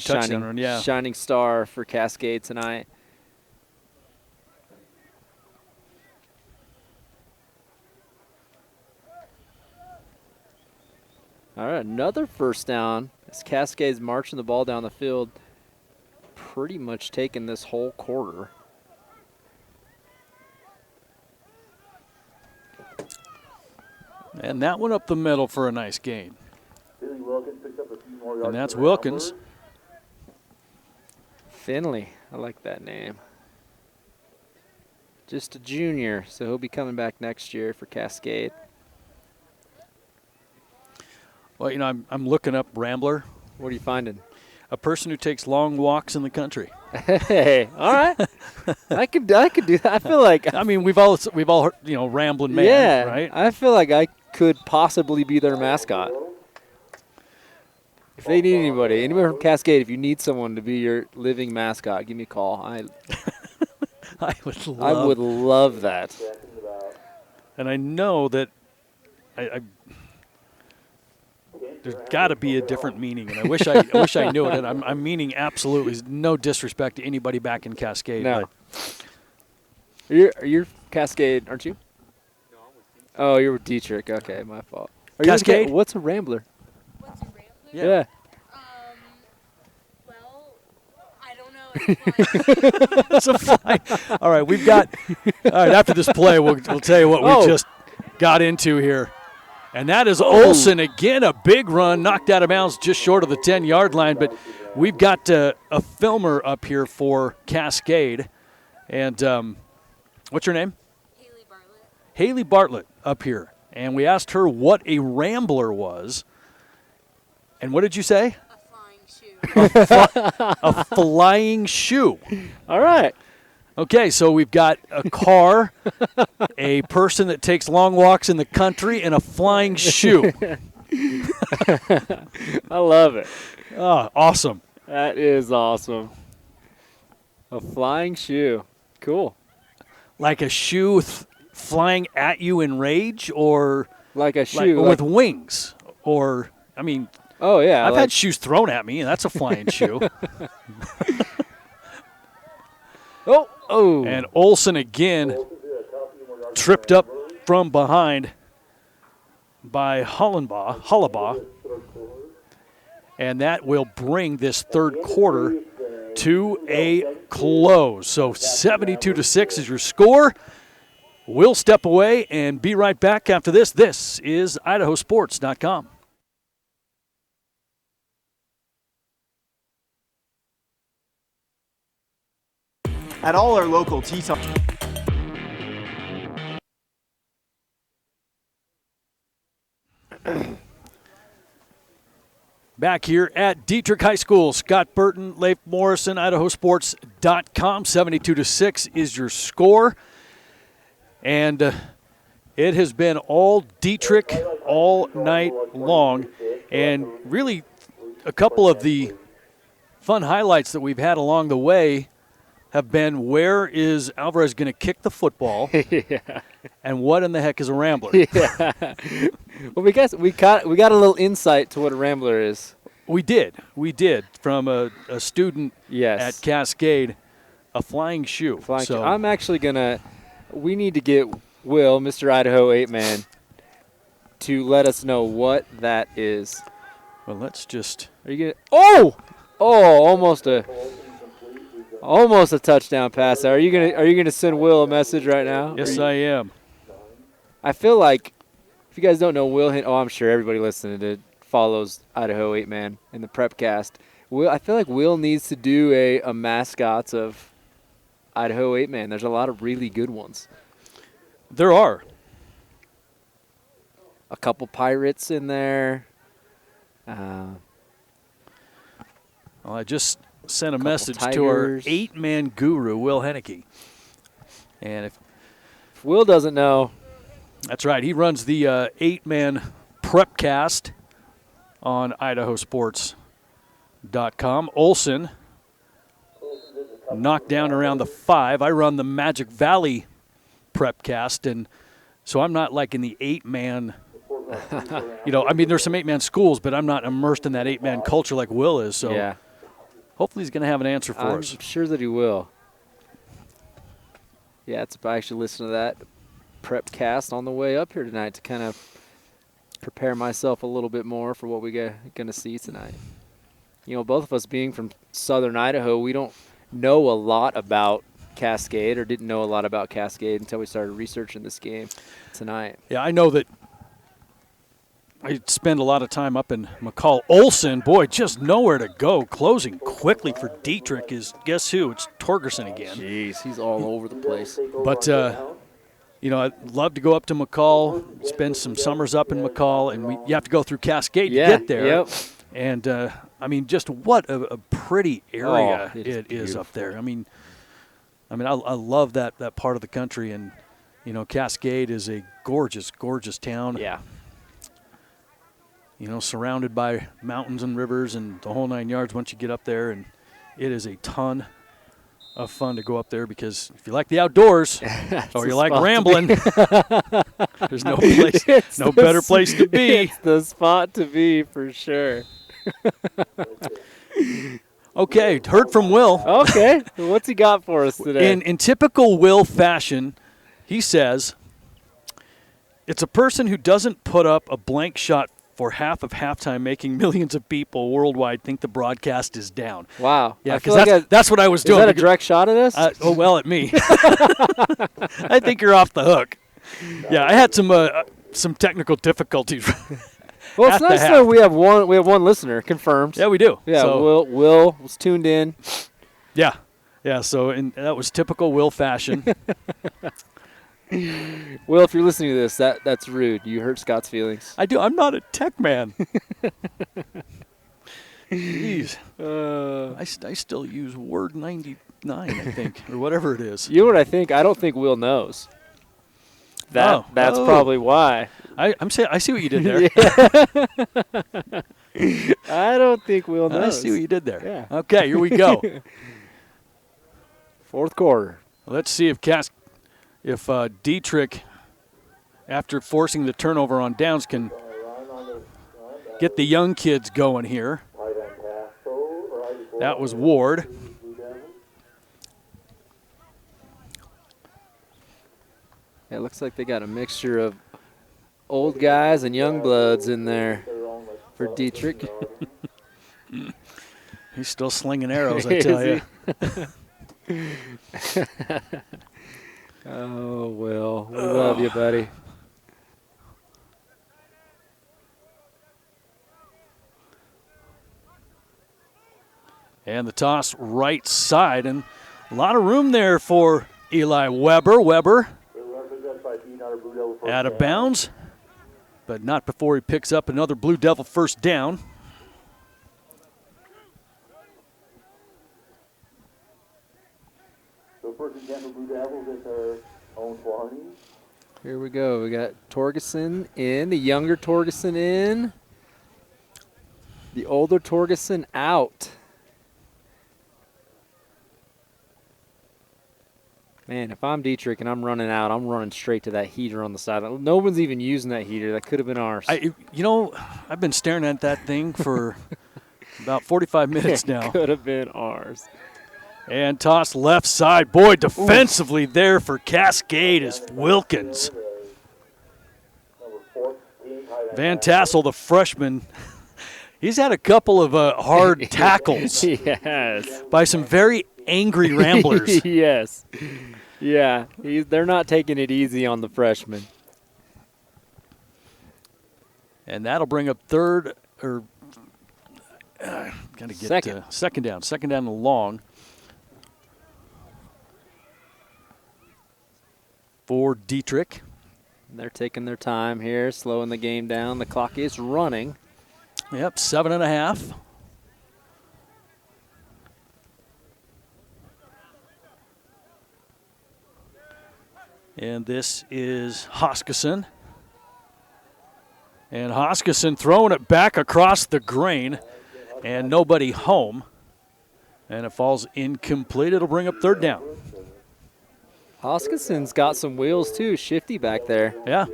shining star for Cascade tonight. All right, another first down as Cascade's marching the ball down the field, pretty much taking this whole quarter. And that one up the middle for a nice gain. And that's Wilkins. Finley, I like that name. Just a junior, so he'll be coming back next year for Cascade. Well, you know, I'm looking up Rambler. What are you finding? A person who takes long walks in the country. Hey, all right. I could do that. I feel like I mean, we've all heard, you know, rambling man, yeah, right? I feel like I could possibly be their mascot. If they need anybody from Cascade, if you need someone to be your living mascot, give me a call. I would love that. And I know that there's got to be a different meaning, and I wish I knew it. And I'm meaning absolutely no disrespect to anybody back in Cascade. No. You're Cascade, aren't you? No, I'm with Dietrich. Oh, you're with Dietrich. Okay, my fault. Cascade? What's a Rambler? What's a Rambler? Yeah. Well, I don't know. It's a fly. All right, we've got. All right, after this play, we'll tell you what we just got into here. And that is Olsen again, a big run, knocked out of bounds just short of the 10-yard line. But we've got a filmer up here for Cascade. And what's your name? Haley Bartlett up here. And we asked her what a Rambler was. And what did you say? A flying shoe. A flying shoe. All right. Okay, so we've got a car, a person that takes long walks in the country, and a flying shoe. I love it. Oh, awesome. That is awesome. A flying shoe. Cool. Like a shoe flying at you in rage, or like a shoe with wings? Or, I mean, oh, yeah. I've had shoes thrown at me, and that's a flying shoe. Oh. And Olsen again tripped up from behind by Hollabaugh. And that will bring this third quarter to a close. So 72-6 is your score. We'll step away and be right back after this. This is IdahoSports.com. At all our local Teton. Back here at Dietrich High School, Scott Burton, Leif Morrison, IdahoSports.com. 72-6 is your score. And it has been all Dietrich all night long. And really a couple of the fun highlights that we've had along the way have been, where is Alvarez going to kick the football? Yeah. And what in the heck is a Rambler? Yeah. Well, we got a little insight to what a Rambler is. We did from a student at Cascade, a flying shoe. So I'm actually we need to get Will, Mr. Idaho 8-man, to let us know what that is. Well, let's just. Are you almost a touchdown pass. Are you gonna send Will a message right now? Yes, I am. I feel like, if you guys don't know Will, I'm sure everybody listening to follows Idaho 8-man in the Prepcast. I feel like Will needs to do a mascots of Idaho 8-man. There's a lot of really good ones. There are. A couple Pirates in there. Well, I just sent a message to our 8-man guru, Will Henneke. And if Will doesn't know. That's right. He runs the 8-man Prepcast on IdahoSports.com. Olsen knocked down around the 5. I run the Magic Valley Prepcast, and so I'm not like in the 8-man. I mean, there's some 8-man schools, but I'm not immersed in that 8-man culture like Will is. So yeah. Hopefully he's going to have an answer for us. I'm sure that he will. Yeah, I actually listened to that prep cast on the way up here tonight to kind of prepare myself a little bit more for what we're going to see tonight. Both of us being from southern Idaho, we don't know a lot about Cascade or didn't know a lot about Cascade until we started researching this game tonight. Yeah, I know that I spend a lot of time up in McCall. Olson, boy, just nowhere to go. Closing quickly for Dietrich is, guess who? It's Torgerson again. Jeez, he's all over the place. But, I'd love to go up to McCall, spend some summers up in McCall, and you have to go through Cascade to get there. Yep. And, just what a pretty area it is up there. I mean, I love that part of the country, and, Cascade is a gorgeous, gorgeous town. Yeah. Surrounded by mountains and rivers and the whole 9 yards once you get up there, and it is a ton of fun to go up there because if you like the outdoors or you like rambling, there's no better place to be. It's the spot to be for sure. Okay, heard from Will. Okay, what's he got for us today? In typical Will fashion, he says, it's a person who doesn't put up a blank shot for half of halftime, making millions of people worldwide think the broadcast is down. Wow. Yeah, because that's what I was doing. Is that a direct shot of this? At me. I think you're off the hook. Yeah, I had some technical difficulties. Well, it's nice that we have one listener confirmed. Yeah, we do. Yeah, so, Will was tuned in. Yeah. So that was typical Will fashion. Will, if you're listening to this, that's rude. You hurt Scott's feelings. I do. I'm not a tech man. Jeez. I still use Word 99, I think, or whatever it is. You know what I think? I don't think Will knows. That's probably why. I see what you did there. I don't think Will knows. I see what you did there. Yeah. Okay, here we go. Fourth quarter. Let's see if Dietrich, after forcing the turnover on downs, can get the young kids going here. That was Ward. It looks like they got a mixture of old guys and young bloods in there for Dietrich. He's still slinging arrows, I tell you. Oh, Will. We love you, buddy. And the toss right side, and a lot of room there for Eli Weber. Weber out of bounds, but not before he picks up another Blue Devil first down. Here we go. We got Torgerson in, the younger Torgerson in, the older Torgerson out. Man, if I'm Dietrich and I'm running out, I'm running straight to that heater on the sideline. No one's even using that heater. That could have been ours. I've been staring at that thing for about 45 minutes now. Could have been ours. And toss left side. Boy, defensively there for Cascade is Wilkins. Van Tassel, the freshman, he's had a couple of hard tackles. Yes. By some very angry ramblers. Yes. Yeah, they're not taking it easy on the freshman. And that'll bring up got to get second down and long for Dietrich. They're taking their time here, slowing the game down. The clock is running. Yep, 7.5. And this is Hoskisson. And Hoskisson throwing it back across the grain, and nobody home. And it falls incomplete. It'll bring up third down. Hoskison's got some wheels, too. Shifty back there. Yeah.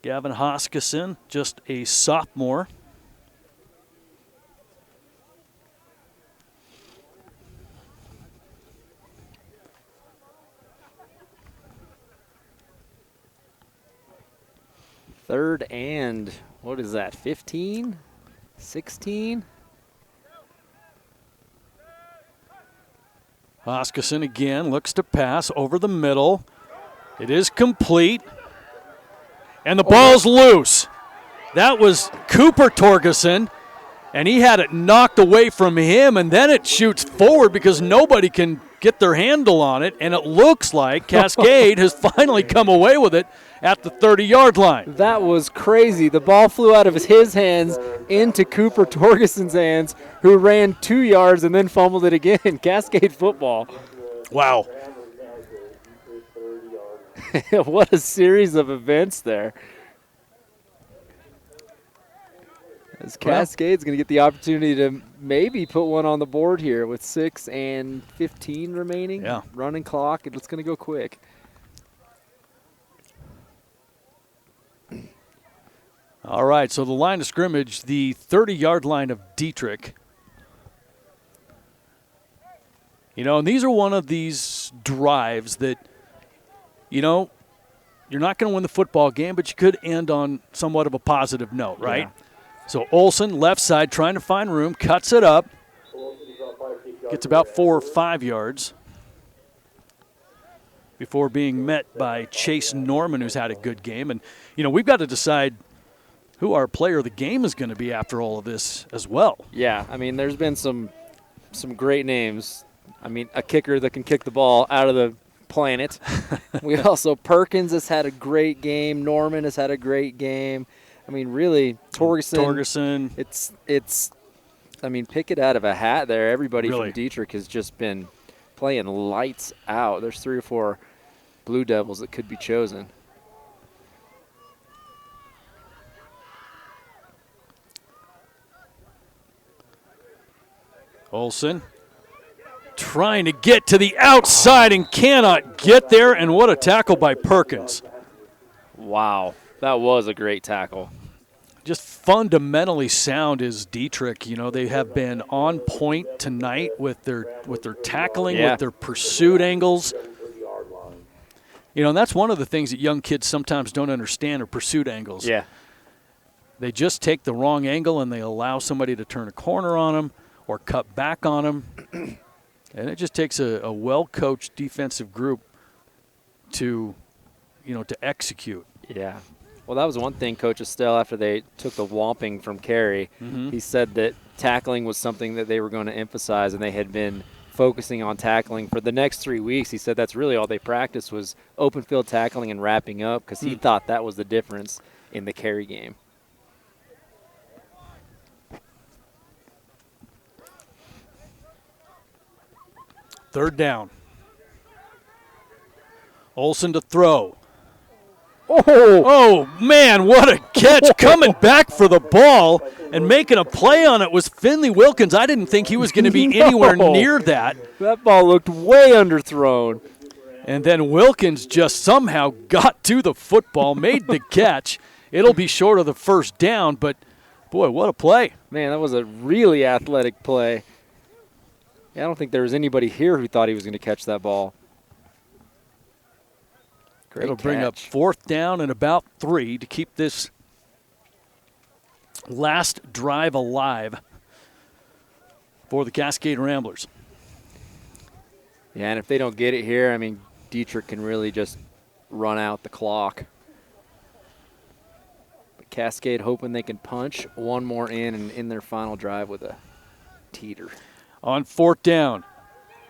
Gavin Hoskison, just a sophomore. Third and, what is that, 15? 16? Hoskison again looks to pass over the middle. It is complete. And the ball's loose. That was Cooper Torgerson, and he had it knocked away from him, and then it shoots forward because nobody can get their handle on it, and it looks like Cascade has finally come away with it at the 30-yard line. That was crazy. The ball flew out of his hands into Cooper Torgerson's hands, who ran 2 yards and then fumbled it again. Cascade football. Wow. What a series of events there. As Cascade's going to get the opportunity to maybe put one on the board here with 6 and 15 remaining. Yeah. Running clock. It's going to go quick. All right, so the line of scrimmage, the 30-yard line of Dietrich. You know, and these are one of these drives that, you know, you're not going to win the football game, but you could end on somewhat of a positive note, right? Yeah. So Olsen, left side, trying to find room, cuts it up, gets about 4 or 5 yards before being met by Chase Norman, who's had a good game. And, you know, we've got to decide who our player of the game is going to be after all of this as well. Yeah, I mean, there's been some great names. I mean, a kicker that can kick the ball out of the planet. We also, Perkins has had a great game. Norman has had a great game. I mean, really, Torgerson. It's. I mean, pick it out of a hat there. Everybody Really? from Dietrich has just been playing lights out. There's 3 or 4 Blue Devils that could be chosen. Olsen trying to get to the outside and cannot get there, and what a tackle by Perkins. Wow, that was a great tackle. Just fundamentally sound is Dietrich. You know, they have been on point tonight with their tackling, Yeah. with their pursuit angles. You know, and that's one of the things that young kids sometimes don't understand are pursuit angles. Yeah. They just take the wrong angle and they allow somebody to turn a corner on them or cut back on them. And it just takes a well-coached defensive group to, you know, to execute. Yeah. Well, that was one thing Coach Estelle, after they took the whomping from Carey, he said that tackling was something that they were going to emphasize, and they had been focusing on tackling for the next 3 weeks. He said that's really all they practiced was open field tackling and wrapping up, because he thought that was the difference in the Carey game. Third down. Olsen to throw. Oh, man, what a catch. Coming back for the ball and making a play on it was Finley Wilkins. I didn't think he was going to be anywhere near that. That ball looked way underthrown. And then Wilkins just somehow got to the football, made the catch. It'll be short of the first down, but, boy, what a play. Man, that was a really athletic play. Yeah, I don't think there was anybody here who thought he was going to catch that ball. Great It'll bring up catch. 4th down and about 3 to keep this last drive alive for the Cascade Ramblers. Yeah, and if they don't get it here, I mean, Dietrich can really just run out the clock. But Cascade hoping they can punch one more in and in their final drive with a teeter. On 4th down,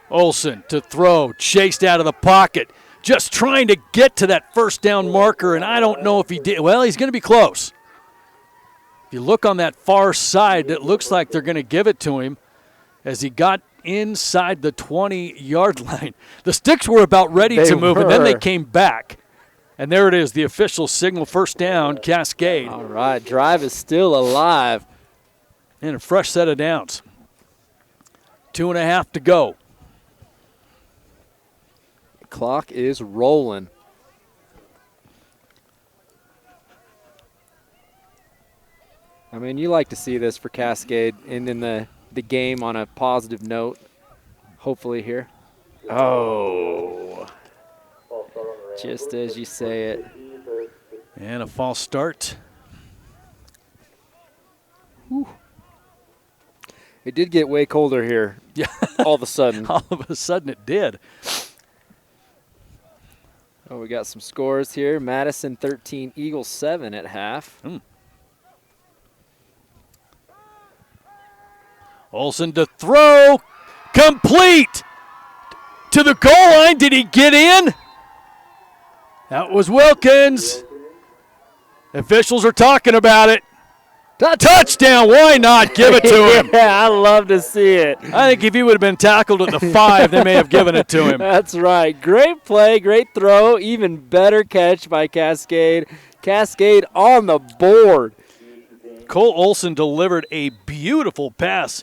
Olsen to throw, chased out of the pocket, just trying to get to that first down marker, and I don't know if he did. Well, he's going to be close. If you look on that far side, it looks like they're going to give it to him as he got inside the 20-yard line. The sticks were about ready to move, and then they came back. And there it is, the official signal, first down, Cascade. All right, drive is still alive. And a fresh set of downs. 2.5 to go. Clock is rolling. I mean, you like to see this for Cascade ending the game on a positive note, hopefully here. Oh, just as you say it. And a false start. Whew. It did get way colder here. Yeah. All of a sudden. All of a sudden it did. Oh, we got some scores here. Madison 13, Eagles 7 at half. Olsen to throw. Complete. To the goal line. Did he get in? That was Wilkins. Officials are talking about it. Touchdown. Why not give it to him? Yeah, I love to see it. I think if he would have been tackled at the 5, they may have given it to him. That's right. Great play, great throw, even better catch by Cascade. Cascade on the board. Cole Olsen delivered a beautiful pass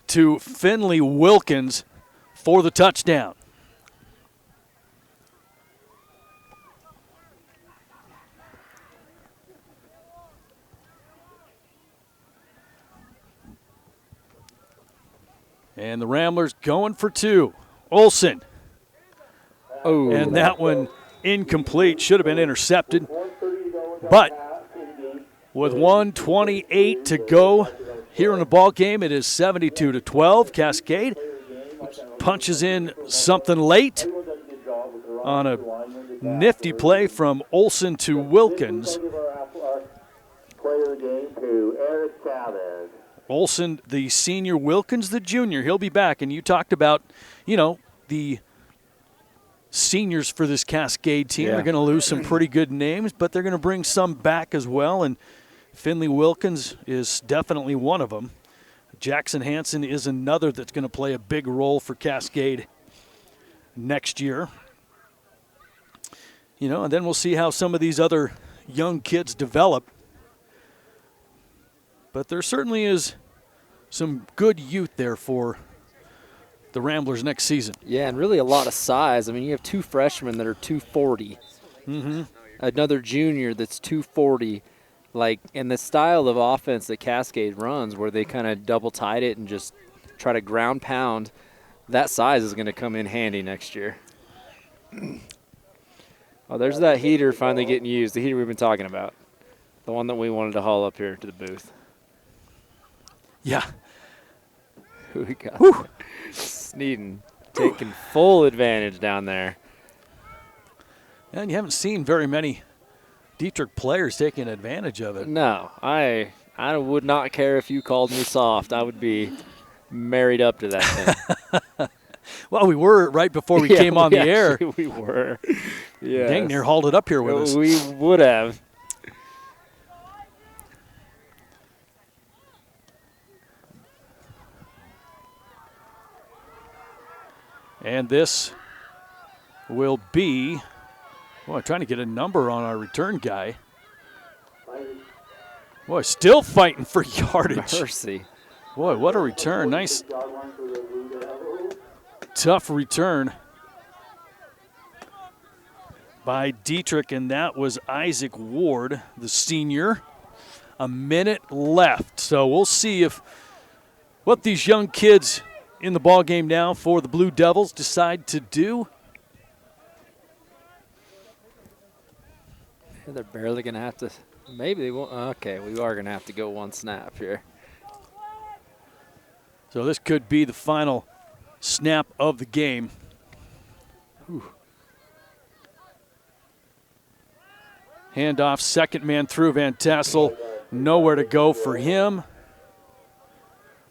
to Finley Wilkins for the touchdown. And the Ramblers going for 2. Olsen. Oh. And that one incomplete. Should have been intercepted. But with 1:28 to go here in the ball game, it is 72-12. Cascade punches in something late on a nifty play from Olsen to Wilkins. Olsen, the senior, Wilkins, the junior. He'll be back. And you talked about, the seniors for this Cascade team. Yeah. They're going to lose some pretty good names, but they're going to bring some back as well. And Finley Wilkins is definitely one of them. Jackson Hansen is another that's going to play a big role for Cascade next year. And then we'll see how some of these other young kids develop. But there certainly is some good youth there for the Ramblers next season. Yeah, and really a lot of size. I mean, you have 2 freshmen that are 240. Mm-hmm. Another junior that's 240. And the style of offense that Cascade runs, where they kind of double tight it and just try to ground pound, that size is going to come in handy next year. Oh, there's that heater finally getting used, the heater we've been talking about, the one that we wanted to haul up here to the booth. Yeah. Who we got? Sneeden taking full advantage down there. And you haven't seen very many Dietrich players taking advantage of it. No, I would not care if you called me soft. I would be married up to that thing. Well, we were right before we came on the air. We were. Yeah. Dang near hauled it up here with us. We would have. And this will be, I'm trying to get a number on our return guy. Boy, still fighting for yardage. Mercy. Boy, what a return. Nice, tough return by Dietrich, and that was Isaac Ward, the senior. A minute left, so we'll see what these young kids in the ball game now for the Blue Devils decide to do. They're barely going to have to, maybe they won't. Okay, we are going to have to go one snap here. So this could be the final snap of the game. Whew. Handoff, second man through Van Tassel. Nowhere to go for him.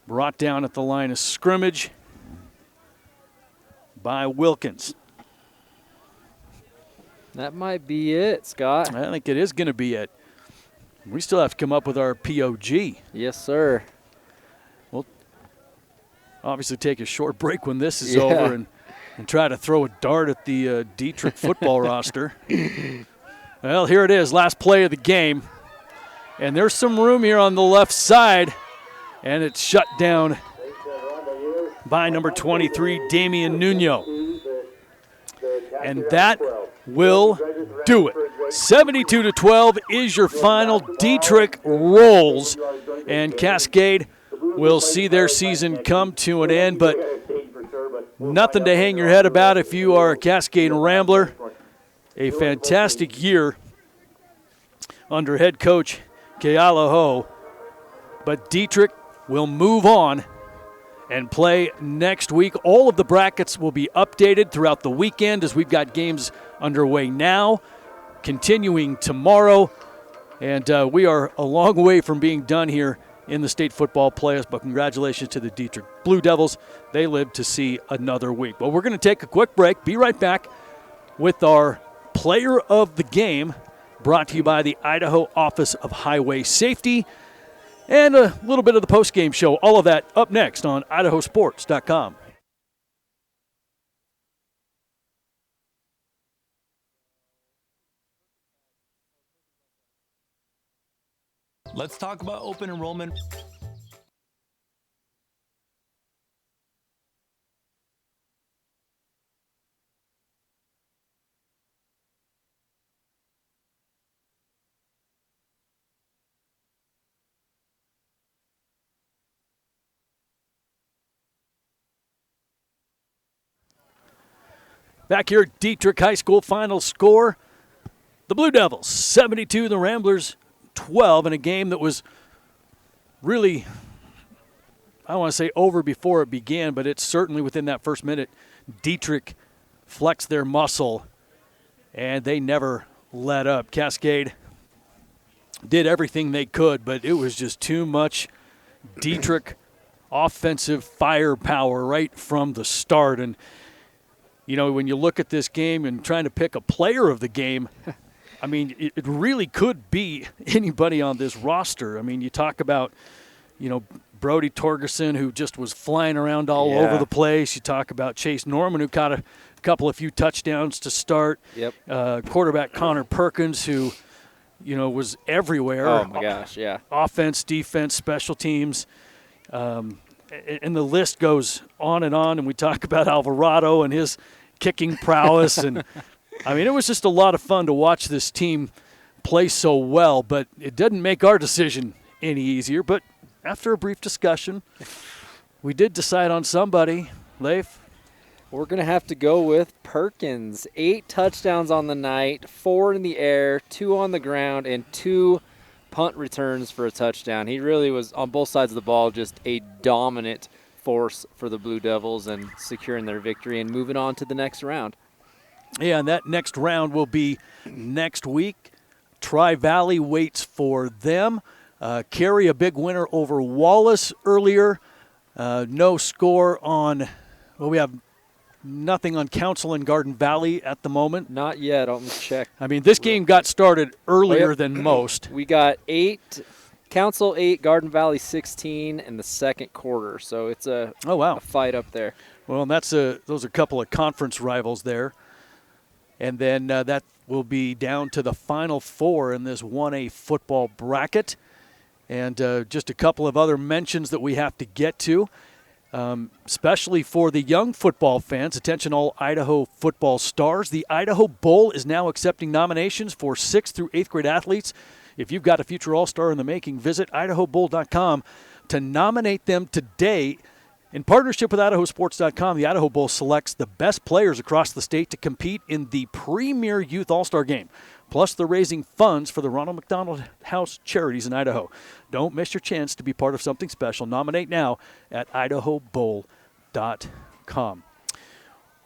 Brought down at the line of scrimmage by Wilkins. That might be it, Scott. I think it is going to be it. We still have to come up with our POG. Yes, sir. We'll obviously take a short break when this is over and try to throw a dart at the Dietrich football roster. Well, here it is, last play of the game. And there's some room here on the left side. And it's shut down by number 23, Damian Nuno. And that will do it. 72-12 is your final. Dietrich rolls, and Cascade will see their season come to an end, but nothing to hang your head about if you are a Cascade Rambler. A fantastic year under head coach Idaho, but Dietrich will move on and play next week. All of the brackets will be updated throughout the weekend as we've got games underway now, continuing tomorrow, and we are a long way from being done here in the state football playoffs, but congratulations to the Dietrich Blue Devils. They live to see another week. But we're going to take a quick break, be right back with our player of the game, brought to you by the Idaho Office of Highway Safety, and a little bit of the post-game show. All of that up next on IdahoSports.com. Let's talk about open enrollment. Back here at Dietrich High School, final score, the Blue Devils 72, the Ramblers 12, in a game that was really, I don't want to say over before it began, but it's certainly within that first minute. Dietrich flexed their muscle, and they never let up. Cascade did everything they could, but it was just too much Dietrich offensive firepower right from the start. And you know, when you look at this game and trying to pick a player of the game, I mean, it really could be anybody on this roster. I mean, you talk about, you know, Brody Torgerson, who just was flying around all over the place. You talk about Chase Norman, who caught a few touchdowns to start. Yep. Quarterback Connor Perkins, who, you know, was everywhere. Oh, my gosh, yeah. Offense, defense, special teams. And the list goes on, and we talk about Alvarado and his kicking prowess. And, I mean, it was just a lot of fun to watch this team play so well, but it didn't make our decision any easier. But after a brief discussion, we did decide on somebody. Leif? We're going to have to go with Perkins. 8 touchdowns on the night, 4 in the air, 2 on the ground, and 2 punt returns for a touchdown. He really was, on both sides of the ball, just a dominant force for the Blue Devils and securing their victory and moving on to the next round. Yeah, and that next round will be next week. Tri-Valley waits for them. Carey, a big winner over Wallace earlier. No score on, well, we have nothing on Council and Garden Valley at the moment. Not yet. I'll check. I mean, this game got started earlier than most. We got 8, Council 8, Garden Valley 16 in the second quarter. So it's a fight up there. Well, those are a couple of conference rivals there. And then that will be down to the final 4 in this 1A football bracket. And just a couple of other mentions that we have to get to. Especially for the young football fans. Attention all Idaho football stars. The Idaho Bowl is now accepting nominations for 6th through 8th grade athletes. If you've got a future all-star in the making, visit IdahoBowl.com to nominate them today. In partnership with IdahoSports.com, the Idaho Bowl selects the best players across the state to compete in the premier youth all-star game. Plus, they're raising funds for the Ronald McDonald House Charities in Idaho. Don't miss your chance to be part of something special. Nominate now at IdahoBowl.com.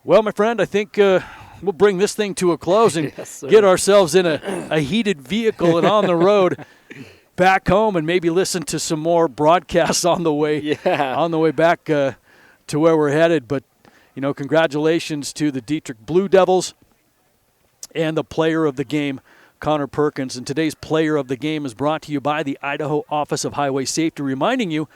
Well, my friend, I think we'll bring this thing to a close and get ourselves in a heated vehicle and on the road back home and maybe listen to some more broadcasts on the way back to where we're headed. But, you know, congratulations to the Dietrich Blue Devils and the player of the game, Connor Perkins. And today's player of the game is brought to you by the Idaho Office of Highway Safety, reminding you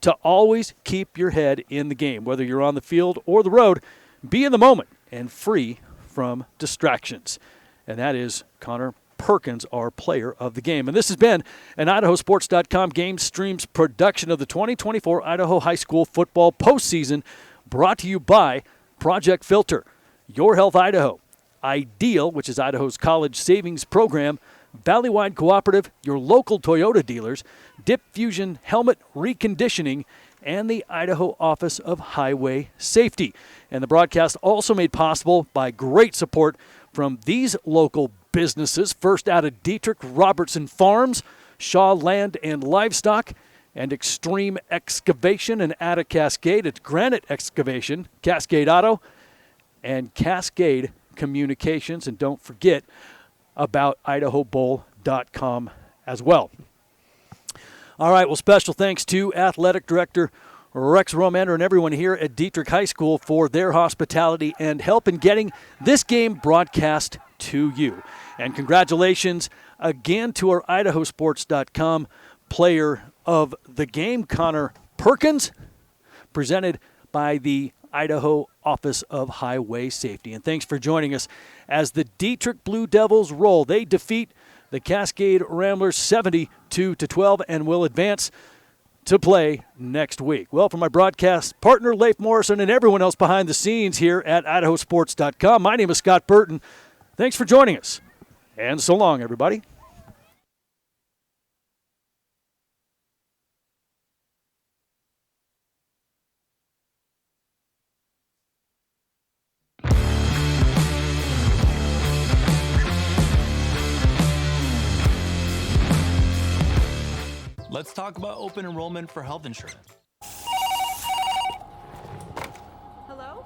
to always keep your head in the game. Whether you're on the field or the road, be in the moment and free from distractions. And that is Connor Perkins, our player of the game. And this has been an IdahoSports.com GameStreams production of the 2024 Idaho High School football postseason, Brought to you by Project Filter, Your Health Idaho, Ideal, which is Idaho's college savings program, Valleywide Cooperative, your local Toyota dealers, Dip Fusion Helmet Reconditioning, and the Idaho Office of Highway Safety. And the broadcast also made possible by great support from these local businesses. First out of Dietrich Robertson Farms, Shaw Land and Livestock, and Extreme Excavation, and out of Cascade, it's Granite Excavation, Cascade Auto, and Cascade Communications. And don't forget about IdahoBowl.com as well. All right, well, special thanks to Athletic Director Rex Romander and everyone here at Dietrich High School for their hospitality and help in getting this game broadcast to you. And congratulations again to our IdahoSports.com player of the game, Connor Perkins, presented by the Idaho Office of Highway Safety. And thanks for joining us as the Dietrich Blue Devils roll. They defeat the Cascade Ramblers 72-12 and will advance to play next week. Well, for my broadcast partner, Leif Morrison, and everyone else behind the scenes here at IdahoSports.com, my name is Scott Burton. Thanks for joining us, and so long, everybody. Let's talk about open enrollment for health insurance. Hello?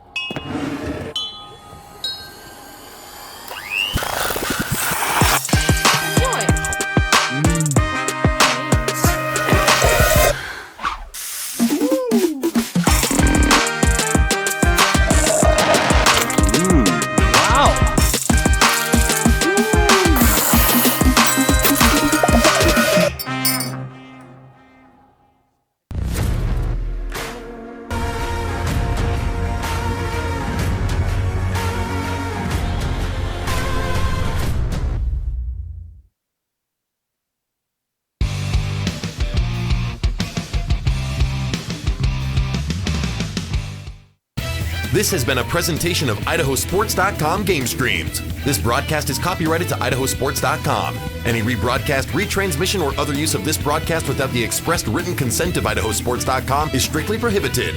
This has been a presentation of IdahoSports.com GameStreams. This broadcast is copyrighted to IdahoSports.com. Any rebroadcast, retransmission, or other use of this broadcast without the expressed written consent of IdahoSports.com is strictly prohibited.